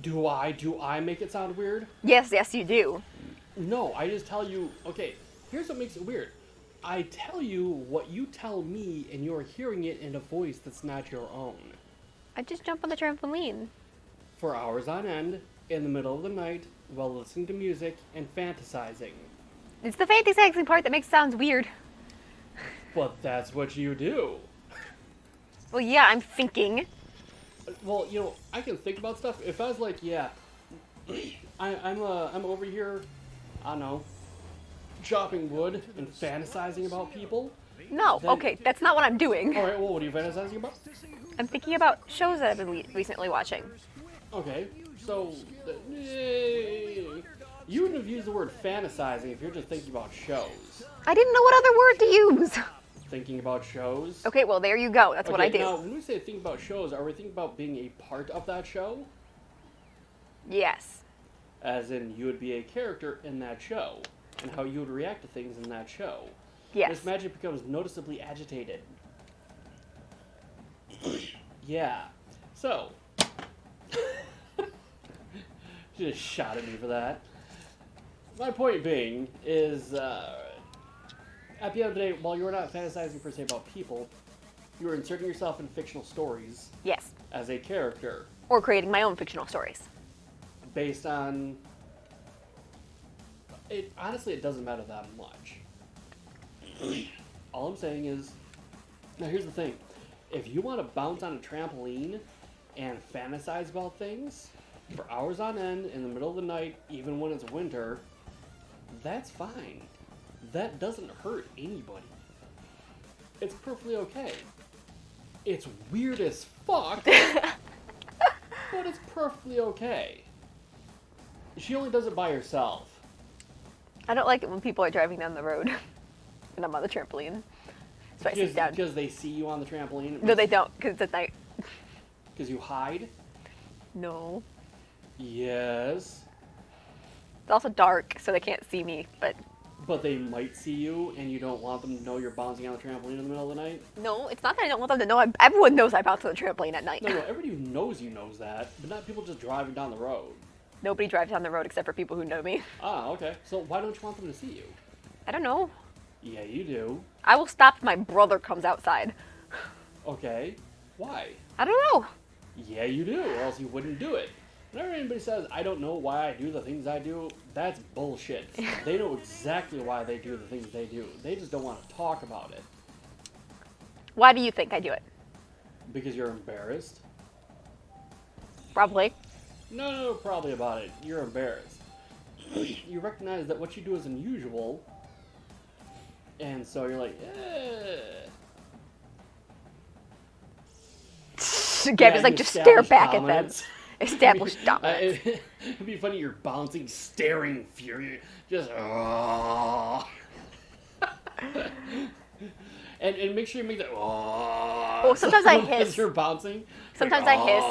Do I make it sound weird? Yes, you do. No, I just tell you, okay, here's what makes it weird. I tell you what you tell me, and you're hearing it in a voice that's not your own. I just jump on the trampoline. For hours on end, in the middle of the night, while listening to music and fantasizing. It's the fantasizing part that makes it sound weird. But that's what you do. Well, yeah, I'm thinking. Well, you know, I can think about stuff. If I was like, yeah, I'm over here, I don't know, chopping wood and fantasizing about people. No, Then- okay, that's not what I'm doing. All right, well, what are you fantasizing about? I'm thinking about shows that I've been recently watching. Okay, so you wouldn't have used the word fantasizing if you're just thinking about shows. I didn't know what other word to use. Thinking about shows. Okay, well, there you go. That's what I do. Now, when we say think about shows, are we thinking about being a part of that show? Yes. As in, you would be a character in that show, and how you would react to things in that show. Yes. Miss Magic becomes noticeably agitated. Yeah. So. She just shot at me for that. My point being is, at the end of the day, while you're not fantasizing per se about people, You are inserting yourself in fictional stories Yes. as a character Or creating my own fictional stories. based on. It honestly, it doesn't matter that much. All I'm saying is, now here's the thing: if you want to bounce on a trampoline and fantasize about things for hours on end in the middle of the night, even when it's winter, that's fine. That doesn't hurt anybody. It's perfectly okay. It's weird as fuck, but it's perfectly okay. She only does it by herself. I don't like it when people are driving down the road and I'm on the trampoline. So I sit down. Because they see you on the trampoline? No, they don't, because it's at night. Because you hide? No. Yes. It's also dark, so they can't see me, but... But they might see you, and you don't want them to know you're bouncing on the trampoline in the middle of the night? No, it's not that I don't want them to know. Everyone knows I bounce on the trampoline at night. No, everybody who knows you knows that, but not people just driving down the road. Nobody drives down the road except for people who know me. Ah, okay. So why don't you want them to see you? I don't know. Yeah, you do. I will stop if my brother comes outside. Okay. Why? I don't know. Yeah, you do, or else you wouldn't do it. Whenever anybody says, I don't know why I do the things I do, that's bullshit. They know exactly why they do the things they do. They just don't want to talk about it. Why do you think I do it? Because you're embarrassed? Probably. No, probably about it. You're embarrassed. You recognize that what you do is unusual, and so you're like, Gabby's like, just stare back at them. Establish dominance. It'd be funny, you're bouncing, staring fury. Just, and make sure you make that, sometimes I hiss. As you're bouncing. Sometimes I hiss.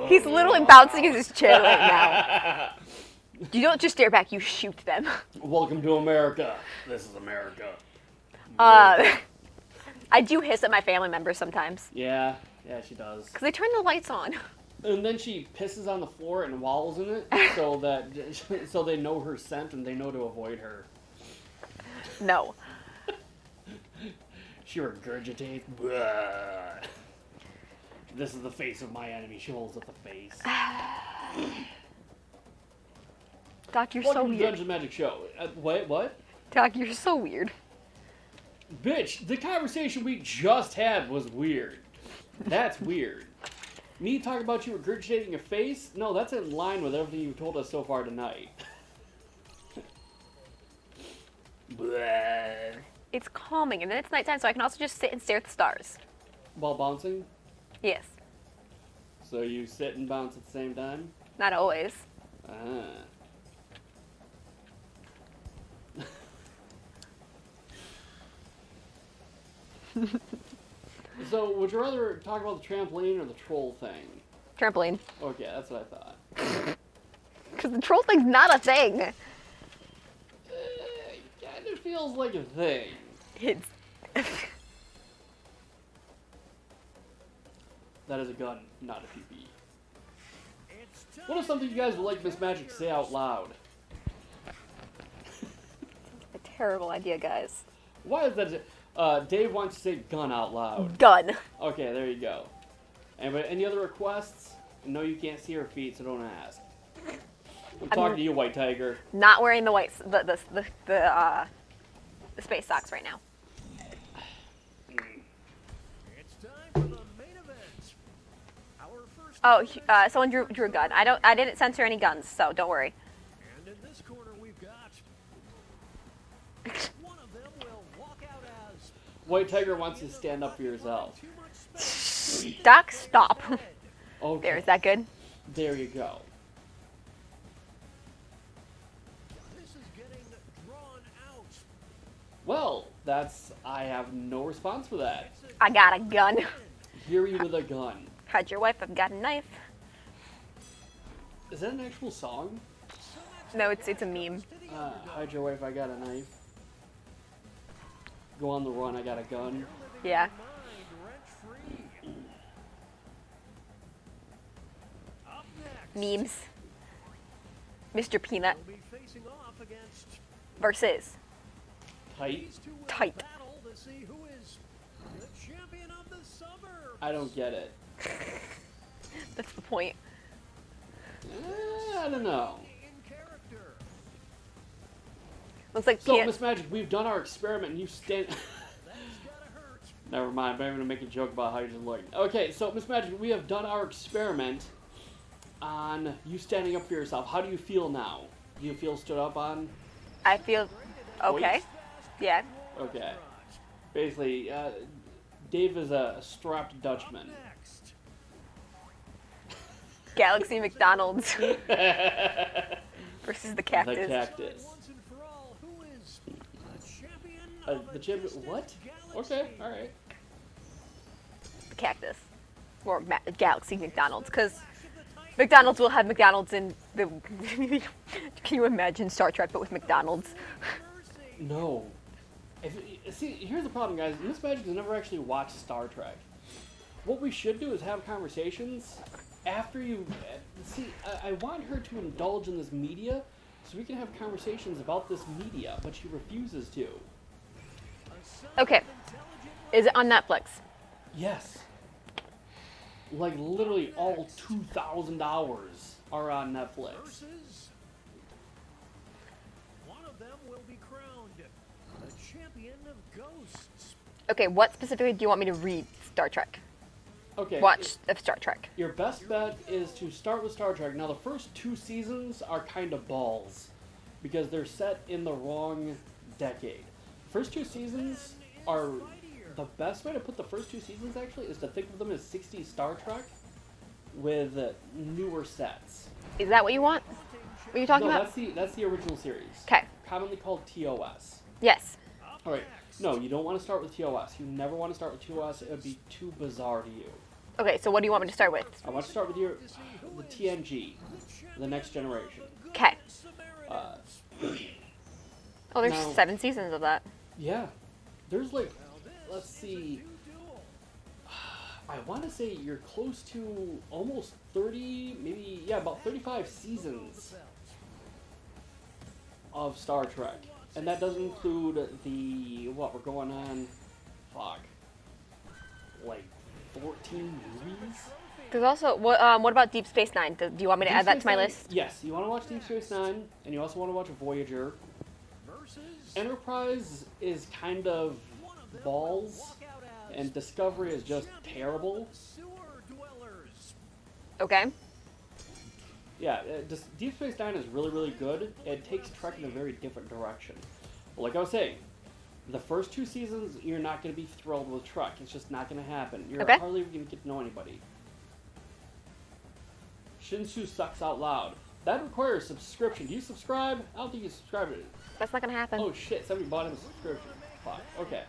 He's literally bouncing in his chair right now. You don't just stare back, you shoot them. Welcome to America. This is America. I do hiss at my family members sometimes. Yeah, she does. Because they turn the lights on. And then she pisses on the floor and wallows in it so they know her scent and they know to avoid her. No. She regurgitates. This is the face of my enemy. She holds up the face. Doc, you're Welcome so to weird. Dungeon Magic Show. Wait, what? Doc, you're so weird. Bitch, the conversation we just had was weird. That's weird. Me talking about you regurgitating your face? No, that's in line with everything you've told us so far tonight. Bleh. It's calming, and then it's nighttime, so I can also just sit and stare at the stars. While bouncing? Yes. So you sit and bounce at the same time? Not always. Ah. So, would you rather talk about the trampoline or the troll thing? Trampoline. Okay, that's what I thought. Because the troll thing's not a thing. It kind of feels like a thing. It's... That is a gun, not a PP. What is something you guys would like Miss Magic to say out loud? a terrible idea, guys. Why is that? Dave wants to say gun out loud. Gun. Okay, there you go. Anybody, any other requests? No, you can't see her feet, so don't ask. I'm talking to you, White Tiger. Not wearing the the space socks right now. It's time for the main event. Our first Oh, someone drew a gun. I didn't censor any guns, so don't worry. and in this corner we've got one of them will walk out as White Tiger wants you to stand up for yourself. too much space. Doc, stop. Okay. There, is that good? There you go. This is getting drawn out. Well, I have no response for that. I got a gun. Hear you with a gun. Hide your wife, I've got a knife. Is that an actual song? No, it's a meme. Hide your wife, I got a knife. Go on the run, I got a gun. Yeah. Mind rent-free. Up next, Memes. Mr. Peanut we'll be facing off against versus Tight. these two will Tight. battle the to see who is the champion of the suburbs. I don't get it. That's the point. I don't know. In character. Looks like So, Pia- Miss Magic, we've done our experiment, and you stand. That's gotta hurt. Never mind. I'm gonna make a joke about how you just look. Okay, so Miss Magic, we have done our experiment on you standing up for yourself. How do you feel now? Do you feel stood up on? I feel okay. Yeah. Okay. Basically, Dave is a strapped Dutchman. Next. Galaxy McDonald's versus the The cactus. cactus. Once and for all, who is the champion of The champion. What? Okay. All right. The cactus. Or Galaxy McDonald's, because McDonald's will have McDonald's in the. Can you imagine Star Trek but with McDonald's? No. See, here's the problem, guys. Miss Magic has never actually watched Star Trek. What we should do is have conversations after you. See, I want her to indulge in this media so we can have conversations about this media, but she refuses to. Okay. Is it on Netflix? Yes. Like, literally all 2,000 hours are on Netflix. versus one of them will be crowned the champion of ghosts. Okay, what specifically do you want me to read Star Trek? Okay. Watch of Star Trek. Your best bet is to start with Star Trek. Now, the first 2 seasons are kind of balls because they're set in the wrong decade. First 2 seasons are the best way to put the first 2 seasons actually is to think of them as 60s Star Trek with newer sets. Is that what you want? What are you talking No, about? that's the original series. Okay. Commonly called TOS. Yes. All right. No, you don't want to start with TOS. You never want to start with TOS. It would be too bizarre to you. Okay, so what do you want me to start with? I want to start with the TNG, the Next Generation. Okay. Uh, Oh, there's Now- 7 seasons of that. yeah, there's like, let's see. I want to say you're close to almost 30, maybe, yeah, about 35 seasons of Star Trek. And that doesn't include we're going on, like 14 movies? There's also what about Deep Space Nine? Do you want me to Deep add that Space to my Nine- list? Yes, you want to watch Deep Space Nine, and you also want to watch Voyager. Enterprise is kind of balls, and Discovery is just terrible. Okay. Yeah, Deep Space Nine is really, really good. It takes Trek in a very different direction. But like I was saying, the first 2 seasons, you're not going to be thrilled with Trek. It's just not going to happen. You're Okay. hardly going to get to know anybody. Shinsu sucks out loud. That requires subscription. Do you subscribe? I don't think you subscribe to it. That's not gonna happen. Oh shit, somebody bought him a subscription. Fuck. Okay.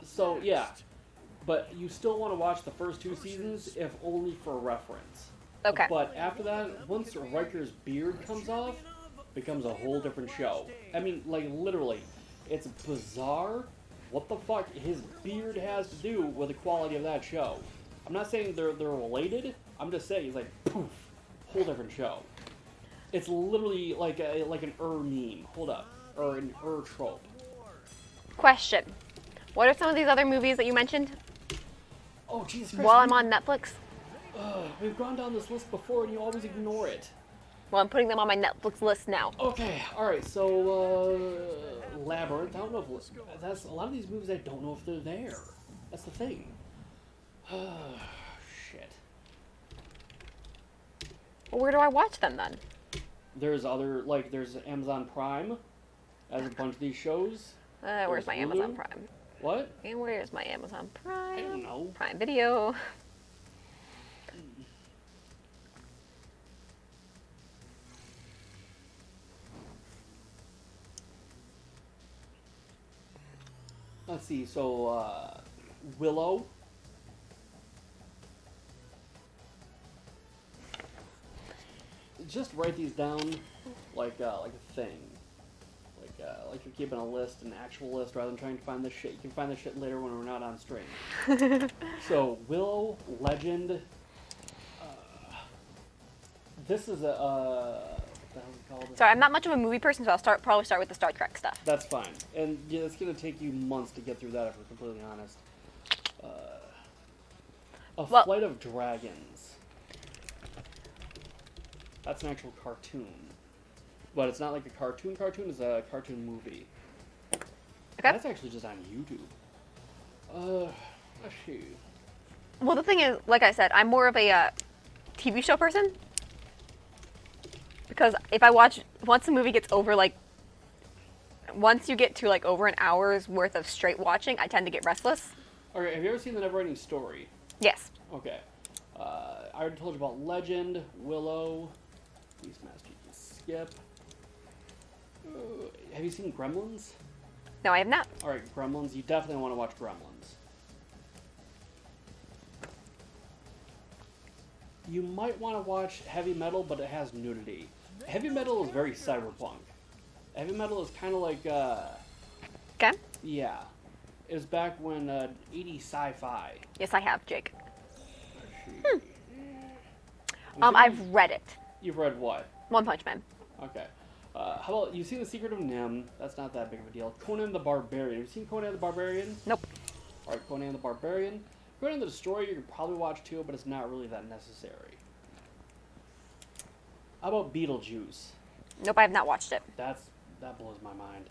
So, yeah. But you still want to watch the first 2 seasons, if only for reference. Okay. But after that, once Riker's beard comes off, it becomes a whole different show. I mean, like, literally. It's bizarre what the fuck his beard has to do with the quality of that show. I'm not saying they're related. I'm just saying, it's like, poof, whole different show. It's literally like an meme. Hold up. Or an trope. Question. What are some of these other movies that you mentioned Oh, Jesus Christ. while I'm on Netflix? We've gone down this list before and you always ignore it. Well, I'm putting them on my Netflix list now. Okay, alright, so, Labyrinth. I don't know if that's a lot of these movies I don't know if they're there. That's the thing. Shit. Well, where do I watch them then? There's there's Amazon Prime has a bunch of these shows. Where's my Hulu? Amazon Prime? What? And where's my Amazon Prime? I don't know. Prime Video. Let's see, so, Willow. Just write these down like a thing. Like you're keeping a list, an actual list, rather than trying to find this shit. You can find this shit later when we're not on stream. So, Willow, Legend. This is the hell's it called? Sorry, I'm not much of a movie person, so I'll probably start with the Star Trek stuff. That's fine. And yeah, it's gonna take you months to get through that if we're completely honest. Well- Flight of Dragons. That's an actual cartoon. But it's not like a cartoon, it's a cartoon movie. Okay. That's actually just on YouTube. Let's see. Well, the thing is, like I said, I'm more of a TV show person. Because if I watch, once the movie gets over, like, once you get to, like, over an hour's worth of straight watching, I tend to get restless. Okay, have you ever seen The Neverending Story? Yes. Okay. I already told you about Legend, Willow, Beastmaster, you can skip. Have you seen Gremlins? No, I have not. Alright, Gremlins. You definitely want to watch Gremlins. You might want to watch Heavy Metal, but it has nudity. Heavy Metal is very cyberpunk. Heavy Metal is kind of like, Okay. yeah. It was back when 80s sci-fi. Yes, I have, Jake. I'm I've read it. You've read what? One Punch Man. Okay. How about, you've seen The Secret of Nim. That's not that big of a deal. Conan the Barbarian. Have you seen Conan the Barbarian? Nope. Alright, Conan the Barbarian. Conan the Destroyer you can probably watch too, but it's not really that necessary. How about Beetlejuice? Nope, I have not watched it. That blows my mind.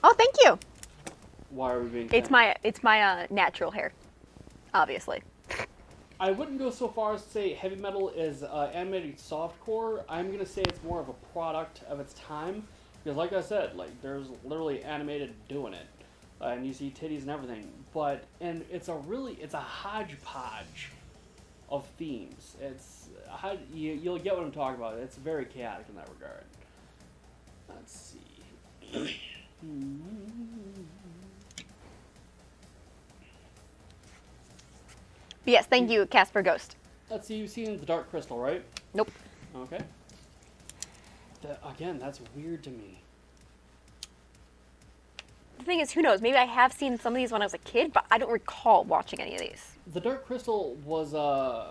Oh, thank you. Why are we being It's my natural hair, obviously. I wouldn't go so far as to say heavy metal is animated softcore. I'm gonna say it's more of a product of its time, because like I said, like there's literally animated doing it, and you see titties and everything. And it's a hodgepodge of themes. You'll get what I'm talking about. It's very chaotic in that regard. Let's see. But yes, thank you, Casper Ghost. Let's see. You've seen The Dark Crystal, right? Nope. Okay. Again, that's weird to me. The thing is, who knows? Maybe I have seen some of these when I was a kid, but I don't recall watching any of these. The Dark Crystal was a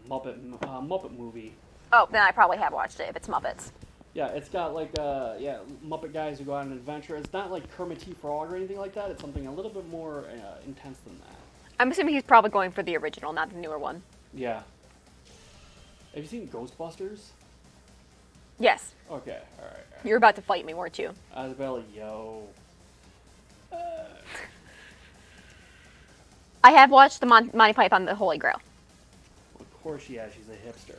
Muppet movie. Oh, then I probably have watched it if it's Muppets. Yeah, it's got like Muppet guys who go on an adventure. It's not like Kermit T. Frog or anything like that. It's something a little bit more intense than that. I'm assuming he's probably going for the original, not the newer one. Yeah. Have you seen Ghostbusters? Yes. Okay, alright. You're about to fight me, weren't you? I was about like, yo. I have watched the Monty Python The Holy Grail. Of course, yeah, she's a hipster.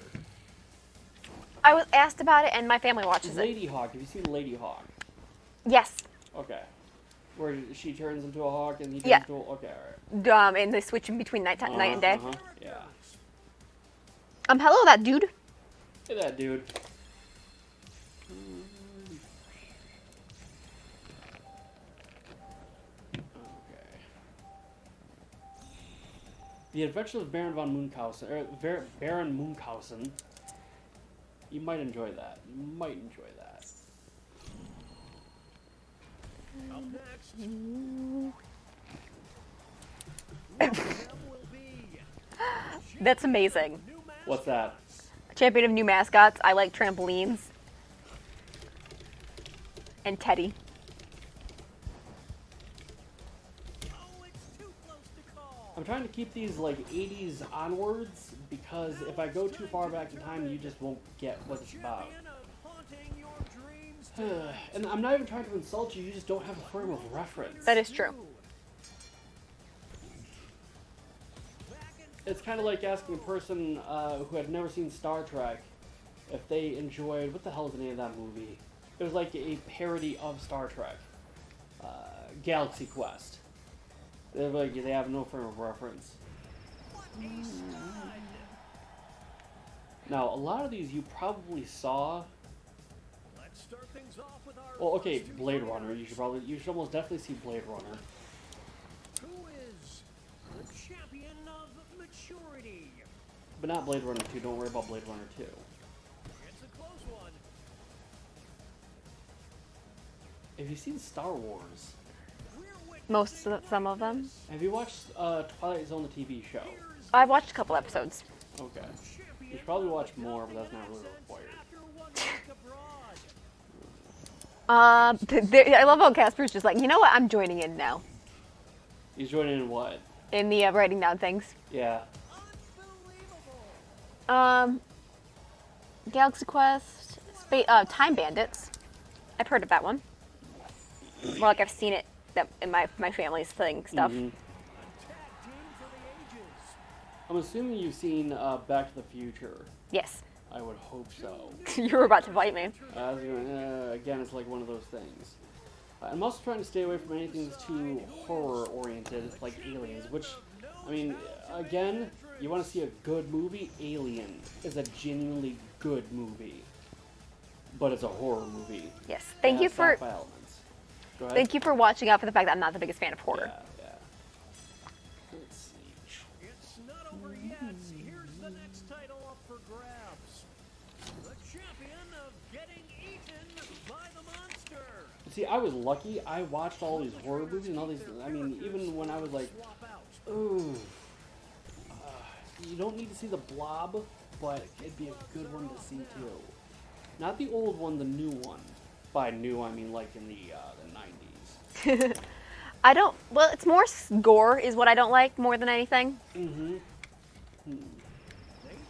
I was asked about it, and my family watches it. Lady Hawk. Have you seen Lady Hawk? Yes. Okay. Where she turns into a hawk and he turns Yeah. into a... Okay, alright. And they switch in between night and day. Yeah. Hello, that dude. Hey, that dude. Okay. The Adventures of Baron von Munchausen. Baron Munchausen. You might enjoy that. You might enjoy that. Up next. will be That's amazing. new mascot. What's that? Champion of new mascots. I like trampolines. And Teddy. Oh, it's too close to call. I'm trying to keep these like 80s onwards because if I go too far back in time, you just won't get what it's about. Champion of haunting your dreams. And I'm not even trying to insult you, you just don't have a frame of reference. That is true. It's kind of like asking a person who had never seen Star Trek if they enjoyed, what the hell is the name of that movie? It was like a parody of Star Trek. Galaxy Quest. They're like, they have no frame of reference. Now, a lot of these you probably saw. Let's start things off with our Well, okay, first Blade fighter. Runner. You should almost definitely see Blade Runner. Who is the champion of maturity? But not Blade Runner 2. Don't worry about Blade Runner 2. It's a close one. Have you seen Star Wars? Some of them. Have you watched Twilight Zone, the TV show? I've watched a couple episodes. Okay. You should probably watch more, but that's not really required. I love how Casper's just like, you know what? I'm joining in now. He's joining in what? In the writing down things. Yeah. Galaxy Quest, Time Bandits. I've heard of that one. More like I've seen it in my family's thing stuff. Mhm. I'm assuming you've seen Back to the Future. Yes. I would hope so. You were about to fight me. Again, it's like one of those things. I'm also trying to stay away from anything that's too horror-oriented, like Aliens, which, I mean, again, you want to see a good movie? Alien is a genuinely good movie. But it's a horror movie. Yes. It Thank you has for sci-fi elements. Go ahead. thank you for watching out for the fact that I'm not the biggest fan of horror. Yeah. Let's see. It's not over yet. Here's the next title up for grabs. The champion of getting eaten by the monster. See, I was lucky. I watched all these horror movies and all these. I mean, even when I was like, ooh, you don't need to see the Blob, but it'd be a good one to see too. Not the old one, the new one. By new, I mean like in the 90s. I don't. Well, it's more gore is what I don't like more than anything. Mm-hmm.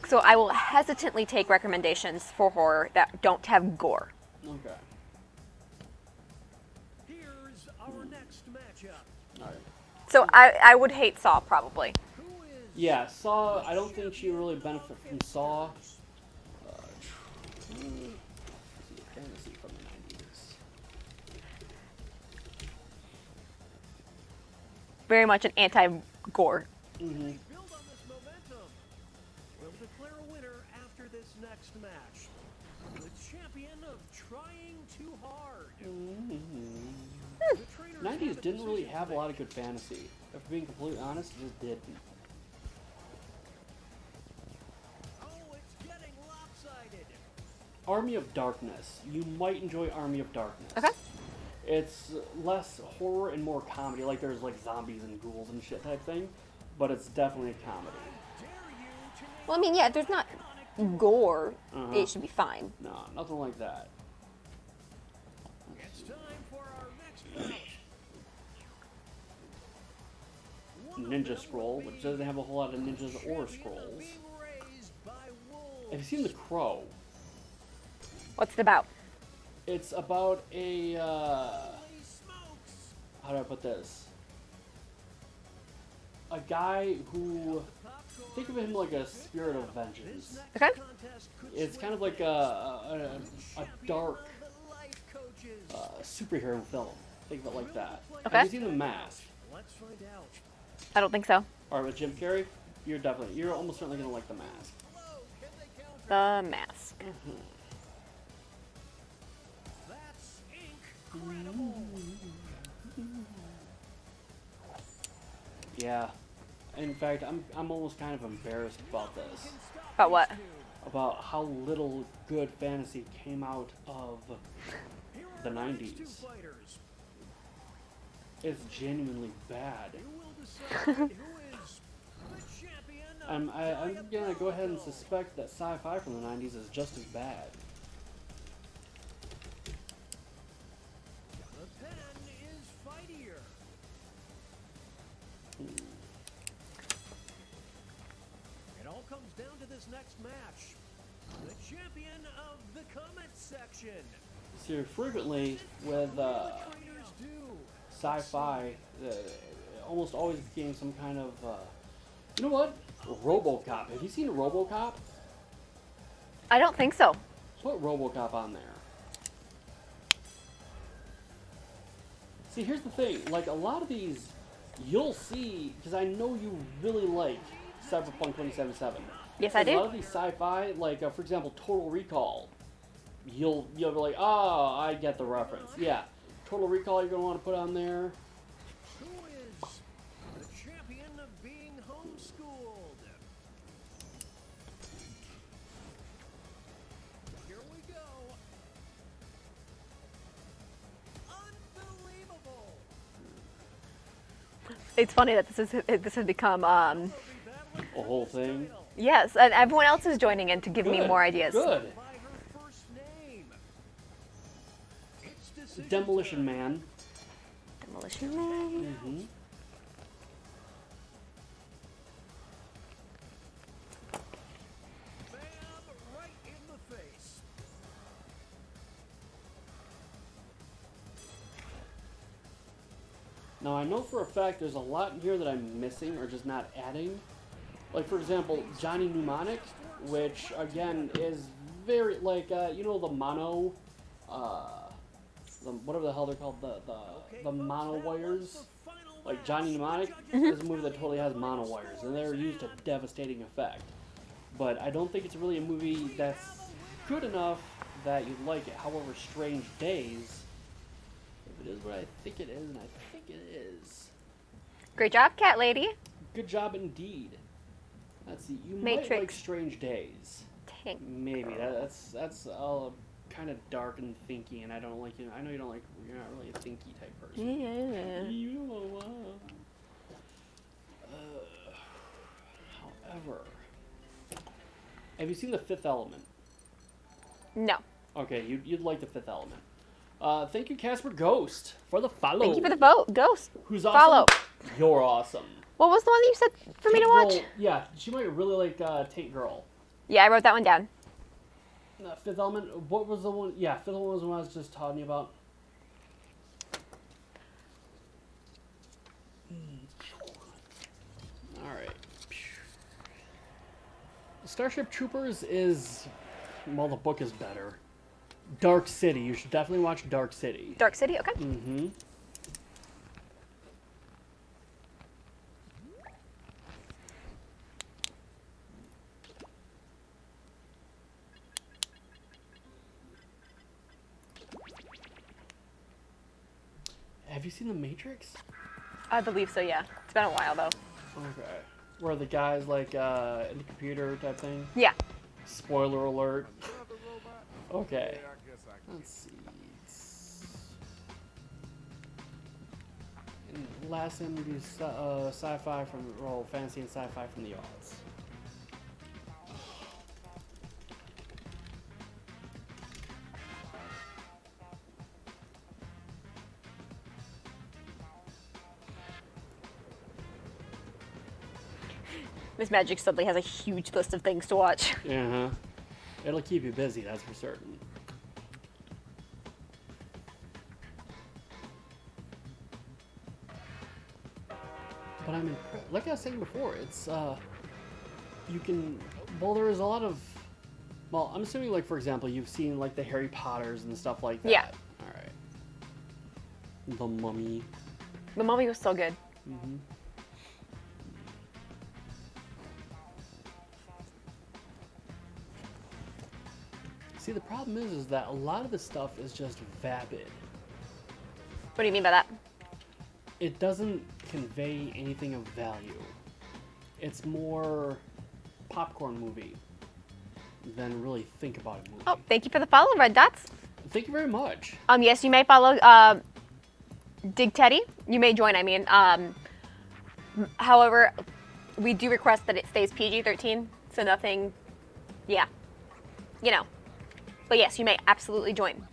So I will hesitantly take recommendations for horror that don't have gore. Okay. Here's our next matchup. All right. So I would hate Saw probably. Yeah, Saw. I don't think she really benefit from Saw. Fantasy from the 90s. Very much an anti-gore. Mm-hmm. Build on this momentum. We'll declare a winner after this next match. The champion of trying too hard. The trainers 90s have a didn't really decision have to a lot make. of good fantasy. If being completely honest, it just didn't. Oh, it's getting lopsided. Army of Darkness. You might enjoy Army of Darkness. Okay. It's less horror and more comedy. Like there's like zombies and ghouls and shit type thing, but it's definitely a comedy. Well, I mean, yeah, if there's not gore, Uh-huh. it should be fine. No, nothing like that. It's time for our next bout. Ninja Scroll, which doesn't have a whole lot of ninjas or scrolls. Being raised by wolves. Have you seen The Crow? What's it about? It's about a, how do I put this? A guy who, think of him like a spirit of vengeance. Okay. It's kind of like a dark superhero film. Think of it like that. Okay. Have you seen The Mask? Let's find out. I don't think so. Or with Jim Carrey? You're almost certainly gonna like The Mask. The Mask. That's incredible. Yeah. In fact, I'm almost kind of embarrassed about this. About what? About how little good fantasy came out of the 90s. Fighters. It's genuinely bad. You will decide who is the champion of I'm gonna go ahead and suspect that sci-fi from the 90s is just as bad. The pen is fightier. It all comes down to this next match. The champion of the comment section. So frequently with Trainers do. sci-fi, almost always getting some kind of, you know what? RoboCop. Have you seen RoboCop? I don't think so. Put RoboCop on there. See, here's the thing. Like, a lot of these, you'll see, because I know you really like Cyberpunk 2077. Yes, I A lot do. of these sci-fi, like, for example, Total Recall, you'll be like, oh, I get the reference. Yeah. Total Recall you're going to want to put on there. Who is the champion of being homeschooled? Here we go. Unbelievable. It's funny that this has become A whole thing. Yes, and everyone else is joining in to give me Good, more ideas. Good. By her first name. It's decision Demolition time. Man. Demolition Man. Mm-hmm. Bam, right in the face. Now I know for a fact there's a lot in here that I'm missing or just not adding. Like for example, Johnny Mnemonic, which again is very like you know the mono, whatever the hell they're called, the mono wires. Like Johnny Mnemonic is a movie that totally has mono wires, and they're used to devastating effect. But I don't think it's really a movie that's good enough that you'd like it. However, Strange Days, if it is what I think it is, and I think it is. Great job, Cat Lady. Good job indeed. Let's see, you might like Matrix. Strange Days. Dang. Maybe that's all kind of dark and thinky, and I don't like you. I know you don't like. You're not really a thinky type person. Yeah. You know, however, have you seen The Fifth Element? No. Okay, you'd like The Fifth Element. Thank you, Casper Ghost, for the follow. Thank you for the vote, Ghost. Who's awesome? Follow. You're awesome. What was the one that you said for me to Tank watch? Girl, yeah, she might really like Tank Girl. Yeah, I wrote that one down. Fifth Element. What was the one? Yeah, Fifth Element was the one I was just talking about. All right. Starship Troopers is, well, the book is better. Dark City. You should definitely watch Dark City. Dark City, okay. Mm-hmm. Have you seen The Matrix? I believe so, yeah. It's been a while, though. Okay. Where the guy's like in the computer type thing? Yeah. Spoiler alert. Okay. Let's see. And last time we do sci-fi from, well, fantasy and sci-fi from the aughts. Miss Magic suddenly has a huge list of things to watch. Uh-huh. It'll keep you busy, that's for certain. But I'm impressed. Like I was saying before, it's, you can, well, there is a lot of, well, I'm assuming, like, for example, you've seen, like, the Harry Potters and stuff like that. Yeah. Alright. The Mummy. The Mummy was so good. Mm-hmm. See, the problem is that a lot of the stuff is just vapid. What do you mean by that? It doesn't convey anything of value. It's more popcorn movie than really think about a movie. Oh, thank you for the follow, Red Dots. Thank you very much. Yes, you may follow Dig Teddy. You may join, I mean. However, we do request that it stays PG-13, so nothing, yeah, you know. But yes, you may absolutely join.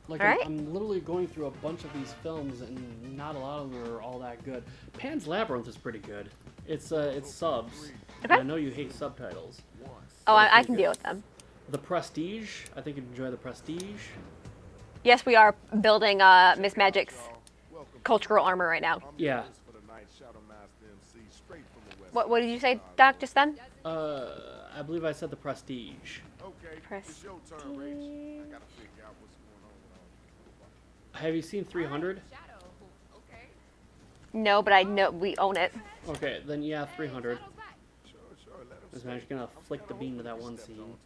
Like, All right. I'm literally going through a bunch of these films, and not a lot of them are all that good. Pan's Labyrinth is pretty good. It's subs. Okay. I know you hate subtitles. Oh, I can deal with them. The Prestige. I think you'd enjoy The Prestige. Yes, we are building Miss Magic's cultural armor right now. Yeah. What did you say, Doc, just then? I believe I said The Prestige. Prestige. Have you seen 300? No, but I know we own it. Okay, then yeah, 300. Miss Magic's gonna flick the beam to that one scene.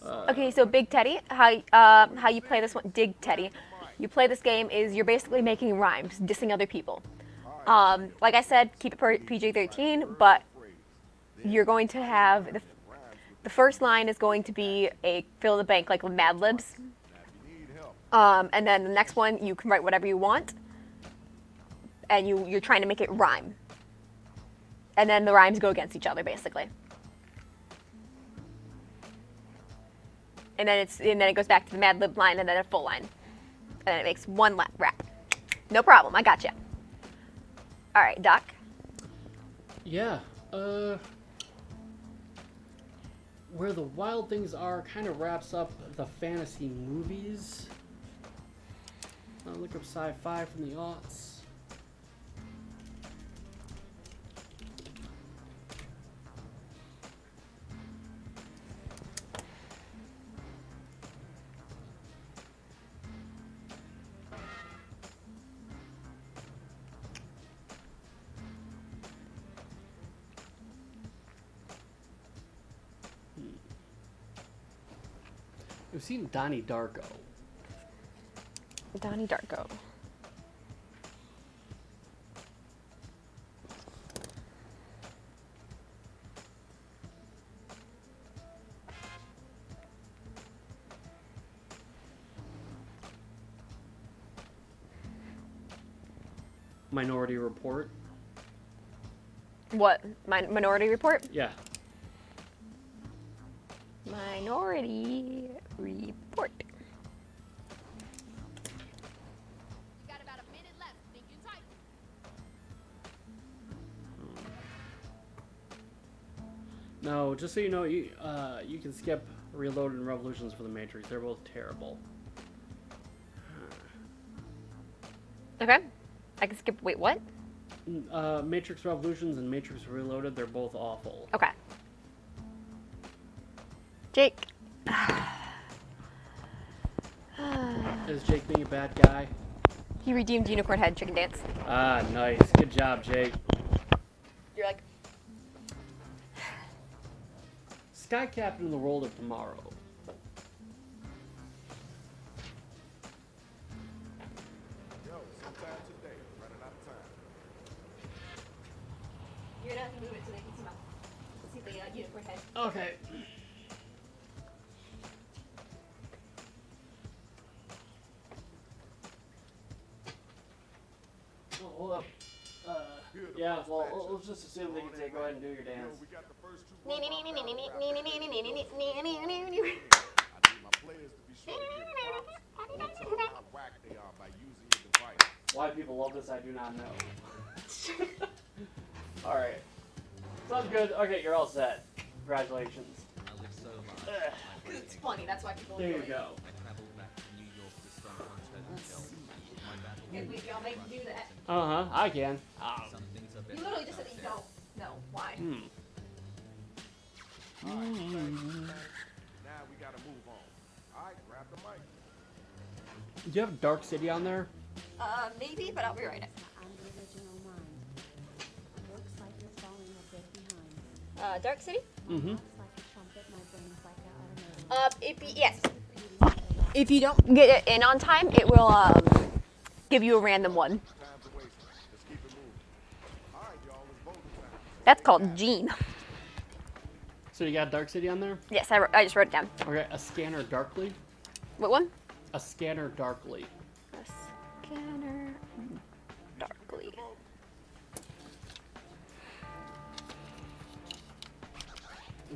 Okay, so Big Teddy, how you play this one? Dig Teddy. You play this game is you're basically making rhymes, dissing other people. Like I said, keep it PG-13, but you're going to have the first line is going to be a fill in the blank, like Mad Libs. And then the next one, you can write whatever you want, and you're trying to make it rhyme. And then the rhymes go against each other, basically. And then it goes back to the Mad Lib line and then a full line. And then it makes one rap. No problem, I gotcha. All right, Doc. Yeah. Where the Wild Things Are kind of wraps up the fantasy movies. I'll look up sci-fi from the aughts. We've seen Donnie Darko. Donnie Darko. Minority Report. What? Minority Report? Yeah. Minority Report. You got about a minute left. Think you tight. No, just so you know, you can skip Reloaded and Revolutions for the Matrix. They're both terrible. Okay. I can skip. Wait, what? Matrix Revolutions and Matrix Reloaded, they're both awful. Okay. Jake. Is Jake being a bad guy? He redeemed Unicorn Head Chicken Dance. Ah, nice. Good job, Jake. You're like, Sky Captain in the World of Tomorrow. Yo, sometime today. Running out of time. you're gonna have to move it so they can see the Unicorn Head. Okay. Oh, hold up. Yeah, well, let's just assume they can say go ahead and do your dance. We got the first two. I need my players to be sure to get props. Or tell them how whack they are by using your device. Why people love this, I do not know. Alright. Sounds good. Okay, you're all set. Congratulations. I live so large. It's funny, that's why people There you enjoy it. go. I traveled back to New York to start on Hotel. My battle If y'all make me do that. Uh-huh, I can. Some things are better. You literally just said that you don't. No, why? Alright, now we gotta move on. Alright, grab the mic. Do you have Dark City on there? Maybe, but I'll rewrite it. I'm the original mind. Looks like you're falling a bit behind. Dark City? Mm-hmm. Looks like a trumpet, my brain's like an automatic. Yes. If you don't get it in on time, it will give you a random one. Time's a waste. Let's keep it moving. Alright, y'all, it's voting time. That's called Gene. So you got Dark City on there? Yes, I just wrote it down. Okay, a scanner darkly. What one? A scanner darkly. A scanner darkly.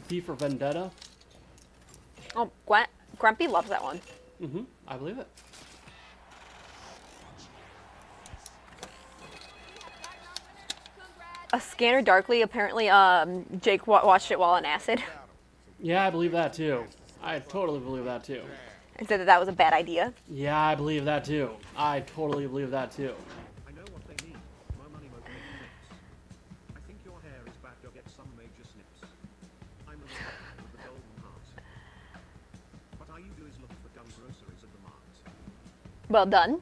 V for Vendetta. Oh, Grumpy loves that one. Mm-hmm. I believe it. A Scanner Darkly, apparently Jake watched it while on acid Yeah, I believe that too. I totally believe that too. and said that that was a bad idea. Yeah, I believe that too. I totally believe that too. I know what they need. My money won't make sense. I think your hair is back. You'll get some major snips. I'm the one with the golden heart. What I do is look for dumb groceries at the mart. Well done.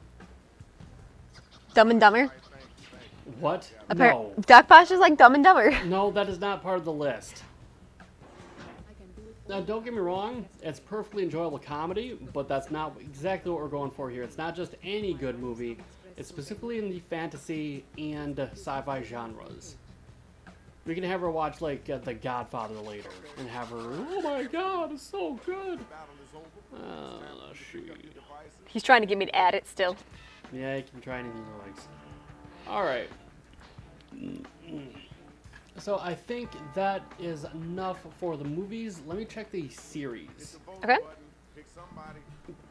Dumb and Dumber. What? Appar- No. Doc Posh is like Dumb and Dumber. No, that is not part of the list. I can do it for Now, don't get me wrong, it's perfectly enjoyable comedy, but that's not exactly what we're going for here. It's not just any good movie, it's specifically in the fantasy and sci-fi genres. We can have her watch, like, The Godfather later, and have her, oh my god, it's so good! Let's see. He's trying to get me to add it still. Yeah, you can try anything you likes. Alright. So I think that is enough for the movies. Let me check the series. Okay.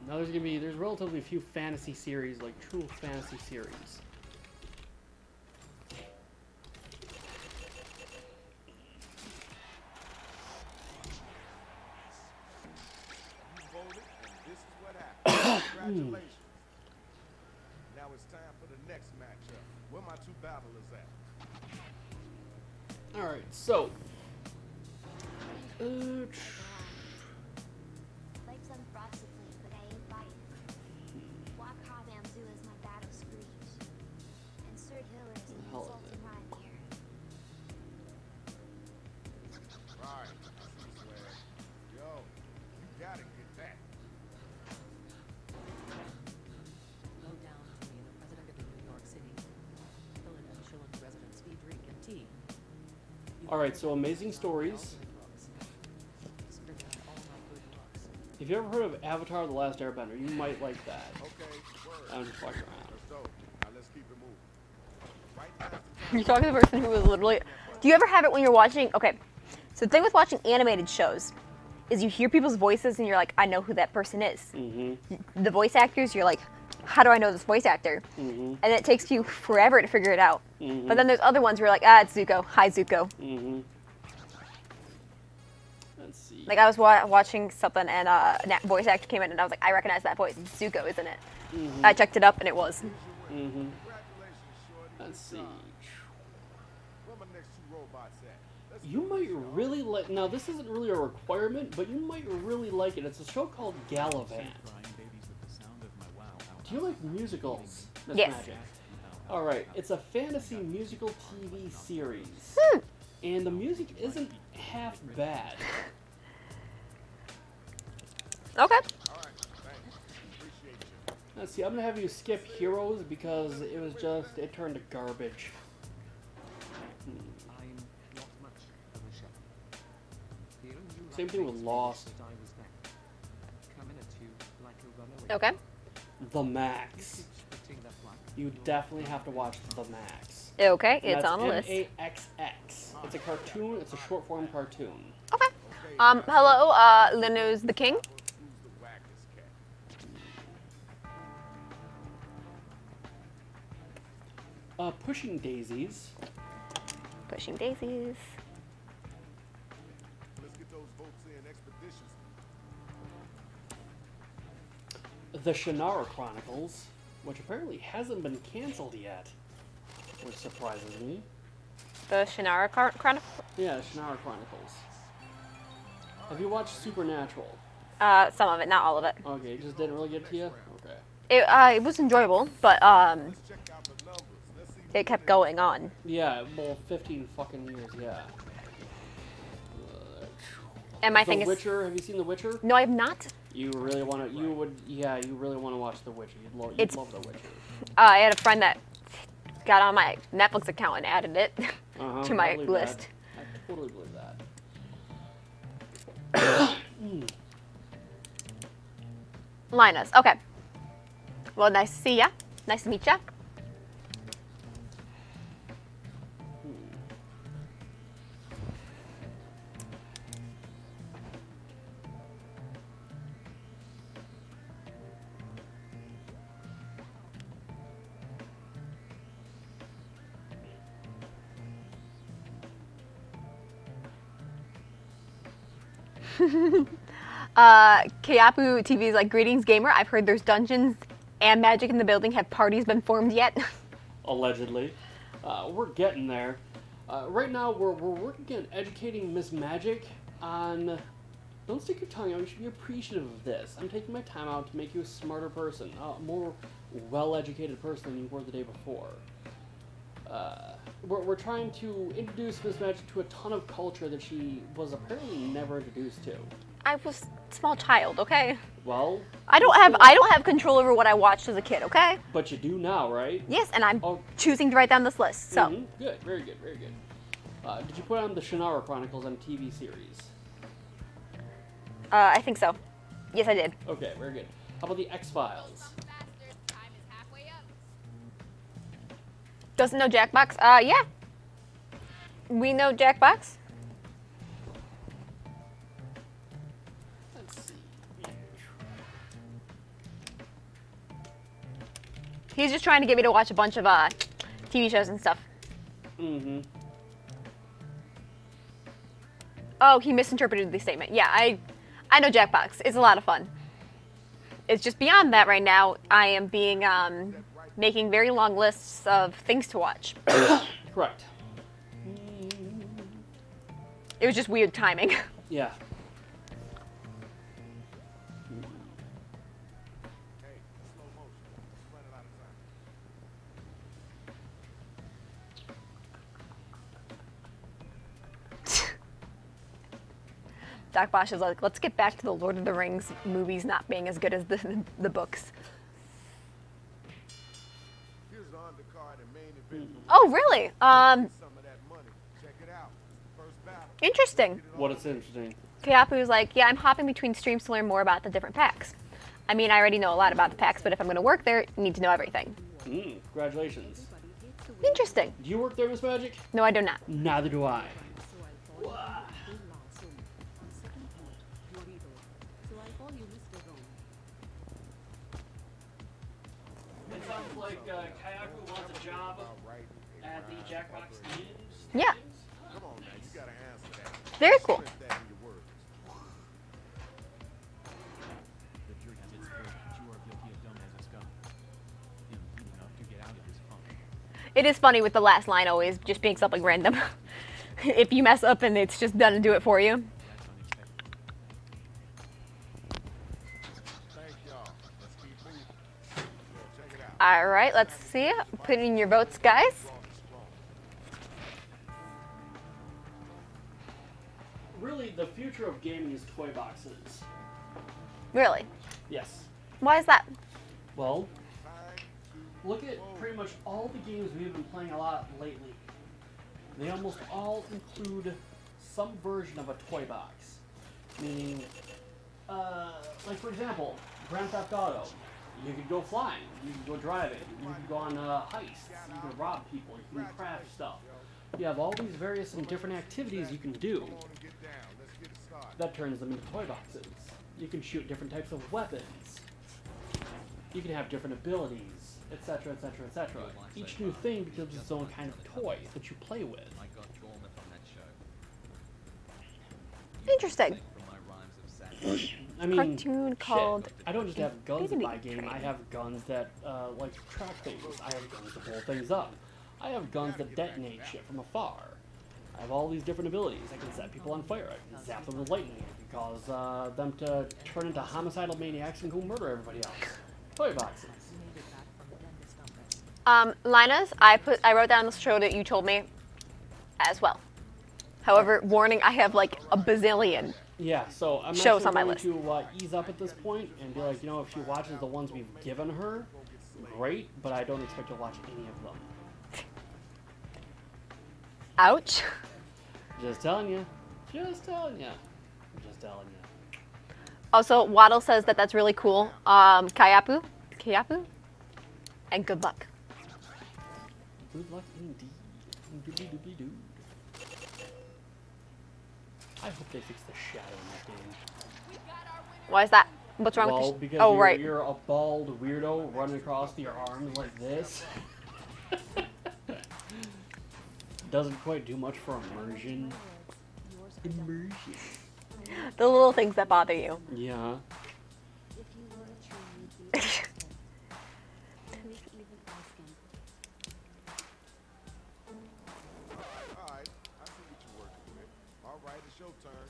Now there's relatively few fantasy series, like true fantasy series. Congratulations. Now it's time for the next matchup. Where my two battlers at? Alright, so. Like some frosty, but I ain't biting. Walk Bamzu is my battle screech. And Sir Hill is the hell is insulting rhyme here. Right. I see swag. Yo, you gotta get that. Low down to me, the president of New York City. Philadelphia residents feed, drink, and tea. Alright, so Amazing Stories. If you ever heard of Avatar: The Last Airbender, you might like that. Okay, word. I'm just fucking around. Let's go. Now let's keep it moving. Right now, You're talking to the person who was literally. Do you ever have it when you're watching? Okay, so the thing with watching animated shows is you hear people's voices and you're like, I know who that person is. Mm-hmm. The voice actors, you're like, how do I know this voice actor? Mm-hmm. And it takes you forever to figure it out. Mm-hmm. But then there's other ones where you're like, it's Zuko. Hi, Zuko. Mm-hmm. Let's see. Like I was watching something and a voice actor came in and I was like, I recognize that voice. It's Zuko, isn't it? Mm-hmm. I checked it up and it was. Mm-hmm. congratulations, shorty. Let's see. Where my next two robots at? Let's You do might this, y'all. really like. Now, this isn't really a requirement, but you might really like it. It's a show called Gallivant. Do you like musicals, Miss Yes. Magic? Alright, it's a fantasy musical TV series. And the music isn't half bad. Okay. All right, thanks. Appreciate you. Let's see, I'm gonna have you skip Heroes because it turned to garbage. I'm not much of a chef. The only you Same thing with Lost. that I was there. Come in at you like a runaway. Okay. The Max. Spitting that black. You definitely have to watch The Max. Okay, And it's that's on the list. MAXX. It's a cartoon, it's a short form cartoon. Okay. Hello, Linus the King. Who's the wackest cat? Pushing Daisies. Pushing Daisies. Let's get those votes in expeditiously. The Shannara Chronicles, which apparently hasn't been canceled yet, which surprises me. The Shannara Chronicle. Yeah, Shannara Chronicles. Have you watched Supernatural? Some of it, not all of it. Okay, it just didn't really get to you? Okay. It was enjoyable, but Let's check out the numbers. Let's see it kept going on. Yeah, well, 15 fucking years, yeah. And my The thing is, Witcher, have you seen The Witcher? no, I have not. You really want to, you really want to watch The Witcher. You'd It's- love The Witcher. I had a friend that got on my Netflix account and added it Uh-huh, to my I believe list. that. I totally believe that. Linus. Okay. Well, nice to see ya. Nice to meet ya. Kayapu TV is like, greetings, gamer. I've heard there's dungeons and magic in the building. Have parties been formed yet? Allegedly. We're getting there. Right now, we're working on educating Miss Magic on... Don't stick your tongue out. You should be appreciative of this. I'm taking my time out to make you a smarter person, a more well-educated person than you were the day before. We're trying to introduce Miss Magic to a ton of culture that she was apparently never introduced to. I was a small child, okay? Well, I don't have control over what I watched as a kid, okay? but you do now, right? Yes, and I'm Oh. choosing to write down this list. So, Mhm. Good, very good, very good. Did you put on the Shannara Chronicles on TV series? I think so. Yes, I did. Okay, very good. How about the X-Files? Doesn't know Jackbox? Yeah. We know Jackbox. Let's see. He's just trying to get me to watch a bunch of TV shows and stuff. Mm-hmm. Oh, he misinterpreted the statement. Yeah, I know Jackbox. It's a lot of fun. It's just beyond that right now. I am being making very long lists of things to watch. Correct. It was just weird timing. Yeah. Hey, slow motion. It's running out of time. Doc Bosch is like, let's get back to the Lord of the Rings movies not being as good as the books. Here's the undercard and main event. Oh, really? Some of that money. Check it out. First battle. Interesting. What is interesting? Kayapu's like, yeah, I'm hopping between streams to learn more about the different packs. I mean, I already know a lot about the packs, but if I'm going to work there, I need to know everything. Congratulations. Interesting. Do you work there, Miss Magic? No, I do not. Neither do I. So I'll call you Bill Larson. On second thought, you're evil. So I'll call you Mr. Wrong. It sounds like Kayaku wants a job at the Jackbox Games. Yeah. Come on now, you gotta answer that. Very cool. Put that in your words. The jury has its verdict. You are guilty of dumb as a scum. Impede enough to get out of this funk. It is funny with the last line always just being something random. If you mess up and it's just done to do it for you. That's unexpected. Thank y'all. Let's keep moving. Yeah, check it out. All right, let's see. Put in your votes, guys. Really, the future of gaming is toy boxes. Really? Yes. Why is that? Well, look at pretty much all the games we've been playing a lot lately. They almost all include some version of a toy box. Meaning, like for example, Grand Theft Auto. You could go flying, you could go driving, you could go on heists, you can rob people, you can craft stuff. You have all these various and different activities you can do. Come on and get down. Let's get it started. That turns them into toy boxes. You can shoot different types of weapons. You can have different abilities, etc., etc., etc. Each new thing becomes its own kind of toy that you play with. I got dormant on that show. Interesting. From my rhymes of sadness. I mean, Cartoon shit, called I don't just have guns in my Infinity game. I Train. have guns that like track things. I have guns that blow things up. I have guns that detonate shit from afar. I have all these different abilities. I can set people on fire. I can zap them with lightning. I can cause them to turn into homicidal maniacs and go murder everybody else. Toy boxes. Linus, I wrote down the show that you told me as well. However, warning, I have like a bazillion. Yeah, so I'm Shows actually on my going list. to ease up at this point and be like, you know, if she watches the ones we've given her, great, but I don't expect her to watch any of them. Ouch. Just telling you. Just telling you. Just telling you. Also, Waddle says that that's really cool. Kayapu, and good luck. Good luck indeed. Doobly-doobly-doo. I hope they fix the shadow in that game. Why is that? What's wrong Well, with the because Oh, you're, right. you're a bald weirdo running across your arms like this. Doesn't quite do much for immersion. Immersion. The little things that bother you. Yeah. If you were a tree, you'd be a Who's even asking? All right. I see what you're working with. All right, it's your turn.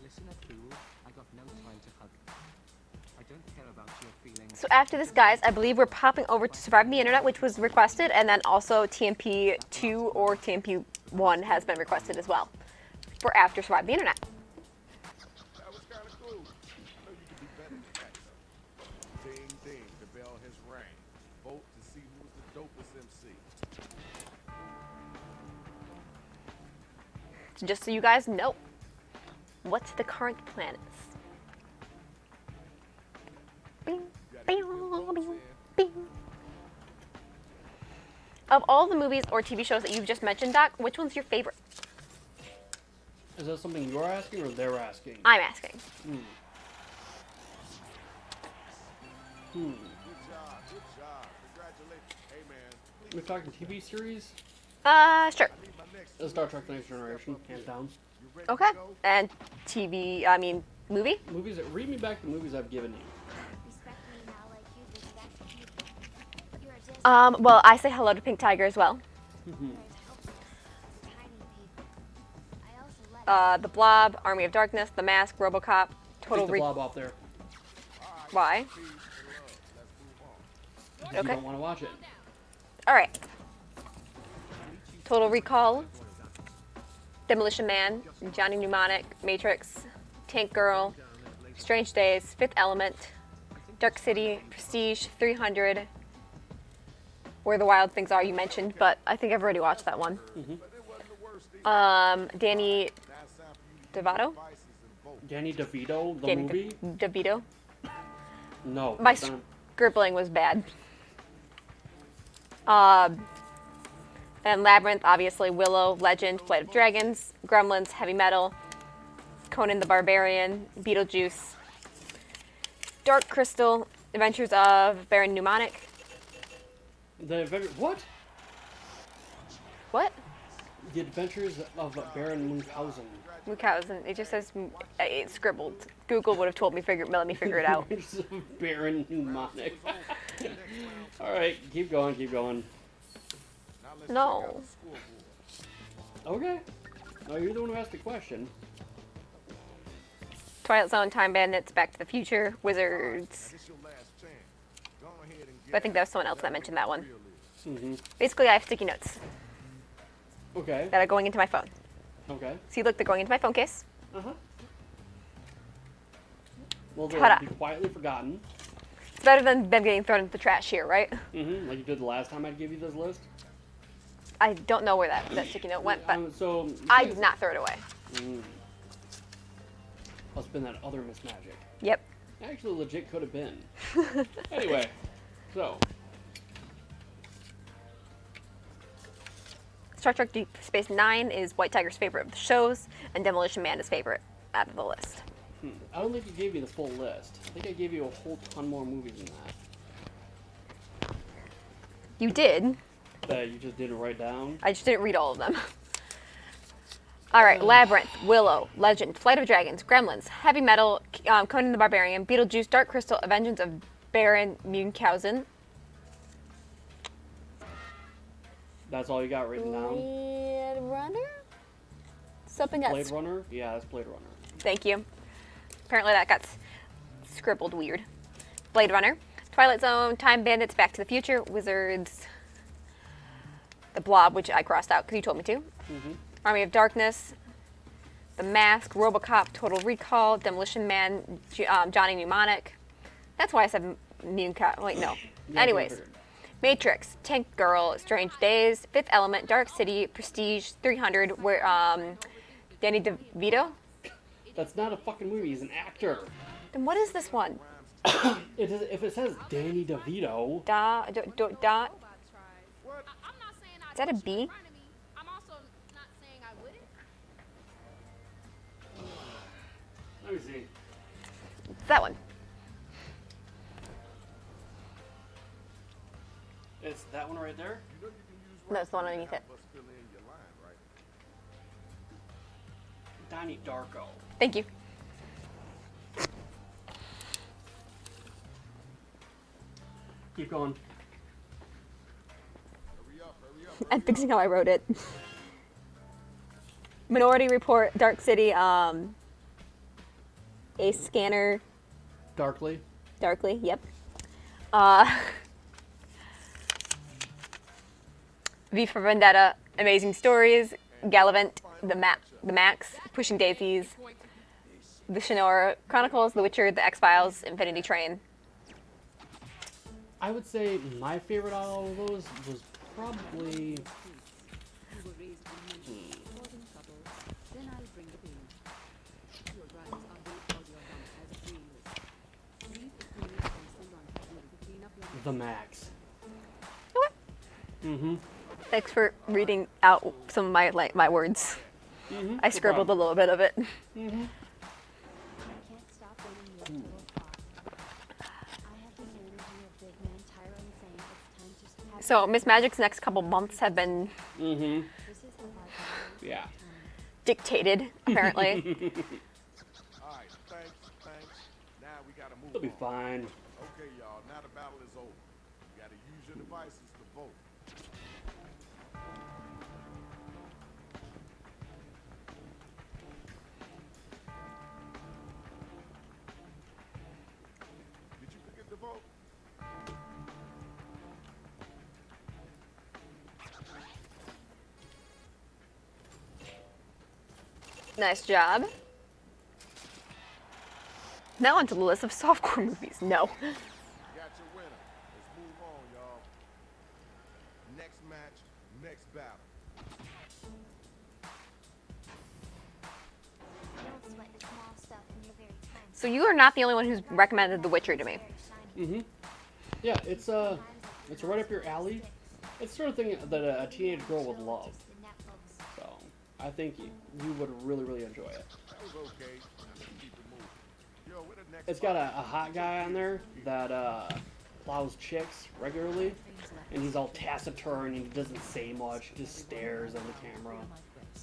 Listen, a fool. I got no time to hug. I don't care about your feelings. So after this, guys, I believe we're popping over to Surviving the Internet, which was requested, and then also TMP 2 or TMP 1 has been requested as well for after Survive the Internet. That was kind of cool. I know you can do better than that. Ding, ding. The bell has rang. Vote to see who's the dopest MC. So just so you guys know, what the current plan is. Bing, bing, bing, bing. Of all the movies or TV shows that you've just mentioned, Doc, which one's your favorite? Is that something you're asking or they're asking? I'm asking. Hmm. Good job. Good job. Congratulations. Hey, man. We're talking TV series? Sure. The Star Trek Next Generation, hands down. Okay. And TV, I mean, movie? Movies, read me back the movies I've given you. Respect me now like you respect people. You're just Well, I say hello to Pink Tiger as well. helpless, tiny people. I also let The Blob, Army of Darkness, The Mask, RoboCop, Total Take the Recall. blob off there. Why? You Okay. don't want to watch it. All right. Total Recall, Demolition Man, Johnny Mnemonic, Matrix, Tank Girl, Strange Days, Fifth Element, Dark City, Prestige, 300, Where the Wild Things Are you mentioned, but I think I've already watched that one. Danny DeVito? Danny DeVito, the Danny movie? DeVito. No. My it's not. scribbling was bad. And Labyrinth, obviously, Willow, Legend, Flight of Dragons, Gremlins, Heavy Metal, Conan the Barbarian, Beetlejuice, Dark Crystal, Adventures of Baron Mnemonic. What? What? The Adventures of Baron Munchausen. Munchausen. It just says it's scribbled. Google would have told me let me figure it out. Adventures of Baron Mnemonic. All right, keep going, keep going. No. Okay. No, you're the one who asked the question. Twilight Zone, Time Bandits, Back to the Future, Wizards. But I think that was someone else that mentioned that one. Mm-hmm. Basically, I have sticky notes Okay. that are going into my phone. Okay. See, look, they're going into my phone case. Uh-huh. Well, Ta-da. they'll be quietly forgotten. It's better than them getting thrown into the trash here, right? Mm-hmm. Like you did the last time I gave you this list. I don't know where that sticky note went, but So I did not throw it away. I'll spin that other Miss Magic. Yep. Actually, legit could have been. Anyway, so Star Trek Deep Space Nine is White Tiger's favorite of the shows, and Demolition Man is favorite out of the list. I don't think you gave me the full list. I think I gave you a whole ton more movies than that. You did. That you just didn't write down. I just didn't read all of them. All right, Labyrinth, Willow, Legend, Flight of Dragons, Gremlins, Heavy Metal, Conan the Barbarian, Beetlejuice, Dark Crystal, Adventures of Baron Munchausen. That's all you got written down? Blade Runner? Something else. Blade Runner? Yeah, that's Blade Runner. Thank you. Apparently that got scribbled weird. Blade Runner, Twilight Zone, Time Bandits, Back to the Future, Wizards, The Blob, which I crossed out because you told me to. Mm-hmm. Army of Darkness, The Mask, RoboCop, Total Recall, Demolition Man, Johnny Mnemonic. That's why I said Munchausen. Wait, no. Yeah, Anyways, Matrix, Tank Girl, Strange Days, Fifth Element, Dark City, Prestige, 300, where Danny DeVito. That's not a fucking movie. He's an actor. Then what is this one? If it says Danny DeVito, Is that a B? let me see. It's that one. It's that one right there. No, it's the one underneath it. Donnie Darko. Thank you. Keep going. I'm fixing how I wrote it. Minority Report, Dark City, Ace Scanner, Darkly. Darkly, yep. V for Vendetta, Amazing Stories, Gallivant, The Max, Pushing Daisies, The Shannara Chronicles, The Witcher, The X-Files, Infinity Train. I would say my favorite out of all of those was probably. the max. What? Mm-hmm. Thanks for reading out some of my words. Mm-hmm. I scribbled a little bit of it. Mm-hmm. Can't stop winning your little boss. I have the energy of big man Tyra and saying it's time to have So Miss Magic's next couple months have been Mm-hmm. This is the part that Yeah. dictated, apparently. All right, thanks. Now we gotta move It'll be on. fine. Okay, y'all. Now the battle is over. You gotta use your devices to vote. Did you forget to vote? Nice job. Now onto the list of softcore movies. No. You got your winner. Let's move on, y'all. Next match, next battle. Don't sweat the small stuff in your very time. So you are not the only one who's recommended The Witcher to me. Mm-hmm. Yeah, it's right up your alley. It's the sort of thing that a teenage girl would love. So I think you would really, really enjoy it. That was okay. Now let's keep it moving. Yo, where the next It's got a hot guy on there that plows chicks regularly, and he's all taciturn and he doesn't say much, just stares at the camera.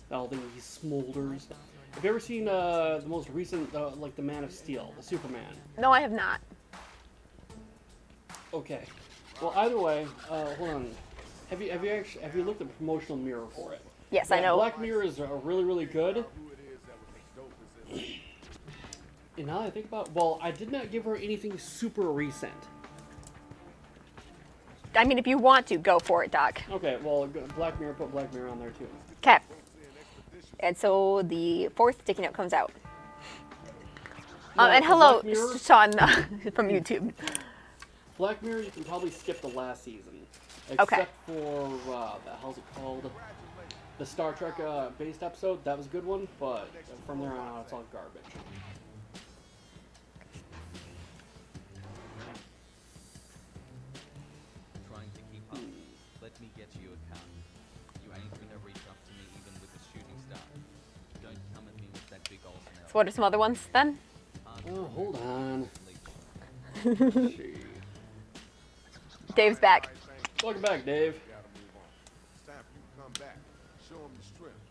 The whole thing, he smolders. Have you ever seen the most recent, like the Man of Steel, the Superman? No, I have not. Okay. Well, either way, hold on. Have you looked at the promotional mirror for it? Yes, I Yeah, know. Black Mirror is really, really good. who it is that was the dopest in And now that I think about it, well, I did not give her anything super recent. I mean, if you want to, go for it, Doc. Okay, well, Black Mirror, put Black Mirror on there too. Okay. And so the fourth sticky note comes out. Now, And for hello, Black Mirror- Sean from YouTube. Black Mirror, you can probably skip the last season. Okay. Except for, the hell's it called? The Star Trek based episode. That was a good one, but from there on out, it's all garbage. Trying to keep up. Let me get you a car. You ain't gonna reach up to me even with a shooting star. Don't come at me with that big old smell. So what are some other ones then? Oh, hold on. Dave's back. Welcome back, Dave. You gotta move on. It's time for you to come back. Show them your strength.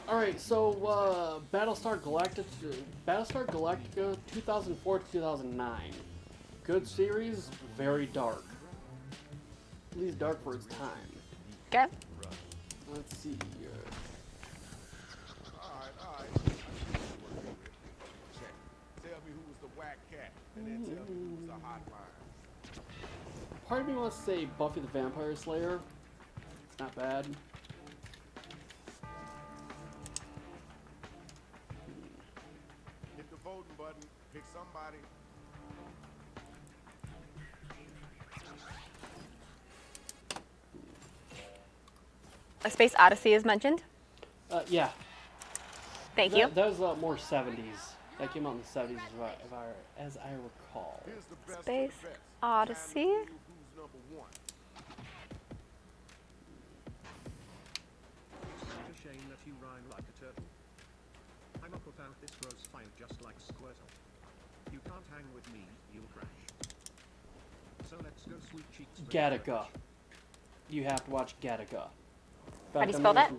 Alright, so, Battlestar Galactica 2004 to 2009. Good series, very dark. At least dark for its time. Okay. Let's see. All right. Check. Tell me who was the whack cat, and then tell me who was the hot line. Part of me wants to say Buffy the Vampire Slayer. It's not bad. Hit the voting button. Pick somebody. A Space Odyssey is mentioned. Yeah. Thank you. That was more 70s. That came out in the 70s, as I recall. Here's the best Space of the best. Odyssey. Time to prove who's number one. It's such a shame that you rhyme like a turtle. I'm up about this rose fine just like Squirtle. You can't hang with me, you'll crash. So let's go sweet cheeks. Gattaca. You have to watch Gattaca. How do you spell that?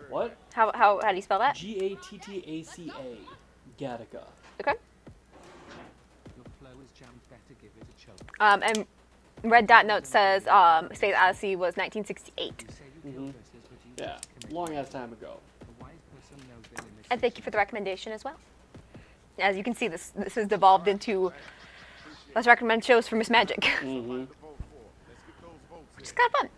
What? How do you spell that? Gattaca. Gattaca. Okay. Your flow is jammed. Better give it a choke. And Red Dot Note says Space Odyssey was 1968. You say you killed versus, but you Yeah, long ass time ago. A wise person knows their limits. And thank you for the recommendation as well. As you can see, this has devolved into let's recommend shows for Miss Magic. Mm-hmm. To vote for. Let's get those votes in. Just kind of fun.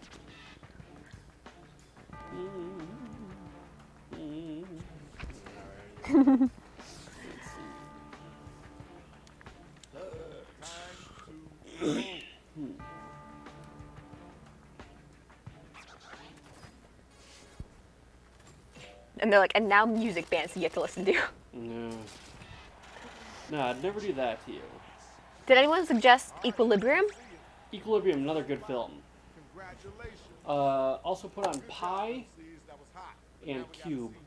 And they're like, and now music bands you get to listen to. No. No, I'd never do that to you. Did anyone suggest Equilibrium? Equilibrium, another good film. Congratulations. Also put on Pi MCs, that was hot. and Now we gotta Cube. see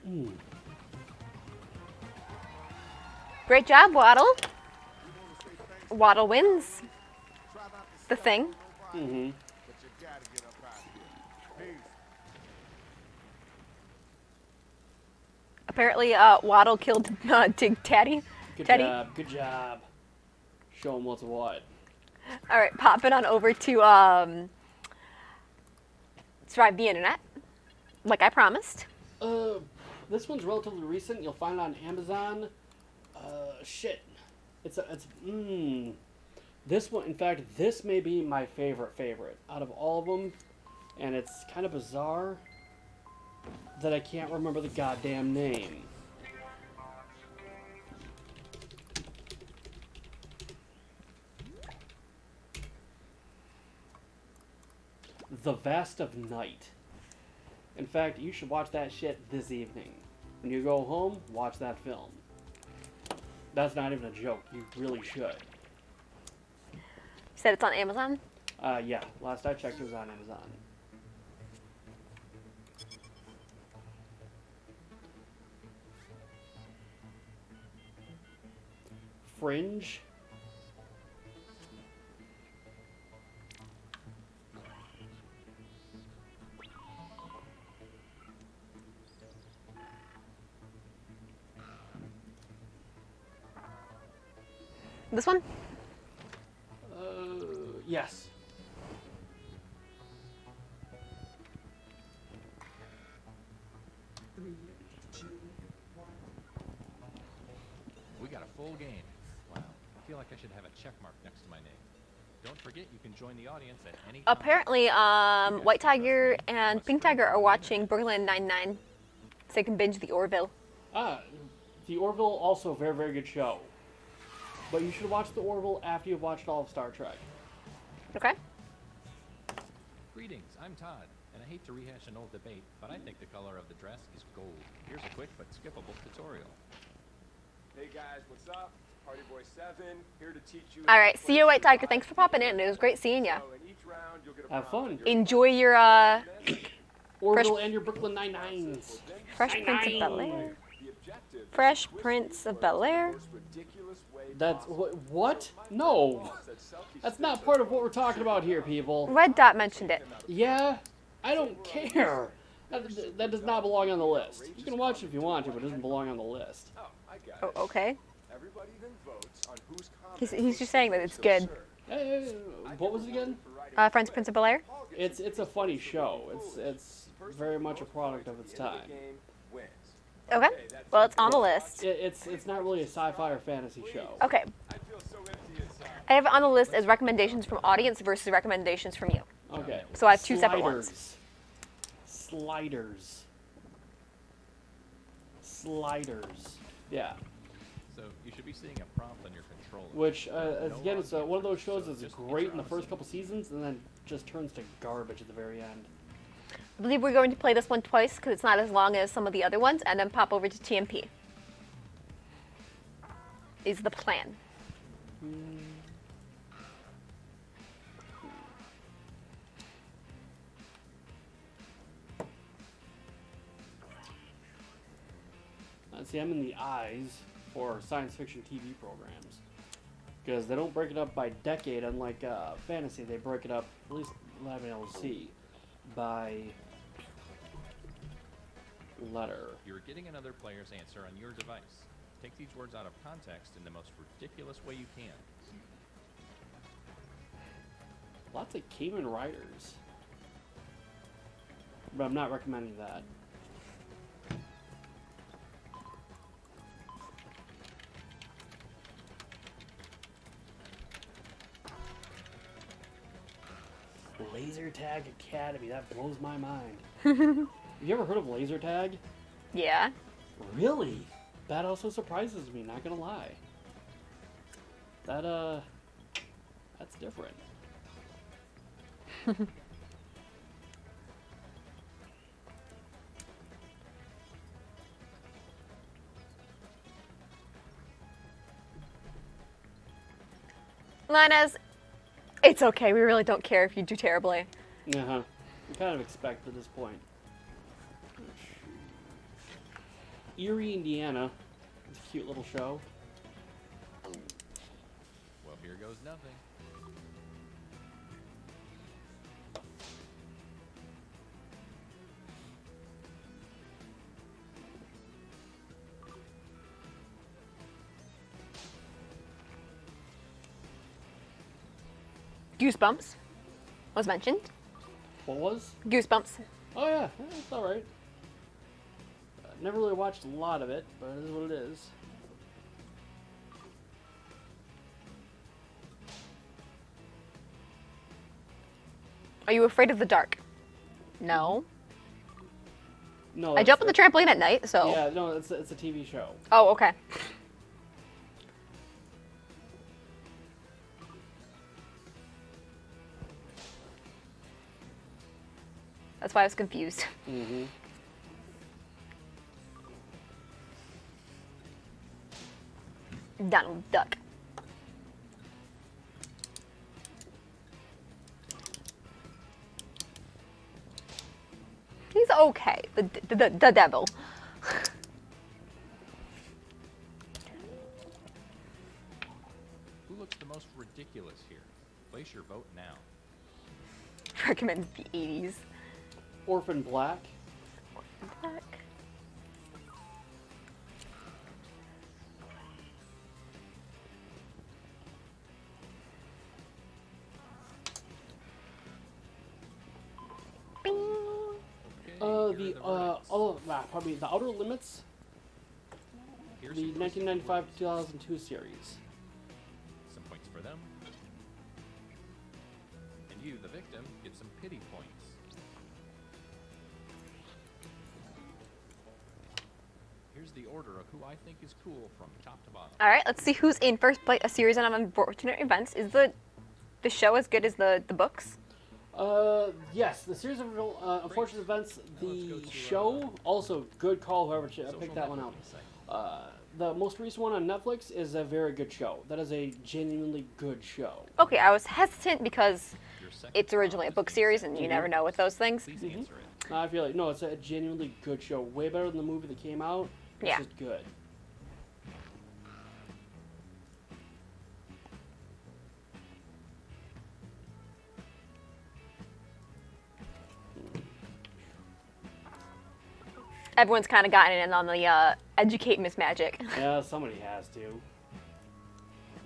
who won this. Great job, Waddle. Waddle wins the thing. Mm-hmm. But you gotta get up out of here. Peace. Apparently, Waddle killed Dig Teddy. Good Teddy. job. Good job. Show them what's what. All right, popping on over to Survive the Internet, like I promised. This one's relatively recent. You'll find it on Amazon. Shit. This one, in fact, this may be my favorite out of all of them, and it's kind of bizarre that I can't remember the goddamn name. The Vast of Night. In fact, you should watch that shit this evening. When you go home, watch that film. That's not even a joke. You really should. You said it's on Amazon? Yeah. Last I checked, it was on Amazon. Fringe. This one? Yes. We got a full game. Wow. I feel like I should have a check mark next to my name. Don't forget you can join the audience at any time. Apparently, White Tiger and Pink Tiger are watching Brooklyn Nine-Nine, so they can binge the Orville. The Orville, also a very, very good show. But you should watch the Orville after you've watched all of Star Trek. Okay. Greetings, I'm Todd, and I hate to rehash an old debate, but I think the color of the dress is gold. Here's a quick but skippable tutorial. Hey guys, what's up? Party Boy 7, here to teach you. All right, see you, White Tiger. Thanks for popping in. It was great seeing you. So in each round, you'll get a Have fun. Enjoy your Orville and your Brooklyn Nine-Nines. Fresh Prince of Bel-Air. The objective Fresh Prince of Bel-Air. That's what? No. That's not part of what we're talking about here, people. Red Dot mentioned it. Yeah, I don't care. That does not belong on the list. You can watch it if you want to, but it doesn't belong on the list. Oh, I got Oh, it. okay. Everybody then votes on whose comment He's just saying that it's good. What was it again? Fresh Prince of Bel-Air. It's a funny show. It's very much a product of its time. Okay. Well, it's on the list. It's not really a sci-fi or fantasy show. Okay. I have it on the list as recommendations from audience versus recommendations from you. Okay. So I have two separate ones. Sliders. Yeah. So you should be seeing a prompt on your controller. Which, again, it's one of those shows that's great in the first couple seasons and then just turns to garbage at the very end. I believe we're going to play this one twice because it's not as long as some of the other ones, and then pop over to TMP. Is the plan. See, I'm in the eyes for science fiction TV programs because they don't break it up by decade, unlike fantasy. They break it up, at least that I've been able to see, by letter. You're getting another player's answer on your device. Take these words out of context in the most ridiculous way you can. Lots of Cayman Riders. But I'm not recommending that. Laser Tag Academy, that blows my mind. Have you ever heard of laser tag? Yeah. Really? That also surprises me, not gonna lie. That's different. Linus, it's okay. We really don't care if you do terribly. Uh-huh. You kind of expect at this point. Erie, Indiana. It's a cute little show. Well, here goes nothing. Goosebumps was mentioned. What was? Goosebumps. Oh yeah, it's all right. Never really watched a lot of it, but it is what it is. Are you afraid of the dark? No. No, I jump on the trampoline at night, so. Yeah, no, it's a TV show. Oh, okay. That's why I was confused. Mm-hmm. Donald Duck. He's okay. The devil. Who looks the most ridiculous here? Place your vote now. Recommend the 80s. Orphan Black. Black. Probably The Outer Limits. Here's The your choice of 1995 words. 2002 series. Some points for them. And you, the victim, get some pity points. Here's the order of who I think is cool from top to bottom. All right, let's see who's in first place. A series of unfortunate events. Is the show as good as the books? Yes, the series of unfortunate events. The show, also good call. Whoever picked that one out. The most recent one on Netflix is a very good show. That is a genuinely good show. Okay, I was hesitant because it's originally a book series, and you never know with those things. Please answer it. I feel like no, it's a genuinely good show. Way better than the movie that came out. It's Yeah. just good. Everyone's kind of gotten in on the educate Miss Magic. Yeah, somebody has to.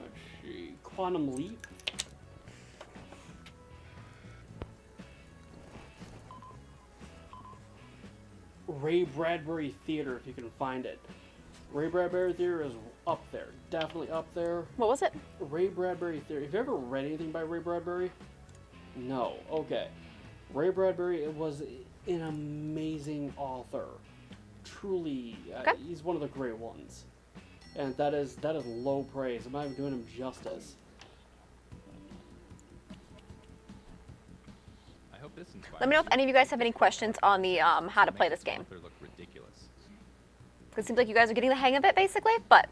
Let's see. Quantum Leap. Ray Bradbury Theater, if you can find it. Ray Bradbury Theater is up there. Definitely up there. What was it? Ray Bradbury Theater. Have you ever read anything by Ray Bradbury? No. Okay. Ray Bradbury was an amazing author. Truly, Okay. he's one of the great ones. And that is low praise. I'm not even doing him justice. I hope this inspires Let me know if you. any of you guys have any questions on the how to play this game. Author look ridiculous. It seems like you guys are getting the hang of it, basically, but.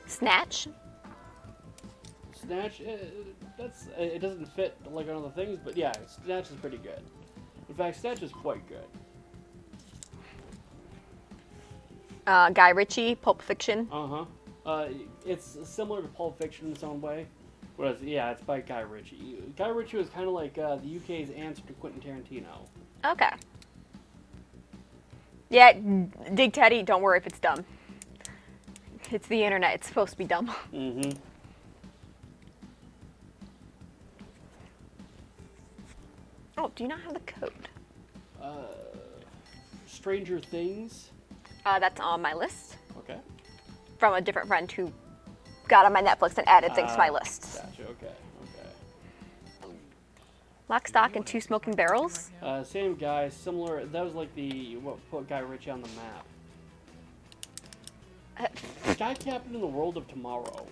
Snatch. Snatch, it doesn't fit like on other things, but yeah, Snatch is pretty good. In fact, Snatch is quite good. Guy Ritchie, Pulp Fiction. It's similar to Pulp Fiction in its own way. Whereas, yeah, it's by Guy Ritchie. Guy Ritchie was kind of like the UK's answer to Quentin Tarantino. Okay. Yeah, Dig Teddy, don't worry if it's dumb. It's the internet, it's supposed to be dumb. Mm-hmm. Oh, do you not have the code? Stranger Things. That's on my list Okay. from a different friend who got on my Netflix and added things to my list. Gotcha, okay. Lock, stock, and 2 smoking barrels. Same guy, similar. That was like the what put Guy Ritchie on the map. Guy Captain in the World of Tomorrow.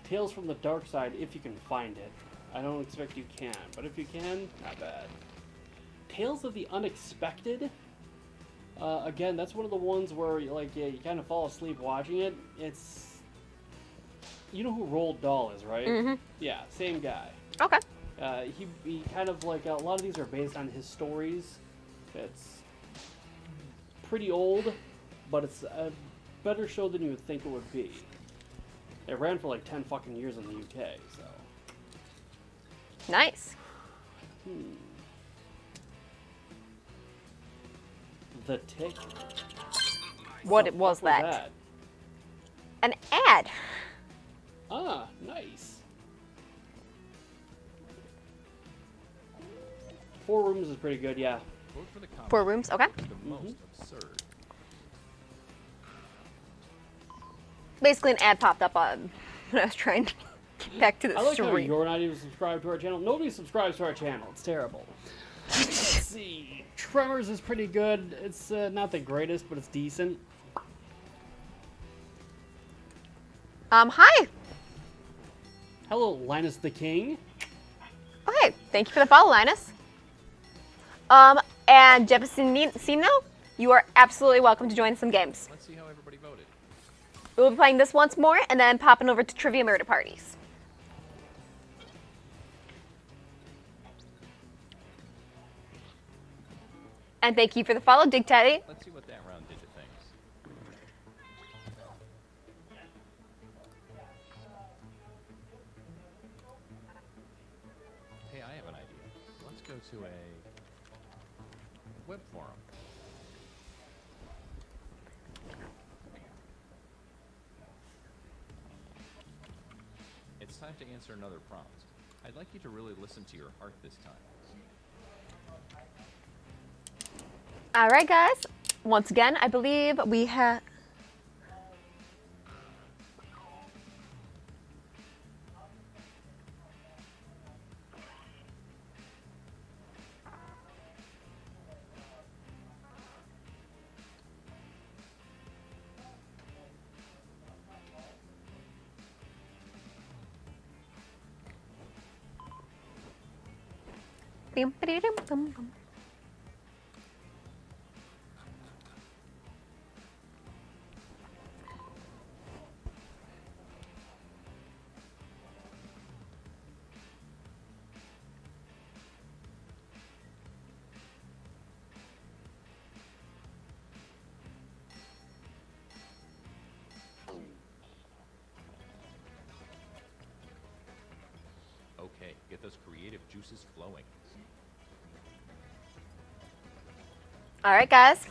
Tales from the Dark Side, if you can find it. I don't expect you can, but if you can, not bad. Tales of the Unexpected. Again, that's one of the ones where you kind of fall asleep watching it. It's, you know who Roald Dahl is, right? Mm-hmm. Yeah, same guy. Okay. He kind of like a lot of these are based on his stories. It's pretty old, but it's a better show than you would think it would be. It ran for like 10 fucking years in the UK, so. Nice. The Tick. What was that? An ad. Ah, nice. 4 Rooms is pretty good, yeah. Vote for the comedy 4 rooms, okay. the most absurd. Basically, an ad popped up on when I was trying to get back to the I like how stream. you're not even subscribed to our channel. Nobody subscribes to our channel. It's terrible. Let's see. Tremors is pretty good. It's not the greatest, but it's decent. Hi. Hello, Linus the King. Okay, thank you for the follow, Linus. And Jefferson, you are absolutely welcome to join some games. Let's see how everybody voted. We'll be playing this once more, and then popping over to Trivia Murder Parties. And thank you for the follow, Dig Teddy. Let's see what that round did to things. Hey, I have an idea. Let's go to a web forum. It's time to answer another prompt. I'd like you to really listen to your heart this time. All right, guys. Once again, I believe we have... Okay, get those creative juices flowing. All right, guys.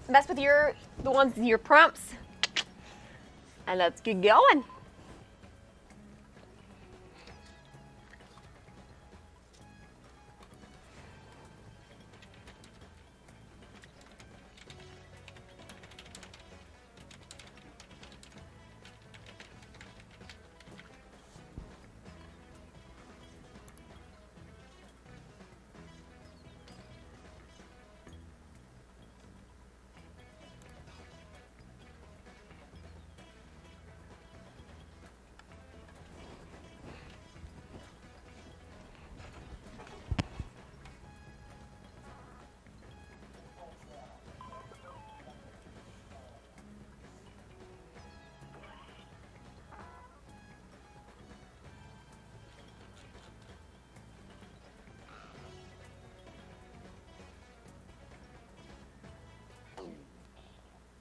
Mess with your prompts. And let's get going.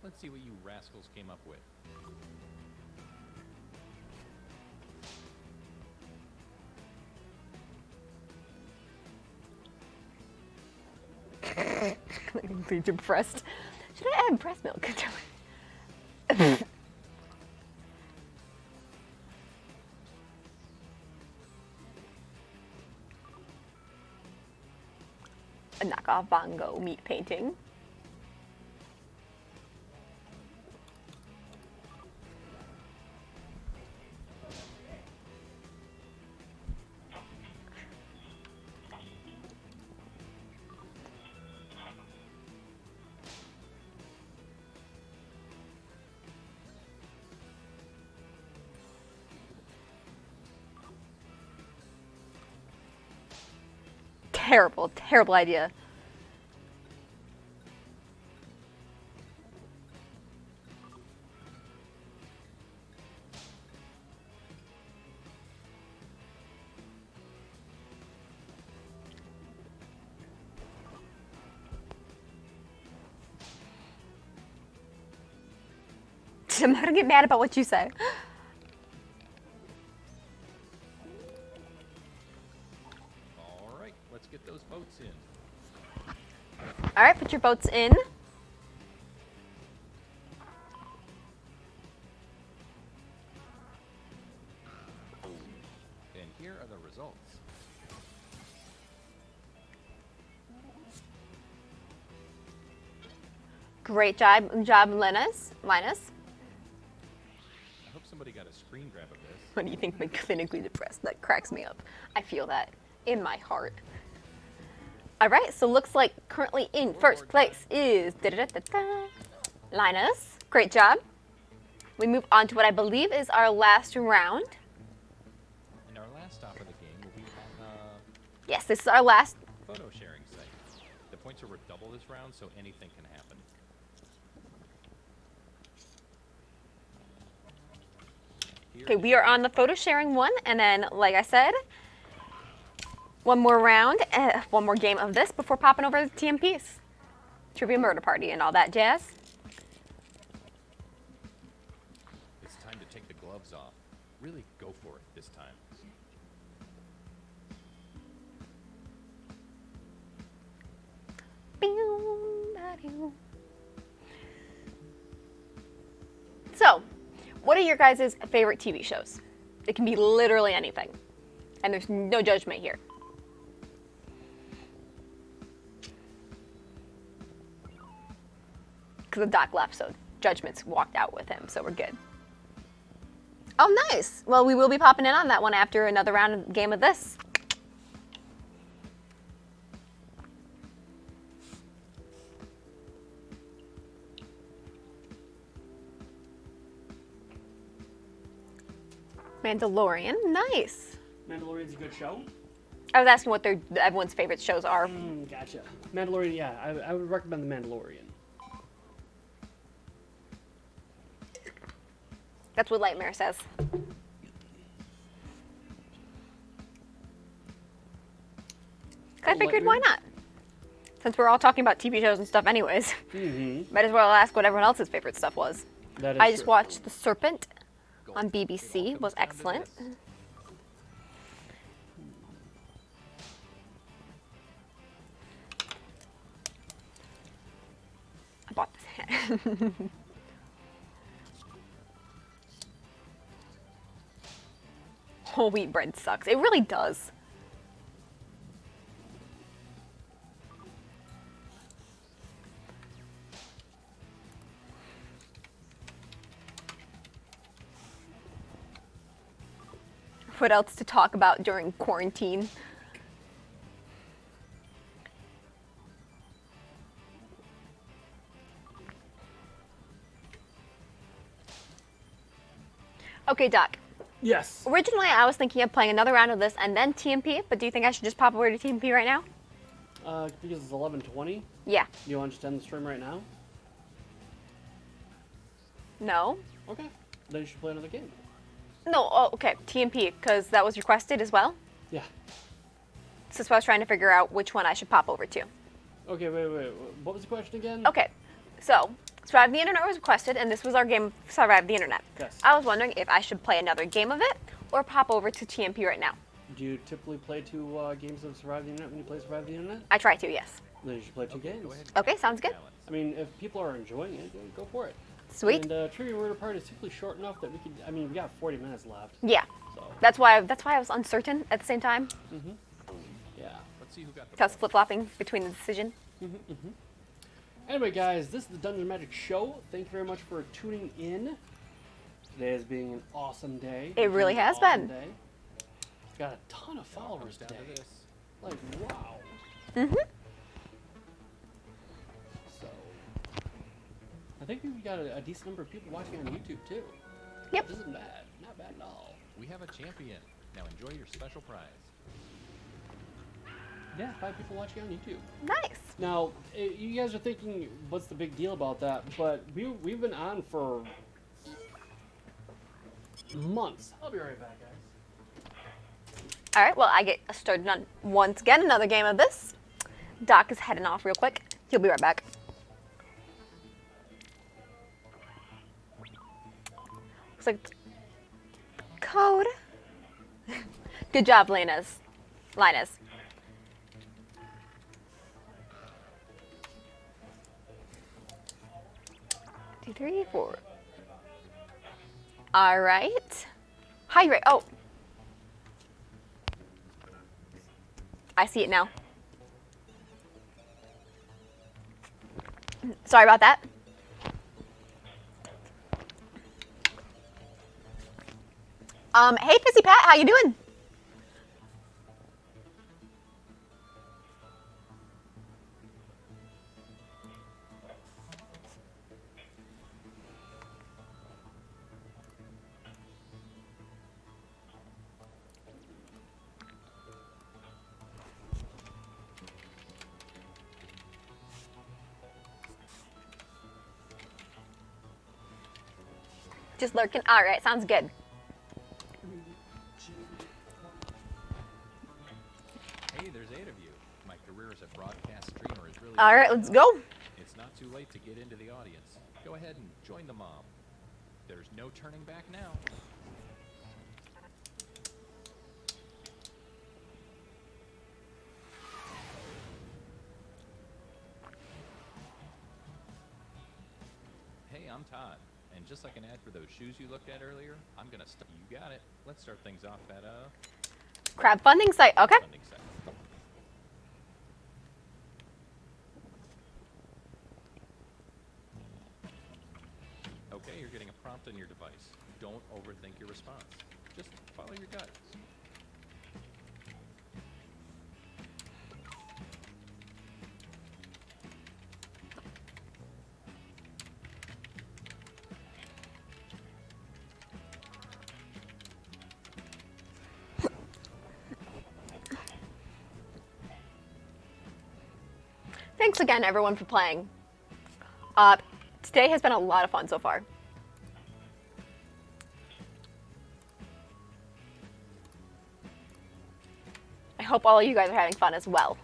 Let's see what you rascals came up with. I'm depressed. Should I add breast milk? A knockoff bongo meat painting. Terrible, terrible idea. I'm not gonna get mad about what you say. All right, let's get those votes in. All right, put your votes in. And here are the results. Great job, Linus. I hope somebody got a screen grab of this. What do you think makes clinically depressed? That cracks me up. I feel that in my heart. All right, so looks like currently in first place is Linus. Great job. We move on to what I believe is our last round. And our last stop of the game will be on Yes, this is our last. photo sharing site. The points are worth double this round, so anything can happen. Okay, we are on the photo sharing one, and then, like I said, one more round, one more game of this before popping over to TMPs. Trivia Murder Party and all that jazz. It's time to take the gloves off. Really go for it this time. So, what are your guys' favorite TV shows? It can be literally anything. And there's no judgment here. Because the Doc left, so judgments walked out with him, so we're good. Oh, nice. Well, we will be popping in on that one after another round of game of this. Mandalorian, nice. Mandalorian's a good show. I was asking what everyone's favorite shows are. Gotcha. Mandalorian, yeah, I would recommend The Mandalorian. That's what Lightmare says. I figured, why not? Since we're all talking about TV shows and stuff anyways, might as well ask what everyone else's favorite stuff was. That is I just true. watched The Serpent on BBC, was excellent. I bought this hat. Whole wheat bread sucks. It really does. What else to talk about during quarantine? Okay, Doc. Yes. Originally, I was thinking of playing another round of this and then TMP, but do you think I should just pop over to TMP right now? Because it's 11:20. Yeah. Do you want to just end the stream right now? No. Okay. Then you should play another game. No, oh, okay, TMP, because that was requested as well. Yeah. So that's why I was trying to figure out which one I should pop over to. Okay, wait. What was the question again? Okay, so Survive the Internet was requested, and this was our game, Survive the Internet. Yes. I was wondering if I should play another game of it or pop over to TMP right now. Do you typically play two games of Survive the Internet when you play Survive the Internet? I try to, yes. Then you should play two games. Okay, sounds good. I mean, if people are enjoying it, then go for it. Sweet. And Trivia Murder Party is typically short enough that we could. I mean, we got 40 minutes left. Yeah. So. That's why I was uncertain at the same time. Yeah. Let's see who got the Cause point. flip-flopping between the decision. Anyway, guys, this is the Dungeon Magic Show. Thank you very much for tuning in. Today has been an awesome day. It really has been. Day. Got a ton of followers Down today. to this. Like, wow. Mhm. So, I think we've got a decent number of people watching on YouTube too. Yep. This isn't bad. Not bad at all. We have a champion. Now enjoy your special prize. Yeah, 5 people watching on YouTube. Nice. Now, you guys are thinking, what's the big deal about that? But we've been on for months. I'll be right back, guys. All right. Well, I get started on once again another game of this. Doc is heading off real quick. He'll be right back. Looks like code. Good job, Linus. 2, 3, 4. All right. Hydrate. Oh. I see it now. Sorry about that. Hey, Pissy Pat, how you doing? Just lurking. All right, sounds good. Hey, there's 8 of you. My career as a broadcast streamer is really. All right, let's go. It's not too late to get into the audience. Go ahead and join the mob. There's no turning back now. Hey, I'm Todd. And just like an ad for those shoes you looked at earlier, I'm gonna you got it. Let's start things off at Crowdfunding site. Okay. funding site. Okay, you're getting a prompt on your device. Don't overthink your response. Just follow your gut. Thanks again, everyone, for playing. Today has been a lot of fun so far. I hope all of you guys are having fun as well.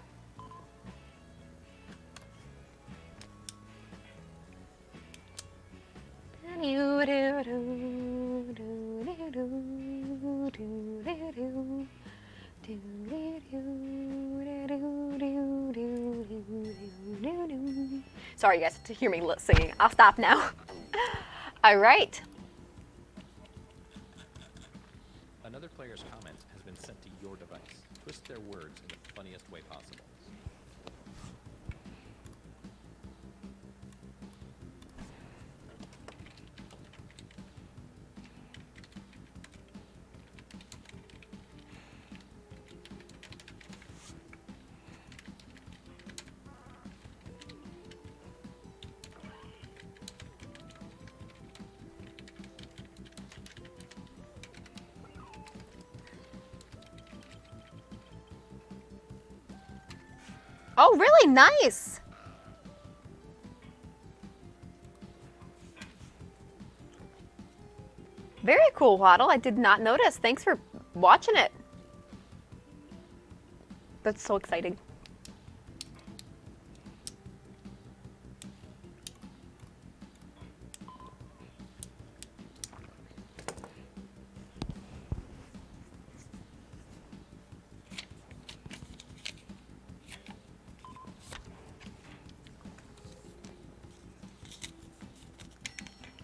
Sorry, you guys, to hear me singing. I'll stop now. All right. Another player's comment has been sent to your device. Twist their words in the funniest way possible. Oh, really? Nice. Very cool, Waddle. I did not notice. Thanks for watching it. That's so exciting.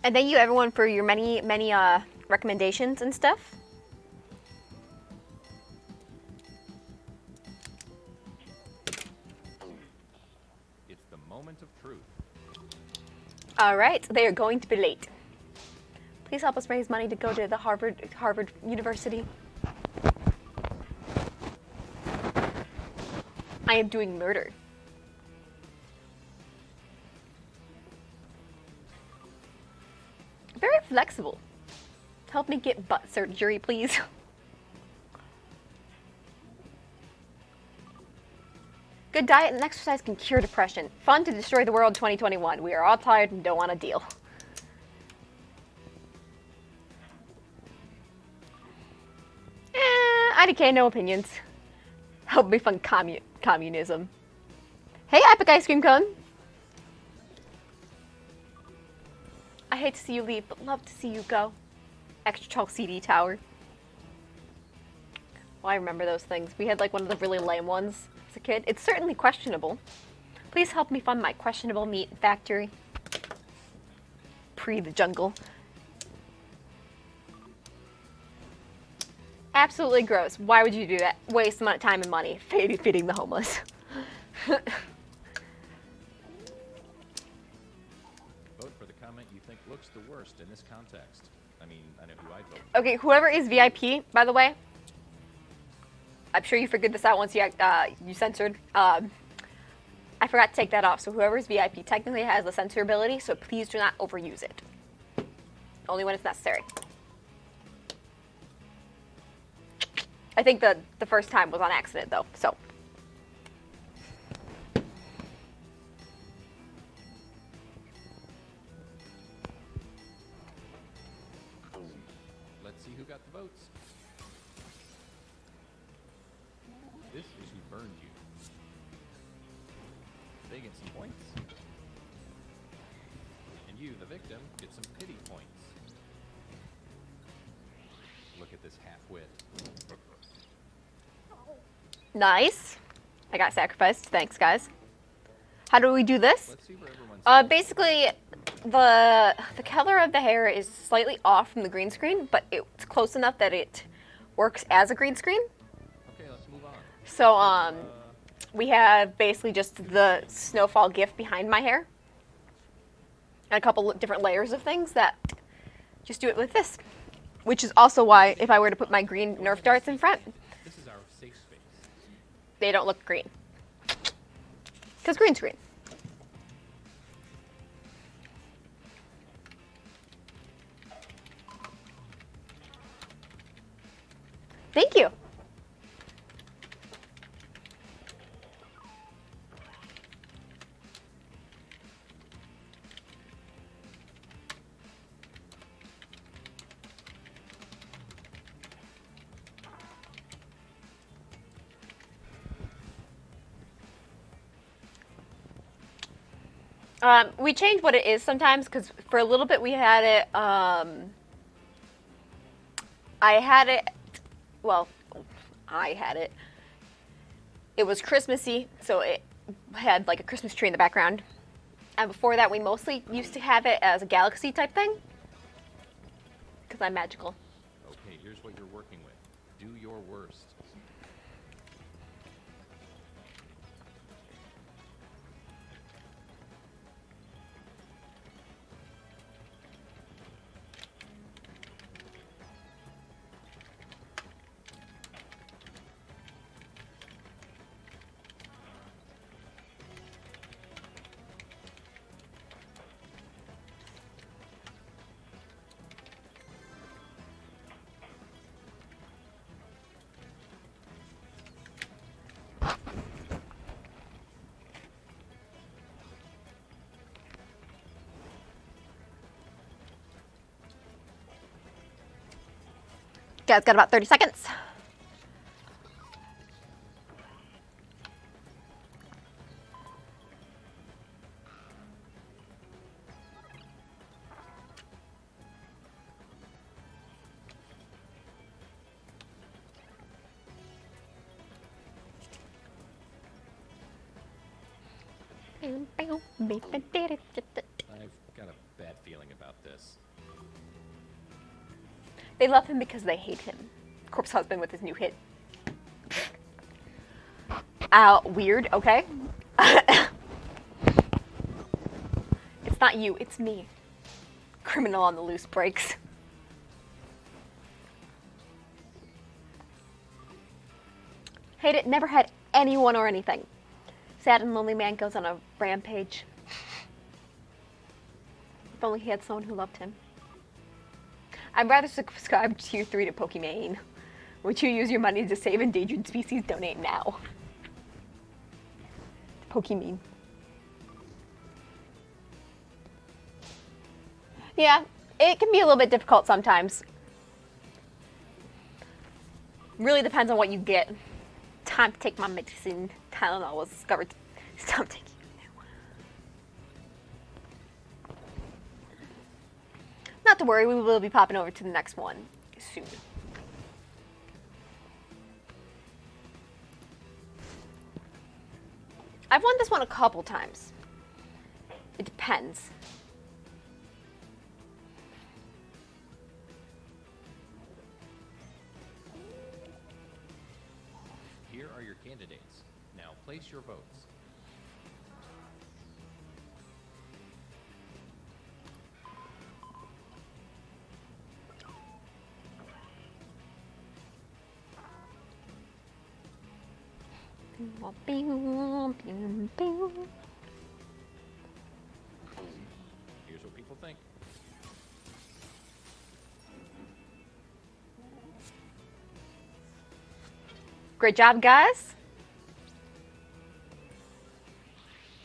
And thank you everyone for your many recommendations and stuff. moment of truth. All right, they are going to be late. Please help us raise money to go to the Harvard University. I am doing murder. Very flexible. Help me get butt surgery, please. Good diet and exercise can cure depression. Fun to destroy the world 2021. We are all tired and don't want to deal. IDK, no opinions. Help me fund communism. Hey, Epic Ice Cream Cone. I hate to see you leave, but love to see you go. Extra tall CD tower. Well, I remember those things. We had like one of the really lame ones as a kid. It's certainly questionable. Please help me fund my questionable meat factory. Pre the jungle. Absolutely gross. Why would you do that? Waste amount of time and money feeding the homeless. Vote for the comment you think looks the worst in this context. I mean, I know who I'd vote for. Okay, whoever is VIP, by the way, I'm sure you figured this out once you censored. I forgot to take that off. So whoever is VIP technically has the censor ability, so please do not overuse it. Only when it's necessary. I think the first time was on accident, though, so. Let's see who got the votes. This is who burned you. They get some points. And you, the victim, get some pity points. Look at this half-wit. Nice. I got sacrificed. Thanks, guys. How do we do this? Let's see where everyone's Basically, the color of the hair is slightly off from the green screen, but it's close enough that it works as a green screen. Okay, let's move on. So, we have basically just the snowfall gif behind my hair. And a couple different layers of things that just do it with this. Which is also why, if I were to put my green Nerf darts in front, This is our safe space. they don't look green. Because green screen. Thank you. We change what it is sometimes because for a little bit we had it. I had it. It was Christmassy, so it had like a Christmas tree in the background. And before that, we mostly used to have it as a galaxy type thing because I'm magical. Okay, here's what you're working with. Do your worst. Guys, got about 30 seconds. I've got a bad feeling about this. They love him because they hate him. Corpse Husband with his new hit. Weird, okay. not you, it's me. Criminal on the loose breaks. Hate it, never had anyone or anything. Sad and lonely man goes on a rampage. If only he had someone who loved him. I'd rather subscribe to tier 3 to Pokimane. Would you use your money to save endangered species? Donate now. Pokimane. Yeah, it can be a little bit difficult sometimes. Really depends on what you get. Time to take my medicine. Tylenol was discovered. Stop taking it now. Not to worry, we will be popping over to the next one soon. I've won this one a couple times. It depends. Here are your candidates. Now place your votes. Here's what people think. Great job, guys.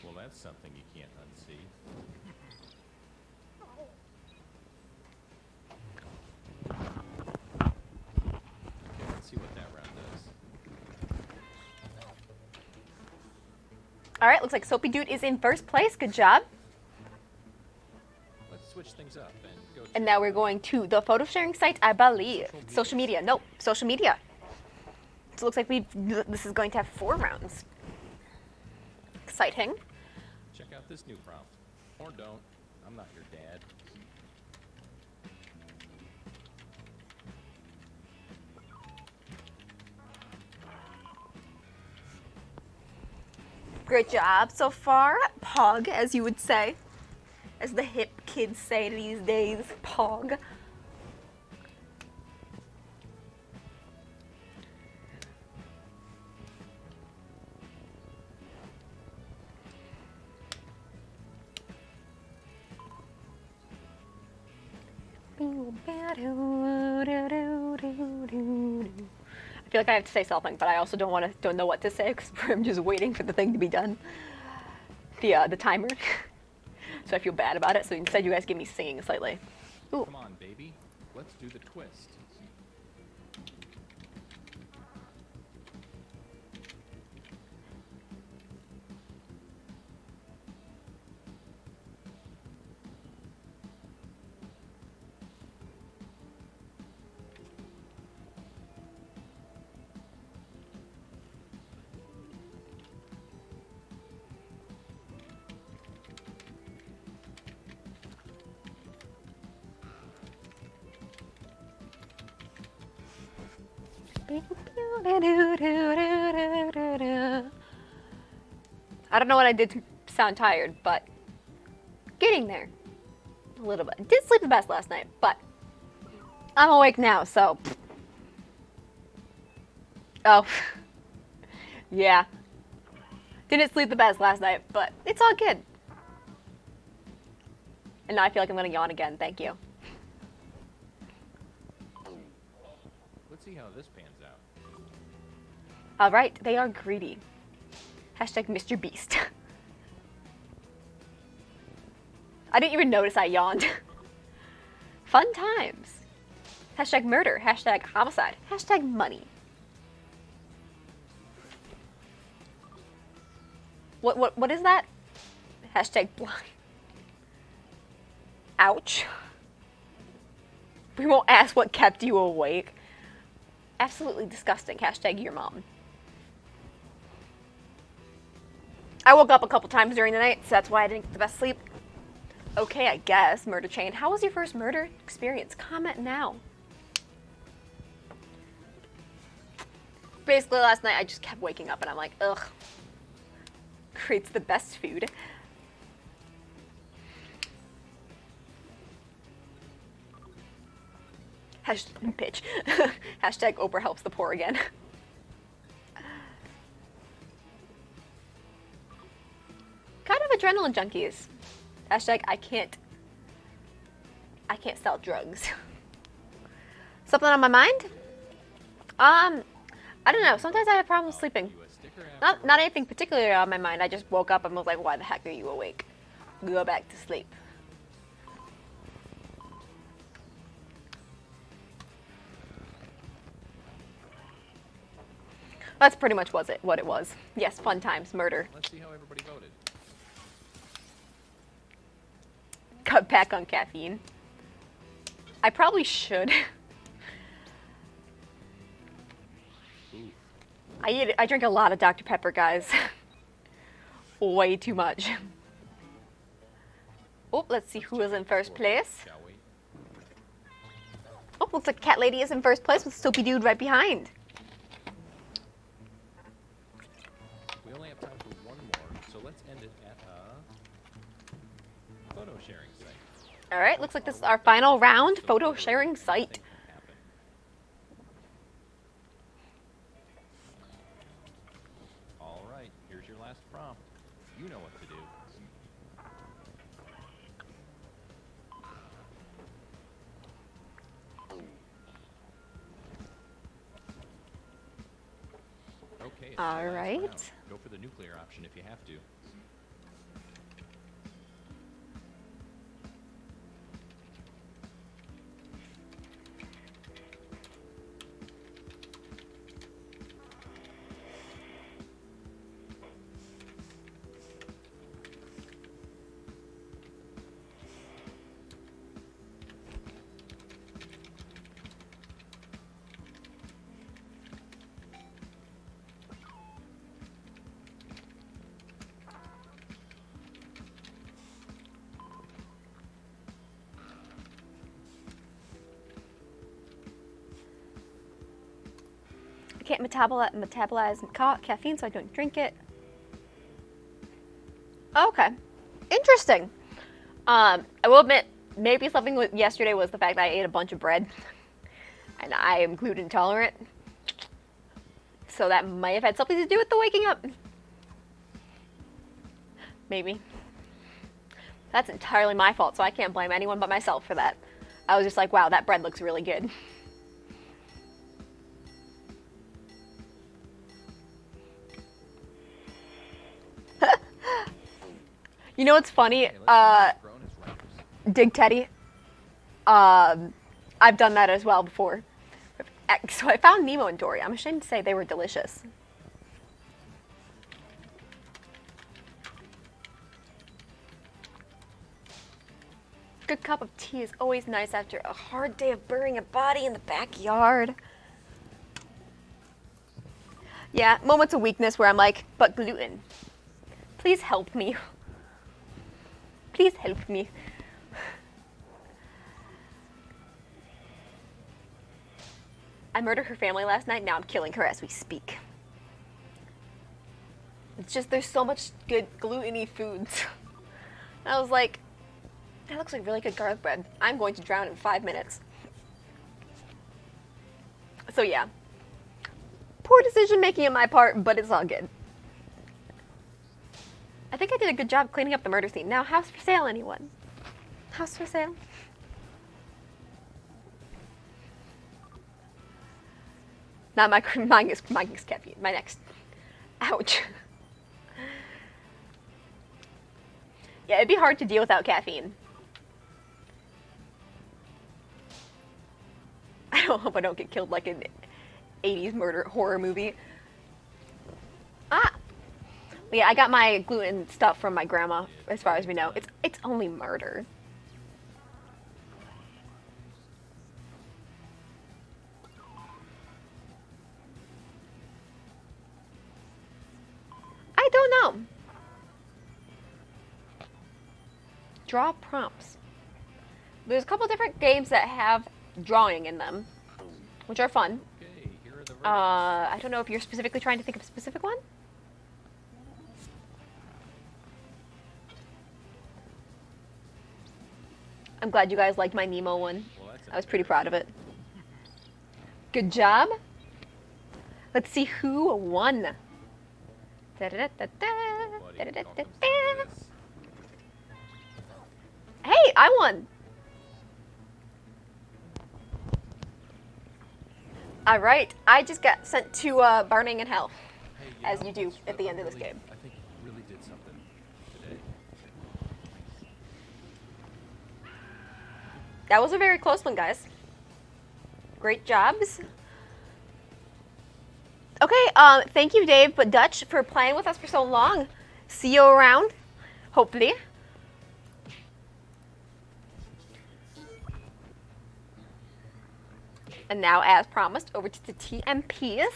Well, that's something you can't unsee. Okay, let's see what that round does. All right, looks like Soapy Dude is in first place. Good job. Let's switch things up and go to And now we're going to the photo sharing site, I believe. Social media. No, social media. So it looks like this is going to have 4 rounds. Exciting. check out this new prompt. Or don't. I'm not your dad. Great job so far. Pog, as you would say. As the hip kids say these days. Pog. I feel like I have to say something, but I also don't know what to say because I'm just waiting for the thing to be done. The timer. So I feel bad about it. So instead, you guys give me singing slightly. Ooh. Come on, baby. Let's do the twist. I don't know what I did to sound tired, but getting there a little bit. Did sleep the best last night, but I'm awake now, so. Oh, yeah. Didn't sleep the best last night, but it's all good. And now I feel like I'm gonna yawn again. Thank you. Let's see how this pans out. All right, they are greedy. Hashtag Mr. Beast. I didn't even notice I yawned. Fun times. Hashtag murder. Hashtag homicide. Hashtag money. What is that? Hashtag blind. Ouch. We won't ask what kept you awake. Absolutely disgusting. Hashtag your mom. I woke up a couple times during the night, so that's why I didn't get the best sleep. Okay, I guess. Murder Chain. How was your first murder experience? Comment now. Basically, last night I just kept waking up and I'm like, ugh. Creates the best food. Pitch. Hashtag Oprah helps the poor again. Kind of adrenaline junkies. Hashtag I can't sell drugs. Something on my mind? I don't know. Sometimes I have problems sleeping. Not anything particularly on my mind. I just woke up and was like, why the heck are you awake? Go back to sleep. That's pretty much what it was. Yes, fun times, murder. Let's see how everybody voted. Cut back on caffeine. I probably should. I drink a lot of Dr. Pepper, guys. Way too much. Oh, let's see who is in first place. Oh, looks like Cat Lady is in first place with Soapy Dude right behind. We only have time for one more, so let's end it at a photo sharing site. All right, looks like this is our final round photo sharing site. All right, here's your last prompt. You know what to do. Okay. All right. Go for the nuclear option if you have to. I can't metabolize caffeine, so I don't drink it. Okay, interesting. I will admit, maybe something with yesterday was the fact that I ate a bunch of bread, and I am gluten intolerant. So that might have had something to do with the waking up. Maybe. That's entirely my fault, so I can't blame anyone but myself for that. I was just like, wow, that bread looks really good. You know what's funny? Dig Teddy. I've done that as well before. So I found Nemo and Dory. I'm ashamed to say they were delicious. Good cup of tea is always nice after a hard day of burying a body in the backyard. Yeah, moments of weakness where I'm like, but gluten. Please help me. Please help me. I murdered her family last night, now I'm killing her as we speak. It's just, there's so much good gluten-y foods. I was like, that looks like really good garlic bread. I'm going to drown in 5 minutes. So yeah. Poor decision making on my part, but it's all good. I think I did a good job cleaning up the murder scene. Now, house for sale, anyone? House for sale? Not my caffeine. My next. Ouch. Yeah, it'd be hard to deal without caffeine. I don't hope I don't get killed like an 80s murder horror movie. Ah! Yeah, I got my gluten stuff from my grandma, as far as we know. It's only murder. I don't know. Draw prompts. There's a couple different games that have drawing in them, which are fun. Okay, here are the I don't know if you're specifically trying to think of a specific one. I'm glad you guys liked my Nemo one. Well, I was pretty proud of it. Good job. Let's see who won. Da-da-da-da-da. Da-da-da-da-da. Hey, I won. All right, I just got sent to burning in hell, Hey, as you do at the end of this really, game. I think you really did something today. That was a very close one, guys. Great jobs. Okay, thank you, Dave, but Dutch, for playing with us for so long. See you around, hopefully. And now, as promised, over to the TMPs.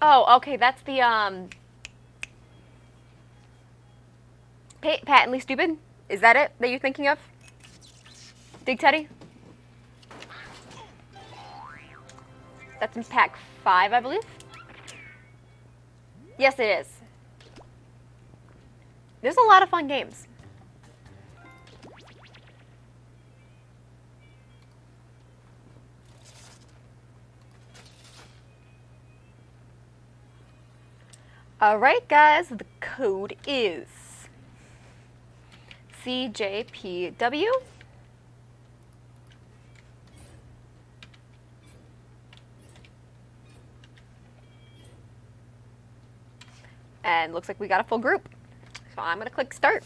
Oh, okay, that's the, Patently Stupid? Is that it that you're thinking of? Dig Teddy? That's in pack 5, I believe. Yes, it is. There's a lot of fun games. Alright, guys, the code is CJPW. And looks like we got a full group. So I'm going to click start.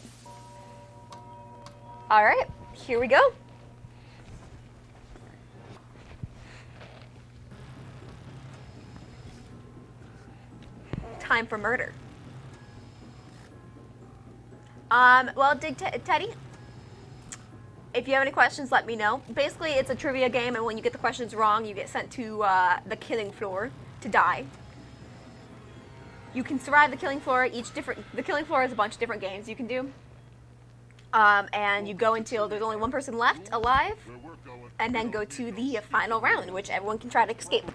Alright, here we go. Time for murder. Well, Teddy, if you have any questions, let me know. Basically, it's a trivia game, and when you get the questions wrong, you get sent to the killing floor to die. You can survive the killing floor. The killing floor is a bunch of different games you can do. And you go until there's only one person left alive, and then go to the final round, which everyone can try to escape.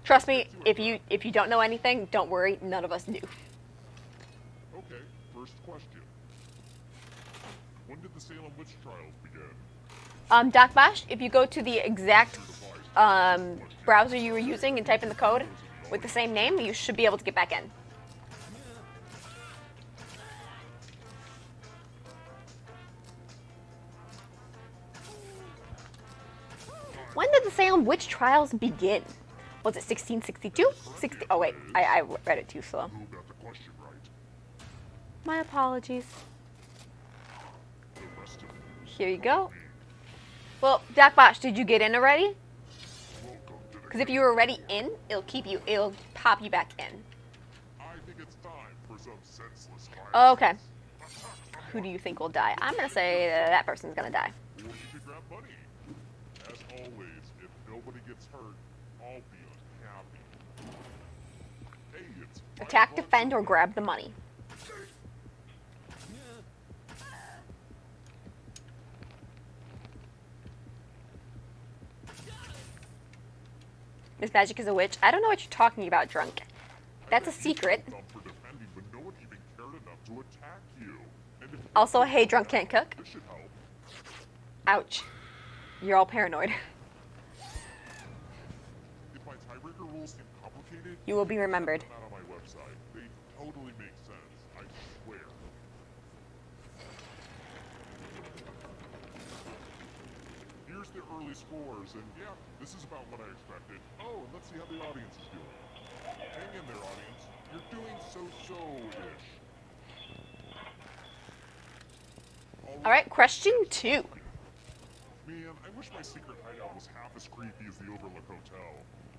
Trust me, if you don't know anything, don't worry, none of us do. Okay, first question. When did the Salem witch trials begin? Jackbox, if you go to the exact browser you were using and type in the code with the same name, you should be able to get back in. When did the Salem witch trials begin? Was it 1662? Oh wait, I read it too slow. Who got the question right? My apologies. The rest of you. Here you go. Well, Jackbox, did you get in already? Welcome to the Because if you were already in, it'll pop you back in. I think it's time for some senseless violence. Oh, okay. Who do you think will die? I'm gonna say that person's gonna die. Or you could grab money. As always, if nobody gets hurt, I'll be unhappy. Hey, it's Attack, defend, or grab the money. Miss Magic is a witch. I don't know what you're talking about, drunk. That's a secret. For defending, but no one even cared enough to attack you. And if Also, hey, drunk can't cook. this should help. Ouch. You're all paranoid. If my tiebreaker rules seem complicated, You will be remembered. check them out on my website. They totally make sense, I swear. Here's the early scores, and yeah, this is about what I expected. Oh, and let's see how the audience is doing. Hang in there, audience. You're doing so-so-ish. Alright, question 2. Man, I wish my secret hideout was half as creepy as the Overlook Hotel.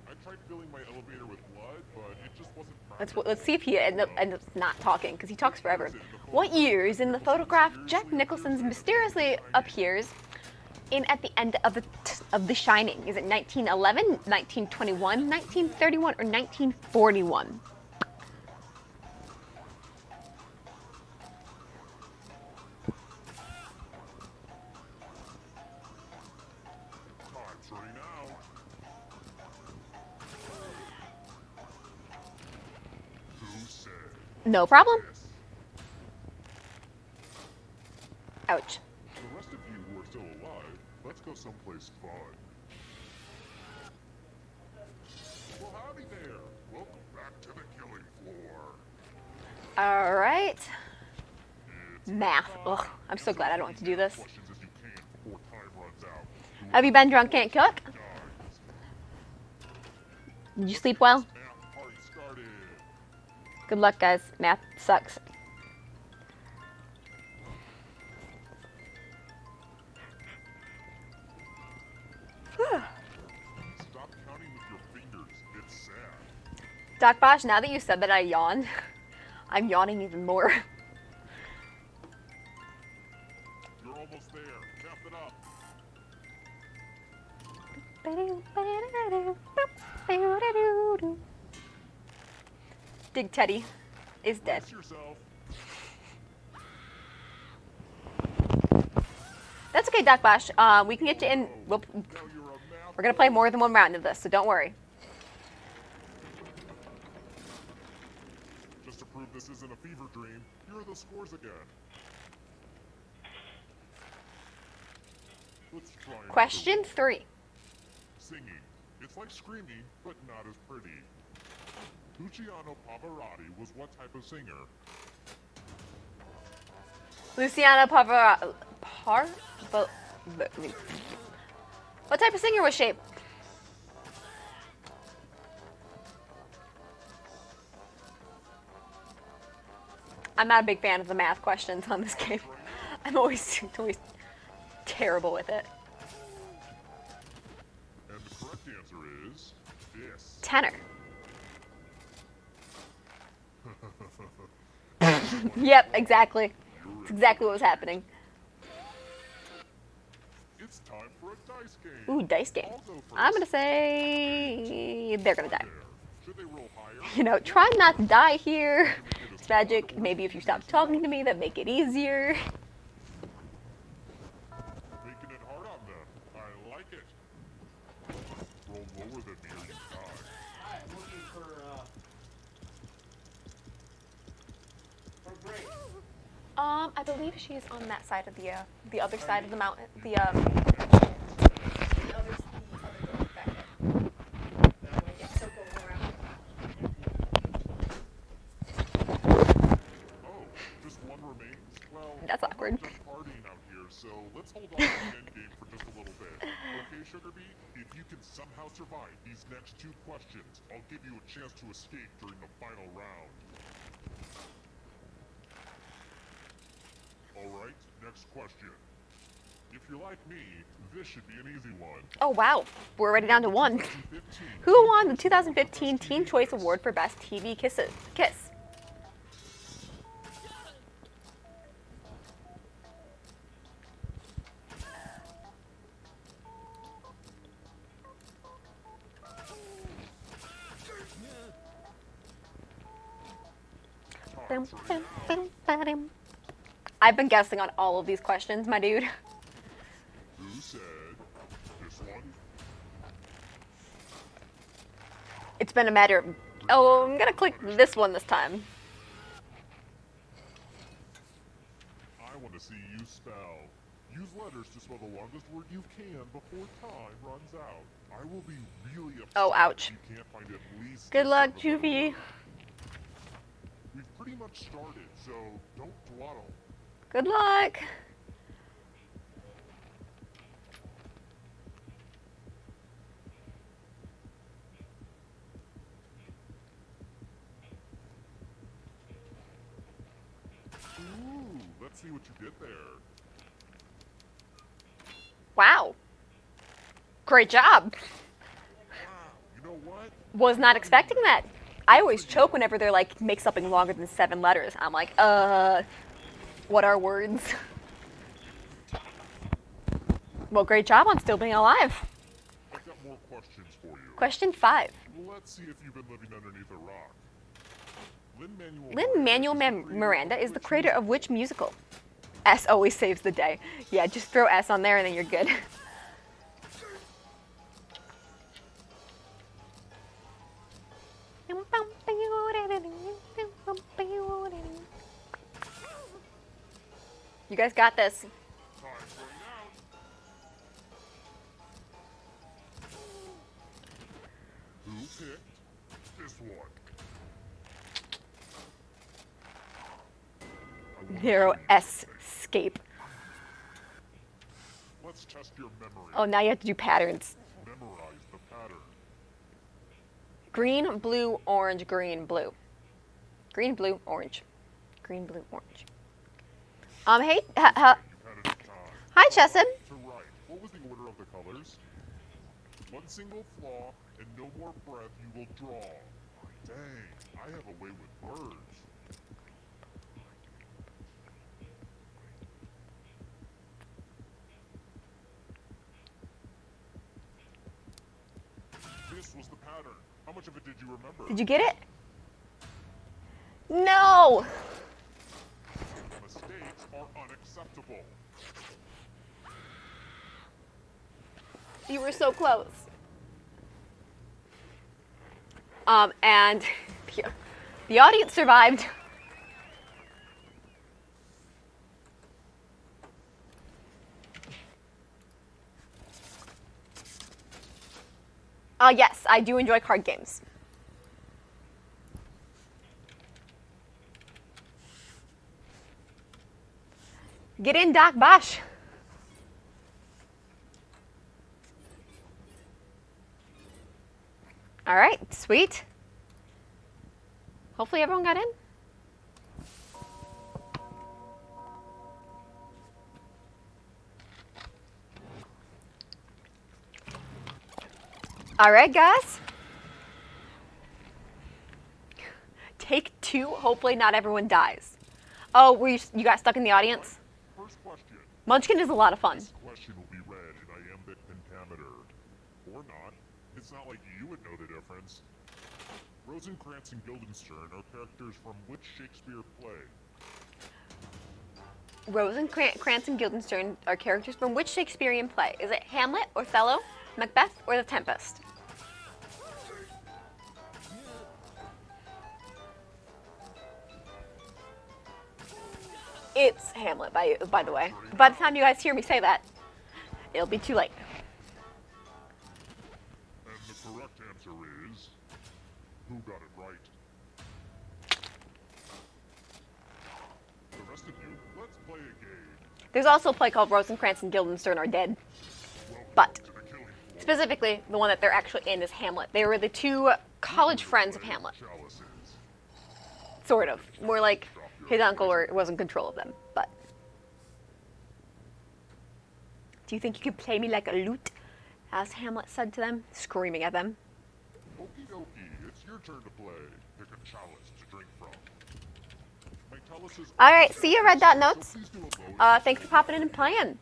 I tried filling my elevator with blood, but it just wasn't practical. Let's see if he ends up not talking, because he talks forever. What years in the photograph Jack Nicholson mysteriously appears in at the end of The Shining? Is it 1911, 1921, 1931, or 1941? Time's running out. Who said No problem. yes? Ouch. The rest of you who are still alive, let's go someplace fun. Well, howdy there. Welcome back to the killing floor. All right. Math. Ugh, I'm so glad I don't have to do this. Questions as you can before time runs out. Have you been drunk, can't cook? Did you sleep well? Math party started. Good luck, guys. Math sucks. Stop counting with your fingers. It's sad. Jackbox, now that you said that I yawn, I'm yawning even more. You're almost there. Cap it up. Dig Teddy is dead. Brace yourself. That's okay, Jackbox. We can get you in. We're gonna play more than one round of this, so don't worry. Just to prove this isn't a fever dream, here are the scores again. Let's try another Question one. 3. Singing. It's like screaming, but not as pretty. Luciano Pavarotti was what type of singer? Luciana Pavarotti. What type of singer was she? I'm not a big fan of the math questions on this game. I'm always terrible with it. And the correct answer is this. Tenor. Yep, exactly. That's exactly what was happening. It's time for a dice game. Ooh, dice game. I'll go first. I'm gonna say they're gonna die. There. Should they roll higher? You know, try not to die here. It's magic. Maybe if you stop talking to me, that make it easier. Making it hard on them. I like it. Roll lower than me or you die. Alright, looking for Grace. I believe she's on that side of the other side of the mountain. The other door back there. Yeah, circle around. Oh, just one remains? Well, That's awkward. I'm not done partying out here, so let's hold on to the end game for just a little bit. Okay, Sugarbee? If you can somehow survive these next 2 questions, I'll give you a chance to escape during the final round. Alright, next question. If you're like me, this should be an easy one. Oh wow, we're already down to 1. 2015. Who won the 2015 Teen Choice Award for Best TV Kiss? I've been guessing on all of these questions, my dude. Who said this one? It's been a matter of... Oh, I'm gonna click this one this time. I want to see you spell. Use letters to spell the longest word you can before time runs out. I will be really upset Oh, ouch. if you can't find at least Good luck, 7 Juvie. letters. We've pretty much started, so don't dawdle. Good luck. Ooh, let's see what you did there. Wow. Great job. You know what? Was not expecting that. I always choke whenever they're like, make something longer than 7 letters. I'm like, what are words? Well, great job on still being alive. I've got more questions for you. Question 5. Let's see if you've been living underneath a rock. Lin-Manuel Miranda is the creator of which musical? S always saves the day. Yeah, just throw S on there and then you're good. You guys got this. picked this one? Narrow escape. Let's test your memory. Oh, now you have to do patterns. Memorize the pattern. Green, blue, orange, green, blue. Green, blue, orange. Green, blue, orange. Hey, hi, Chesson. To write, what was the order of the colors? One single flaw and no more breath you will draw. Dang, I have a way with words. This was the pattern. How much of it did you remember? Did you get it? No! Mistakes are unacceptable. You were so close. And the audience survived. Yes, I do enjoy card games. Get in, Doc Bosch. All right, sweet. Hopefully everyone got in. All right, guys. Take 2. Hopefully not everyone dies. Oh, you got stuck in the audience? First question. Munchkin is a lot of fun. This question will be read in iambic pentameter. Or not. It's not like you would know the difference. Rosencrantz and Guildenstern are characters from which Shakespeare play? Rosencrantz and Guildenstern are characters from which Shakespearean play? Is it Hamlet, Othello, Macbeth, or The Tempest? It's Hamlet, by the way. By the time you guys hear me say that, it'll be too late. And the correct answer is... Who got it right? The rest of you, let's play a game. There's also a play called Rosencrantz and Guildenstern Are Dead. But specifically, the one that they're actually in is Hamlet. They were the 2 college friends of Hamlet. Sort of. More like his uncle was in control of them, but. Do you think you could play me like a lute? As Hamlet said to them, screaming at them. Okie dokie, it's your turn to play. Pick a chalice to drink from. My chalice is... Alright, see you, Red Dot Notes. Thanks for popping in and playing.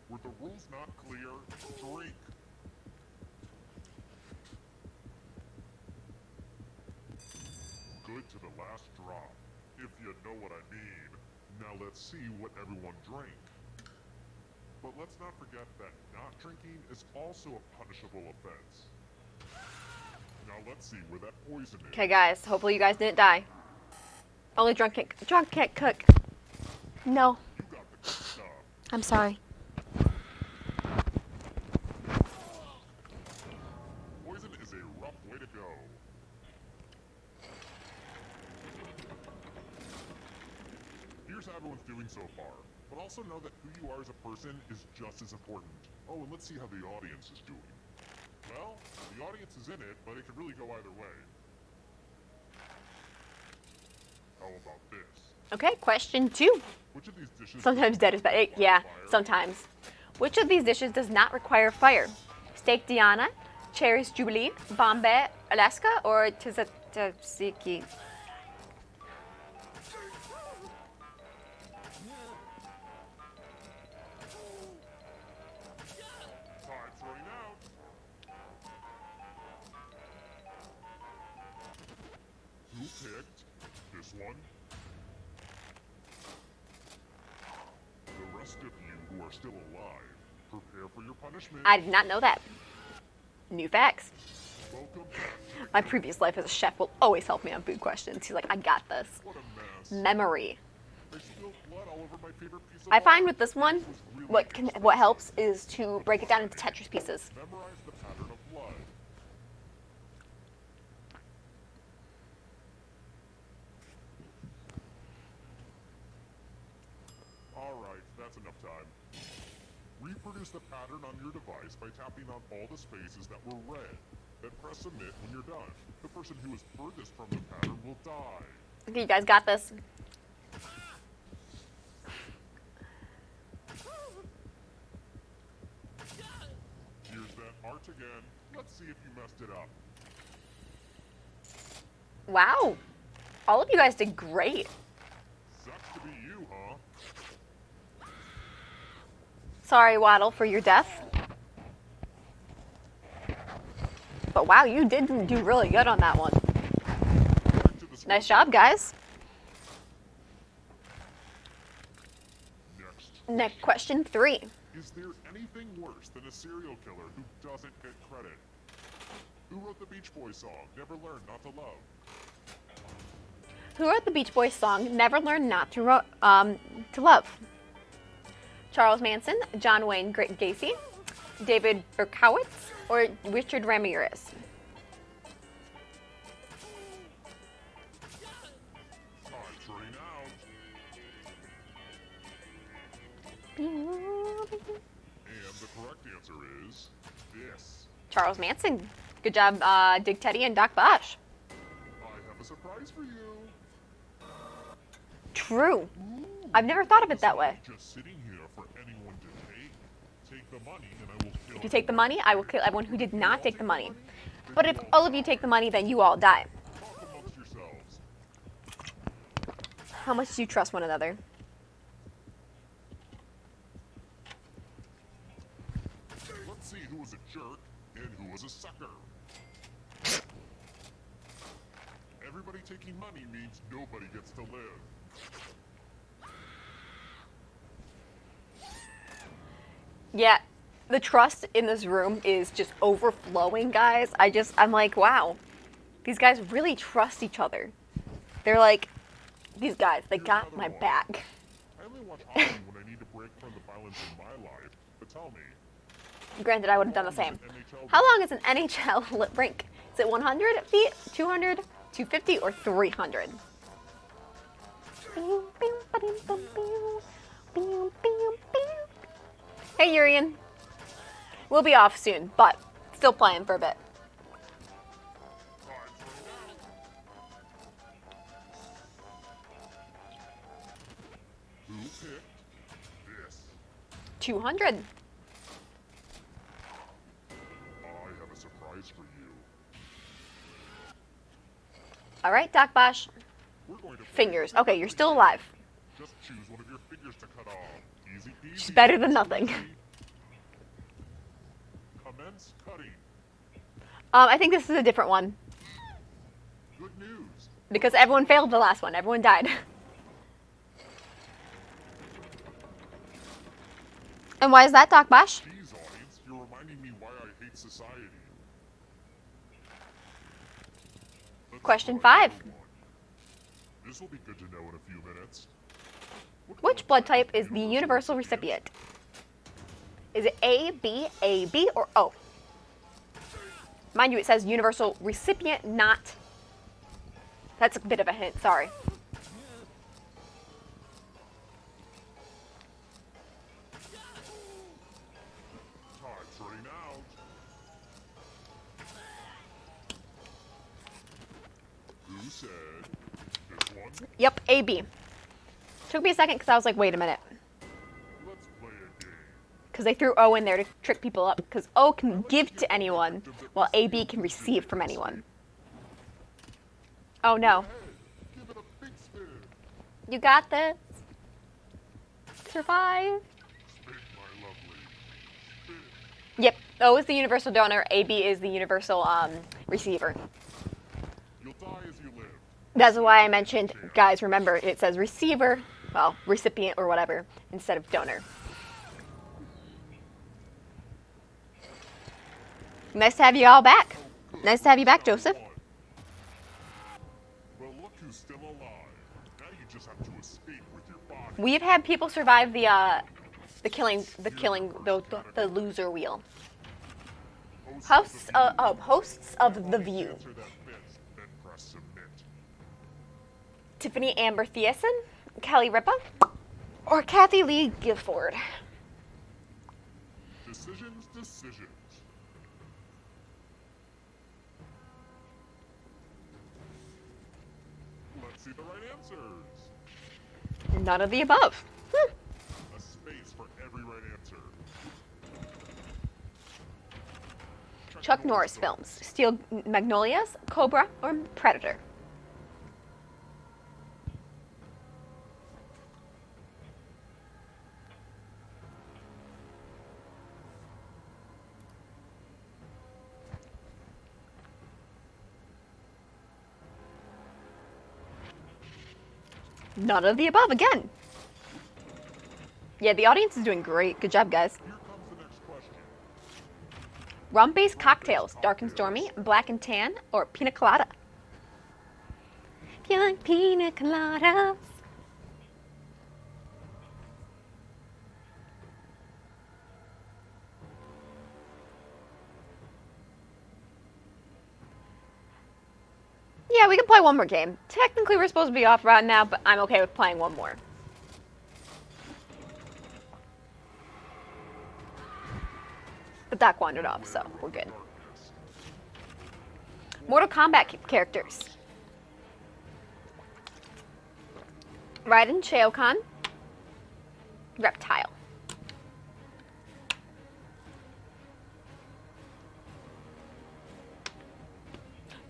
Were the rules not clear? Drink. Good to the last drop, if you know what I mean. Now let's see what everyone drank. But let's not forget that not drinking is also a punishable offense. Now let's see where that poison is. Okay, guys. Hopefully you guys didn't die. Only drunk can't cook. No. You got the good stuff. I'm sorry. Poison is a rough way to go. Here's how everyone's doing so far. But also know that who you are as a person is just as important. Oh, and let's see how the audience is doing. Well, the audience is in it, but it could really go either way. How about this? Okay, question 2. Which of these dishes... Sometimes dead is bad. Yeah, sometimes. Which of these dishes does not require fire? Steak Diana, Cherries Jubilee, Bombay, Alaska, or Tzatziki? Time's running out. Who picked this one? The rest of you who are still alive, prepare for your punishment. I did not know that. New facts. Welcome back. My previous life as a chef will always help me on food questions. He's like, I got this. What a mess. Memory. I spilled blood all over my favorite piece of I find art. with this one, It was really what helps is to break it down into Tetris pieces. Memorize the pattern of blood. Alright, that's enough time. Reproduce the pattern on your device by tapping on all the spaces that were red. Then press submit when you're done. The person who is furthest from the pattern will die. Okay, you guys got this. Here's that art again. Let's see if you messed it up. Wow. All of you guys did great. Sucks to be you, huh? Sorry, Waddle, for your death. But wow, you did do really good on that one. Nice job, guys. Next question 3. Is there anything worse than a serial killer who doesn't get credit? Who wrote the Beach Boys song, Never Learn Not to Love? Who wrote the Beach Boys song, Never Learn Not to Love? Charles Manson, John Wayne Gacy, David Berkowitz, or Richard Ramirez? Time's running out. And the correct answer is this. Charles Manson. Good job, Dig Teddy and Doc Bosch. I have a surprise for you. True. I've never thought of it that way. Just sitting here for anyone to take. Take the money and I will kill If you take the money, I will kill everyone who did not take the money. But if all of you take the money, then you all die. Talk amongst yourselves. How much do you trust one another? Let's see who was a jerk and who was a sucker. Everybody taking money means nobody gets to live. Yeah, the trust in this room is just overflowing, guys. I'm like, wow. These guys really trust each other. They're like, these guys, they got my back. I only watch hockey when I need to break from the violence in my life. But tell me, Granted, I would have done the same. How long is an NHL rink? Is it 100 feet, 200, 250, or 300? Hey, Urian. We'll be off soon, but still playing for a bit. who picked this? 200. I have a surprise for you. All right, Doc Bosch. We're going to Fingers. Okay, you're still alive. just choose one of your fingers to cut off. Easy peasy. Which is better than nothing. Commence cutting. I think this is a different one. Good news. Because everyone failed the last one. Everyone died. And why is that, Doc Bosch? Geez, audience, you're reminding me why I hate society. Let's Question try 5. another one. This will be good to know in a few minutes. Which blood type is the universal recipient? Is it A, B, or O? Mind you, it says universal recipient, not... That's a bit of a hint, sorry. Time's running out. Who said this one? Yep, AB. Took me a second because I was like, wait a minute. Let's play a game. Because they threw O in there to trick people up. Because O can give to anyone, while AB can receive from anyone. Oh no. Give it a big spin. You got this. Survive. Spin, my lovely. Spin. Yep, O is the universal donor, AB is the universal receiver. You'll die as you live. That's why I mentioned, guys, remember, it says receiver, well, recipient or whatever, instead of donor. Nice to have you all back. Nice to have you back, Joseph. Well, look who's still alive. Now you just have to escape with your body. We've had people survive the loser wheel. Hosts of the View. Answer that fits, then press submit. Tiffany Amber Thiessen, Kelly Ripa, or Kathy Lee Gifford. Decisions. Let's see the right answers. None of the above. A space for every right answer. Chuck Norris films. Steel Magnolias, Cobra, or Predator. None of the above again. Yeah, the audience is doing great. Good job, guys. Here comes the next question. Rum-based cocktails, dark and stormy, black and tan, or pina colada. If you like pina coladas. Yeah, we can play one more game. Technically, we're supposed to be off right now, but I'm okay with playing one more. But Doc wandered off, so we're good. Mortal Kombat characters. Raiden Shao-Kahn. Reptile.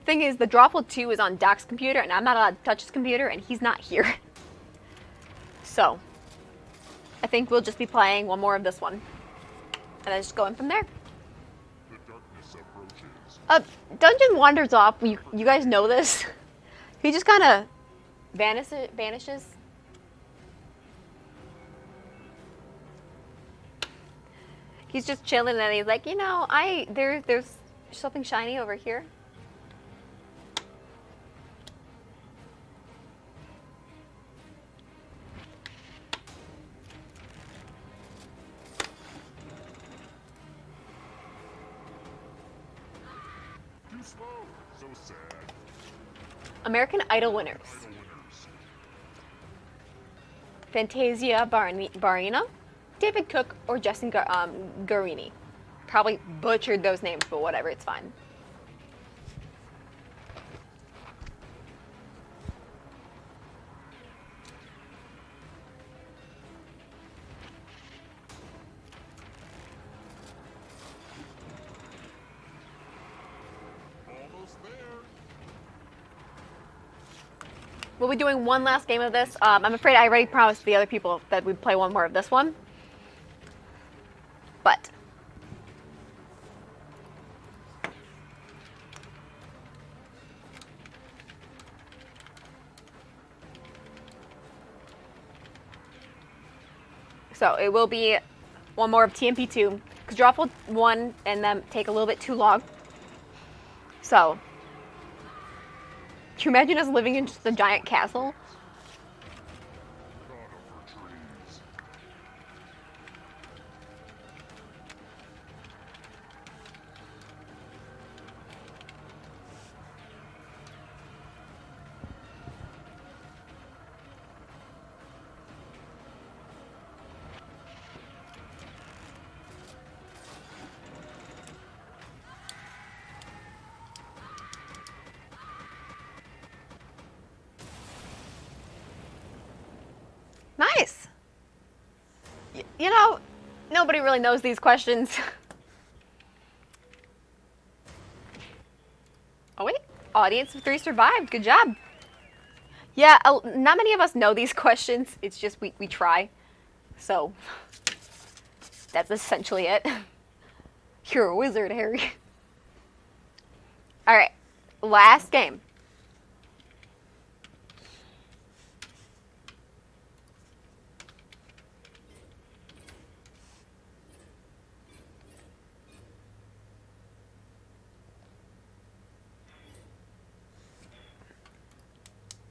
Thing is, the Drawful 2 is on Doc's computer, and I'm not allowed to touch his computer, and he's not here. So, I think we'll just be playing one more of this one. And then just going from there. The darkness approaches. Dungeon wanders off. You guys know this. He just kind of vanishes. He's just chilling, and he's like, you know, there's something shiny over here. Too slow. So sad. American Idol winners. Fantasia Barrina, David Cook, or Justin Guarini. Probably butchered those names, but whatever, it's fine. Almost there. We'll be doing one last game of this. I'm afraid I already promised the other people that we'd play one more of this one. But so it will be one more of TMP2 because Drawful 1 and them take a little bit too long. So can you imagine us living in just a giant castle? Conifer trees. Nice. You know, nobody really knows these questions. Oh wait, audience of 3 survived. Good job. Yeah, not many of us know these questions. It's just we try. So that's essentially it. You're a wizard, Harry. All right, last game.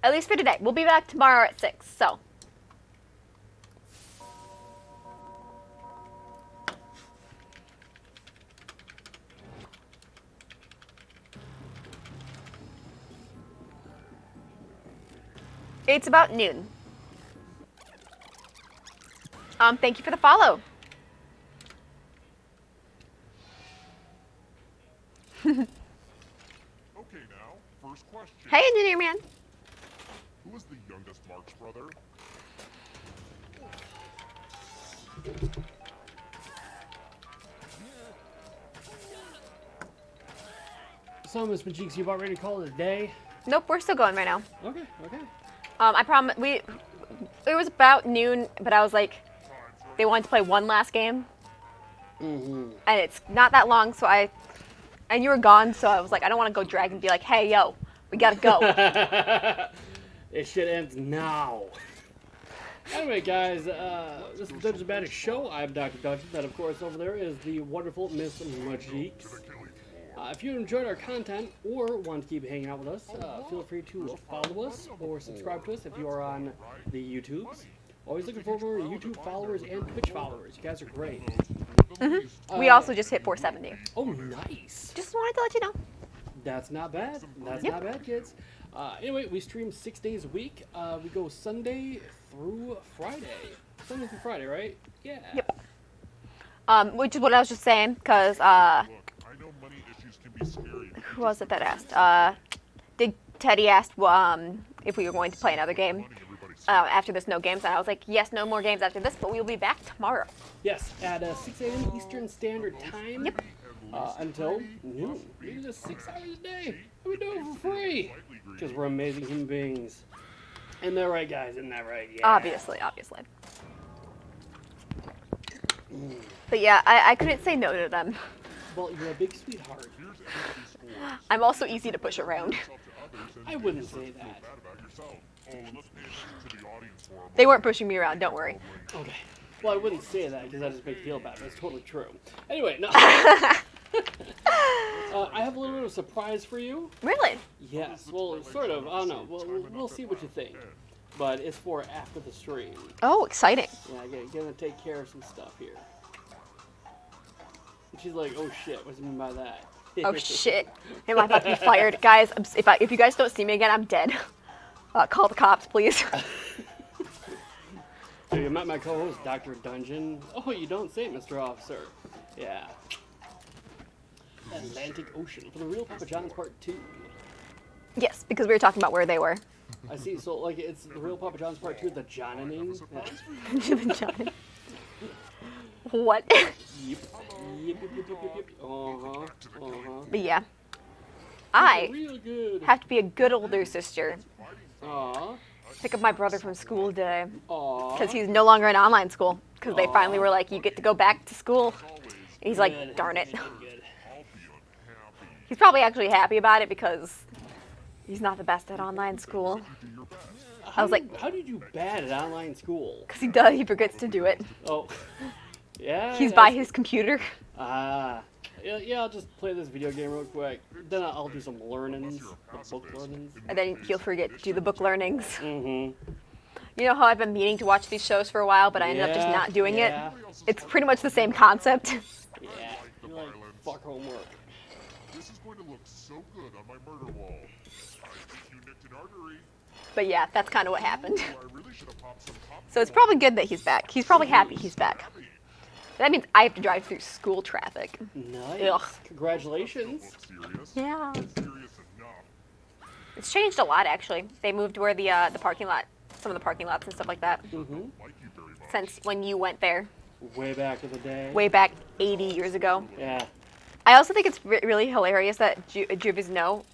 At least for today. We'll be back tomorrow at 6. So. It's about noon. Thank you for the follow. Okay, now, first question. Hey, Engineer Man. Who is the youngest Marx brother? So, Miss Majeeks, you've already called it a day? Nope, we're still going right now. Okay, okay. I promise it was about noon, but I was like, they wanted to play one last game. Mm-hmm. And it's not that long, so and you were gone, so I was like, I don't want to go drag and be like, hey, yo, we gotta go. This shit ends now. Anyway, guys, this is Dungeons Magic Show. I'm Dr. Dungeon. That, of course, over there is the wonderful Miss Majeeks. If you enjoyed our content or want to keep hanging out with us, feel free to follow us or subscribe to us if you are on the YouTubes. Always looking for more YouTube followers and Twitch followers. You guys are great. Mm-hmm. We also just hit 470. Oh, nice. Just wanted to let you know. That's not bad. That's not bad, kids. Anyway, we stream 6 days a week. We go Sunday through Friday. Sunday through Friday, right? Yeah. Yep. Which is what I was just saying, because who was it that asked? Teddy asked if we were going to play another game after this no games, and I was like, yes, no more games after this, but we will be back tomorrow. Yes, at 6 a.m. Eastern Standard Time. Yep. Until noon. We do this 6 hours a day. And we do it for free. Because we're amazing human beings. Isn't that right, guys? Isn't that right? Yeah. Obviously. But yeah, I couldn't say no to them. Well, you're a big sweetheart. I'm also easy to push around. I wouldn't say that. They weren't pushing me around, don't worry. Okay. Well, I wouldn't say that because that just makes me feel bad. That's totally true. Anyway, no. I have a little bit of a surprise for you. Really? Yes. Well, sort of. I don't know. We'll see what you think. But it's for after the stream. Oh, exciting. Yeah, I'm gonna take care of some stuff here. And she's like, oh shit, what does it mean by that? Oh shit. Am I about to be fired? Guys, if you guys don't see me again, I'm dead. Call the cops, please. So you met my co-host, Dr. Dungeon. Oh, you don't say, Mr. Officer. Yeah. Atlantic Ocean for the Real Papa John's Part 2. Yes, because we were talking about where they were. I see. So, like, it's the Real Papa John's Part 2, the Johnaning. What? Yep. But yeah. I Real good. have to be a good older sister. Aww. Pick up my brother from school today. Aww. Because he's no longer in online school. Because they finally were like, you get to go back to school. And he's like, darn it. He's probably actually happy about it because he's not the best at online school. I was like, how do you do bad at online school? Because he does, he forgets to do it. Oh. Yeah. He's by his computer. Yeah, I'll just play this video game real quick. Then I'll do some learnings, the book learnings. And then he'll forget to do the book learnings. Mm-hmm. You know how I've been meaning to watch these shows for a while, but I ended up just not doing it? It's pretty much the same concept. Yeah, you're like, fuck homework. This is going to look so good on my murder wall. I think you nicked an artery. But yeah, that's kind of what happened. I really should have popped some popcorn. So it's probably good that he's back. He's probably happy he's back. That means I have to drive through school traffic. Nice. Ugh. Congratulations. Yeah. It's changed a lot, actually. They moved where the parking lot, some of the parking lots and stuff like that. Mm-hmm. Since when you went there. Way back in the day. Way back 80 years ago. Yeah. I also think it's really hilarious that Juvis know,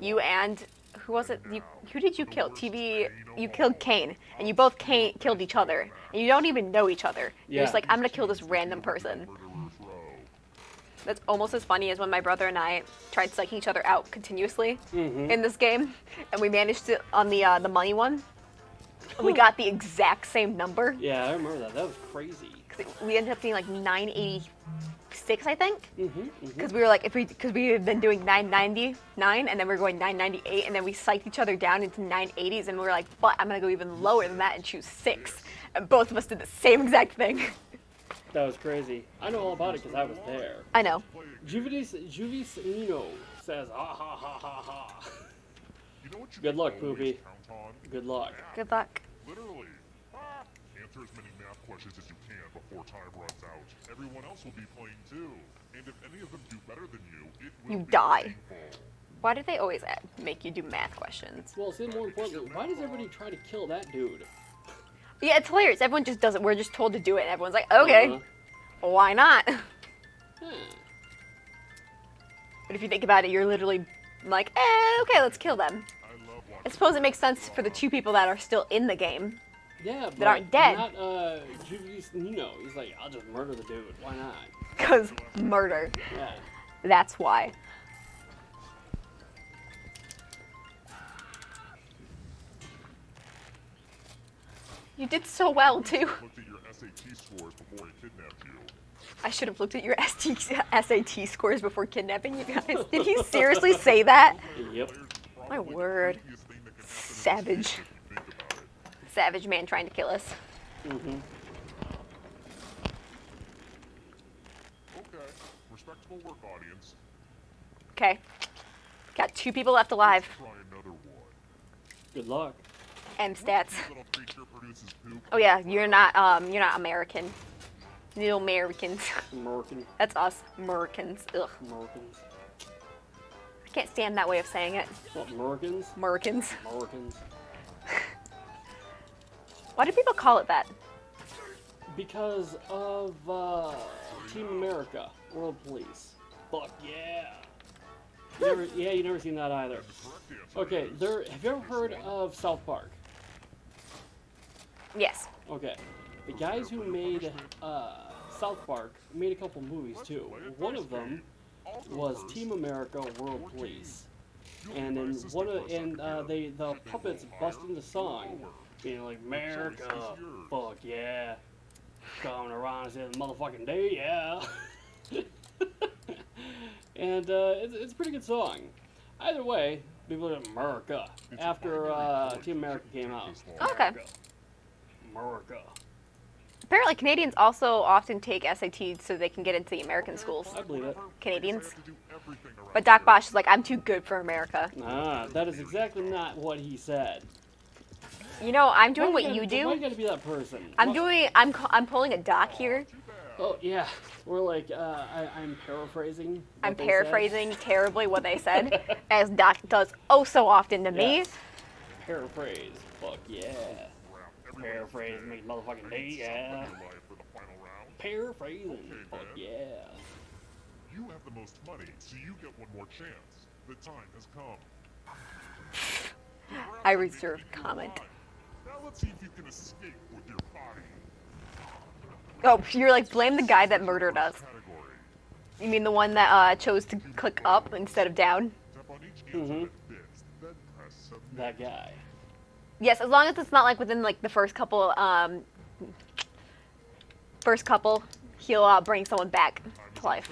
you and, who was it? Who did you kill? You killed Kane. And you both killed each other. And you don't even know each other. You're just like, I'm going to kill this random person. That's almost as funny as when my brother and I tried psyching each other out continuously in this game. And we managed to, on the money one, we got the exact same number. Yeah, I remember that. That was crazy. We ended up being like 986, I think. Mm-hmm. Because we were like, because we had been doing 999, and then we were going 998, and then we psyched each other down into 980s, and we were like, but I'm gonna go even lower than that and choose 6. And both of us did the same exact thing. That was crazy. I know all about it because I was there. I know. Juvisino says, ha ha ha ha ha. You know what you Good can luck, always Poopy. count on? Good luck. Good luck. Literally. Answer as many math questions as you can before time runs out. Everyone else will be playing too. And if any of them do better than you, it will You be die. painful. Why do they always make you do math questions? Well, see, more importantly, why does everybody try to kill that dude? Yeah, it's hilarious. Everyone just does it. We're just told to do it, and everyone's like, okay, Uh-huh. why not? Hmm. But if you think about it, you're literally like, okay, let's kill them. I suppose it makes sense for the 2 people that are still in the game. Yeah, but That aren't dead. not Juvisino. He's like, I'll just murder the dude. Why not? Because murder. Yeah. That's why. You did so well, too. Looked at your SAT scores before he kidnapped you. I should have looked at your SAT scores before kidnapping you guys. Did he seriously say that? Yep. My word. Savage. Savage man trying to kill us. Mm-hmm. Okay. Respectable work, audience. Okay. Got 2 people left alive. Try another one. Good luck. And stats. Little creature produces poop. Oh yeah, you're not American. You Americans. American. That's us, Americans. Ugh. Americans. I can't stand that way of saying it. What, Americans? Americans. Americans. Why do people call it that? Because of Team America, World Police. Fuck yeah. You never seen that either. Okay, have you ever heard of South Park? Yes. Okay. The guys who made South Park made a couple movies too. One of them was Team America World Police. And in the puppets bust into song, being like, America, fuck yeah. Coming around and saying motherfucking day, yeah. And it's a pretty good song. Either way, people are America after Team America came out. Okay. America. Apparently Canadians also often take SATs so they can get into the American schools. I believe it. Canadians. But Doc Bosch is like, I'm too good for America. Ah, that is exactly not what he said. You know, I'm doing what you Why do. you gotta be that person? I'm pulling a Doc here. Oh yeah, we're like, I'm paraphrasing. I'm what they paraphrasing terribly what they said, as Doc does oh so often to me. Yes. Paraphrase. Fuck yeah. Paraphrase me motherfucking day, yeah. Paraphrasing. Fuck yeah. You have the most money, so you get one more chance. The time has come. I reserve comment. Now let's see if you can escape with your body. Oh, you're like, blame the guy that murdered us. You mean the one that chose to click up instead of down? Mm-hmm. That guy. Yes, as long as it's not like within like the first couple, he'll bring someone back to life.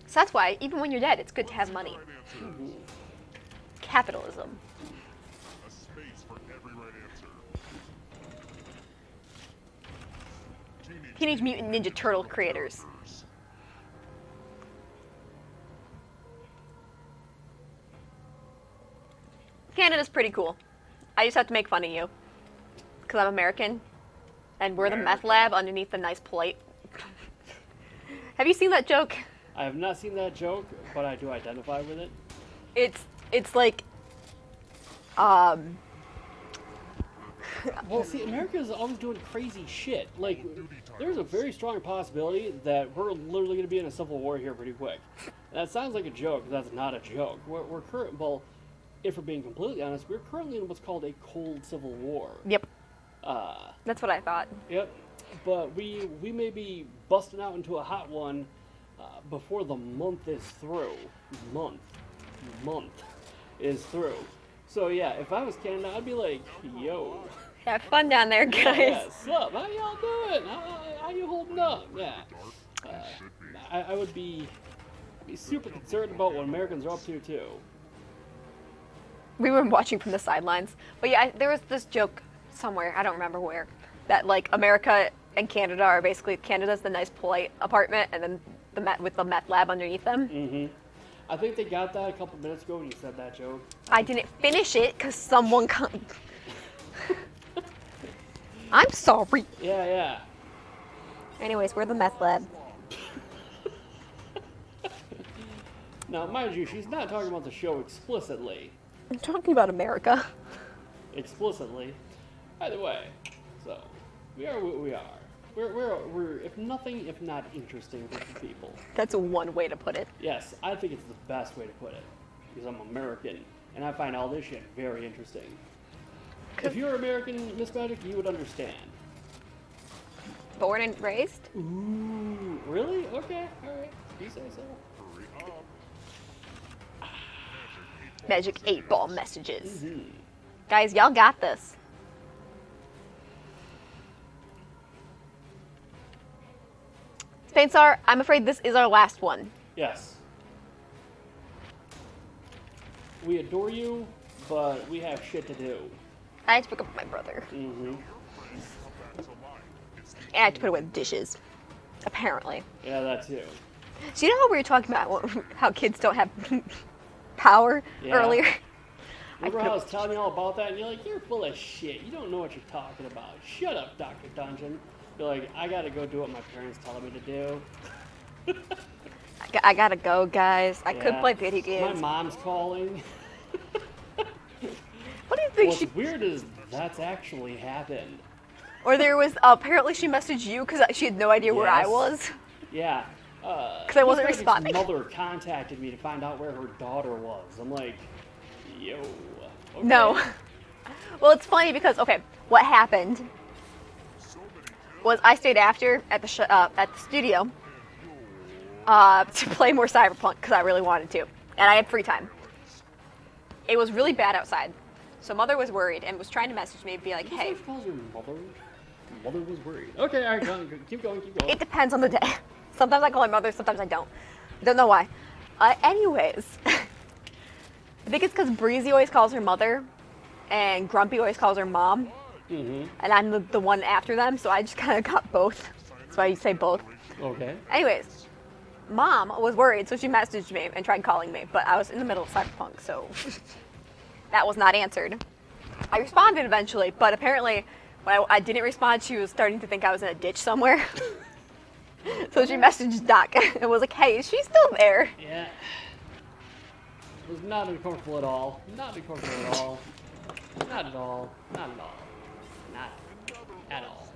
So that's why, even when you're dead, it's good to have money. Mm-hmm. Capitalism. A space for every right answer. Teenage Mutant Ninja Turtle creators. Canada's pretty cool. I just have to make fun of you. Because I'm American. And we're the meth lab underneath the nice plate. Have you seen that joke? I have not seen that joke, but I do identify with it. It's like, Well, see, America is always doing crazy shit. Like, there's a very strong possibility that we're literally going to be in a civil war here pretty quick. That sounds like a joke, but that's not a joke. Well, if we're being completely honest, we're currently in what's called a cold civil war. Yep. That's what I thought. Yep. But we may be busting out into a hot one before the month is through. Month is through. So yeah, if I was Canada, I'd be like, yo. Have fun down there, guys. Yeah, sup? How y'all doing? How you holding up? Yeah. I would be super concerned about what Americans are up to too. We were watching from the sidelines. But yeah, there was this joke somewhere, I don't remember where, that like America and Canada are basically, Canada's the nice polite apartment and then with the meth lab underneath them. Mm-hmm. I think they got that a couple minutes ago when you said that joke. I didn't finish it because someone I'm sorry. Yeah. Anyways, we're the meth lab. Now, mind you, she's not talking about the show explicitly. I'm talking about America. Explicitly. Either way, so we are what we are. We're if nothing, if not interesting group of people. That's one way to put it. Yes, I think it's the best way to put it. Because I'm American, and I find all this shit very interesting. If you're American, Miss Magic, you would understand. Born and raised? Ooh, really? Okay, alright. You say so. Magic 8-ball messages. Guys, y'all got this. Spainsar, I'm afraid this is our last one. Yes. We adore you, but we have shit to do. I had to pick up my brother. Mm-hmm. And I had to put away the dishes. Apparently. Yeah, that too. So you know how we were talking about how kids don't have power earlier? Remember how I was telling you all about that, and you're like, you're full of shit. You don't know what you're talking about. Shut up, Dr. Dungeon. You're like, I gotta go do what my parents telling me to do. I gotta go, guys. I could play video games. My mom's calling. What do you think What's weird is that's actually happened. Or there was, apparently she messaged you because she had no idea where I was. Yeah. Because I wasn't responding. My mother contacted me to find out where her daughter was. I'm like, yo. Okay. No. Well, it's funny because, okay, what happened was I stayed after at the studio to play more Cyberpunk because I really wanted to. And I had free time. It was really bad outside. So Mother was worried and was trying to message me and be like, hey. Calls her mother? Mother was worried. Okay, all right, keep going. It depends on the day. Sometimes I call her Mother, sometimes I don't. Don't know why. Anyways. I think it's because Breezy always calls her Mother and Grumpy always calls her Mom. Mm-hmm. And I'm the one after them, so I just kind of got both. That's why you say both. Okay. Anyways, Mom was worried, so she messaged me and tried calling me, but I was in the middle of Cyberpunk, so that was not answered. I responded eventually, but apparently when I didn't respond, she was starting to think I was in a ditch somewhere. So she messaged Doc and was like, hey, is she still there? Yeah. It was not uncomfortable at all. Not uncomfortable at all. Not at all. Not at all. Not at all.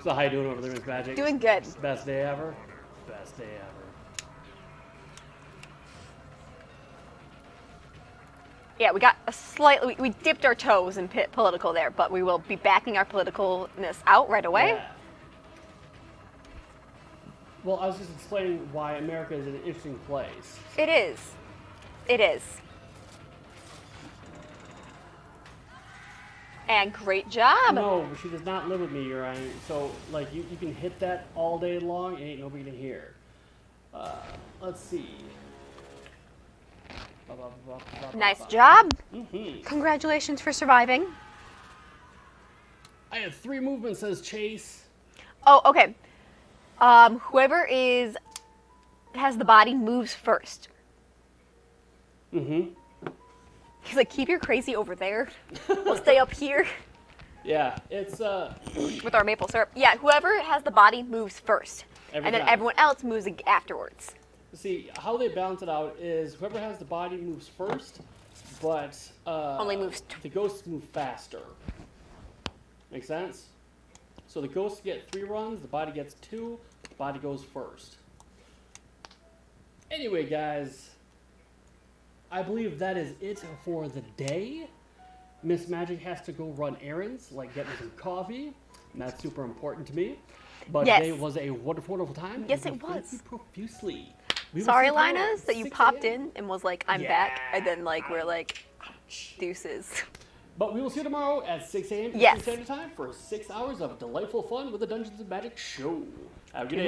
So how you doing over there, Miss Magic? Doing good. Best day ever? Best day ever. Yeah, we got a slightly, we dipped our toes in political there, but we will be backing our politicalness out right away. Yeah. Well, I was just explaining why America is an interesting place. It is. It is. And great job. No, she does not live with me, Uriah. So, like, you can hit that all day long, and ain't nobody gonna hear. Let's see. Nice job. Mm-hmm. Congratulations for surviving. I had 3 movements, says Chase. Oh, okay. Whoever has the body moves first. Mm-hmm. He's like, keep your crazy over there. We'll stay up here. Yeah, it's with our maple syrup. Yeah, whoever has the body moves first. And then everyone else moves afterwards. See, how they balance it out is whoever has the body moves first, but only moves the ghosts move faster. Make sense? So the ghosts get 3 runs, the body gets 2, the body goes first. Anyway, guys, I believe that is it for the day. Miss Magic has to go run errands, like get me some coffee, and that's super important to me. But yes. Today was a wonderful, wonderful time. Yes, it was. Thank you profusely. We will Sorry, see tomorrow Linus, at that you 6 popped a.m. in and was like, I'm back, and then like we're like, deuces. But we will see you tomorrow at 6 a.m. Yes. Eastern Standard Time for 6 hours of delightful fun with the Dungeons and Magic show. Have a good day.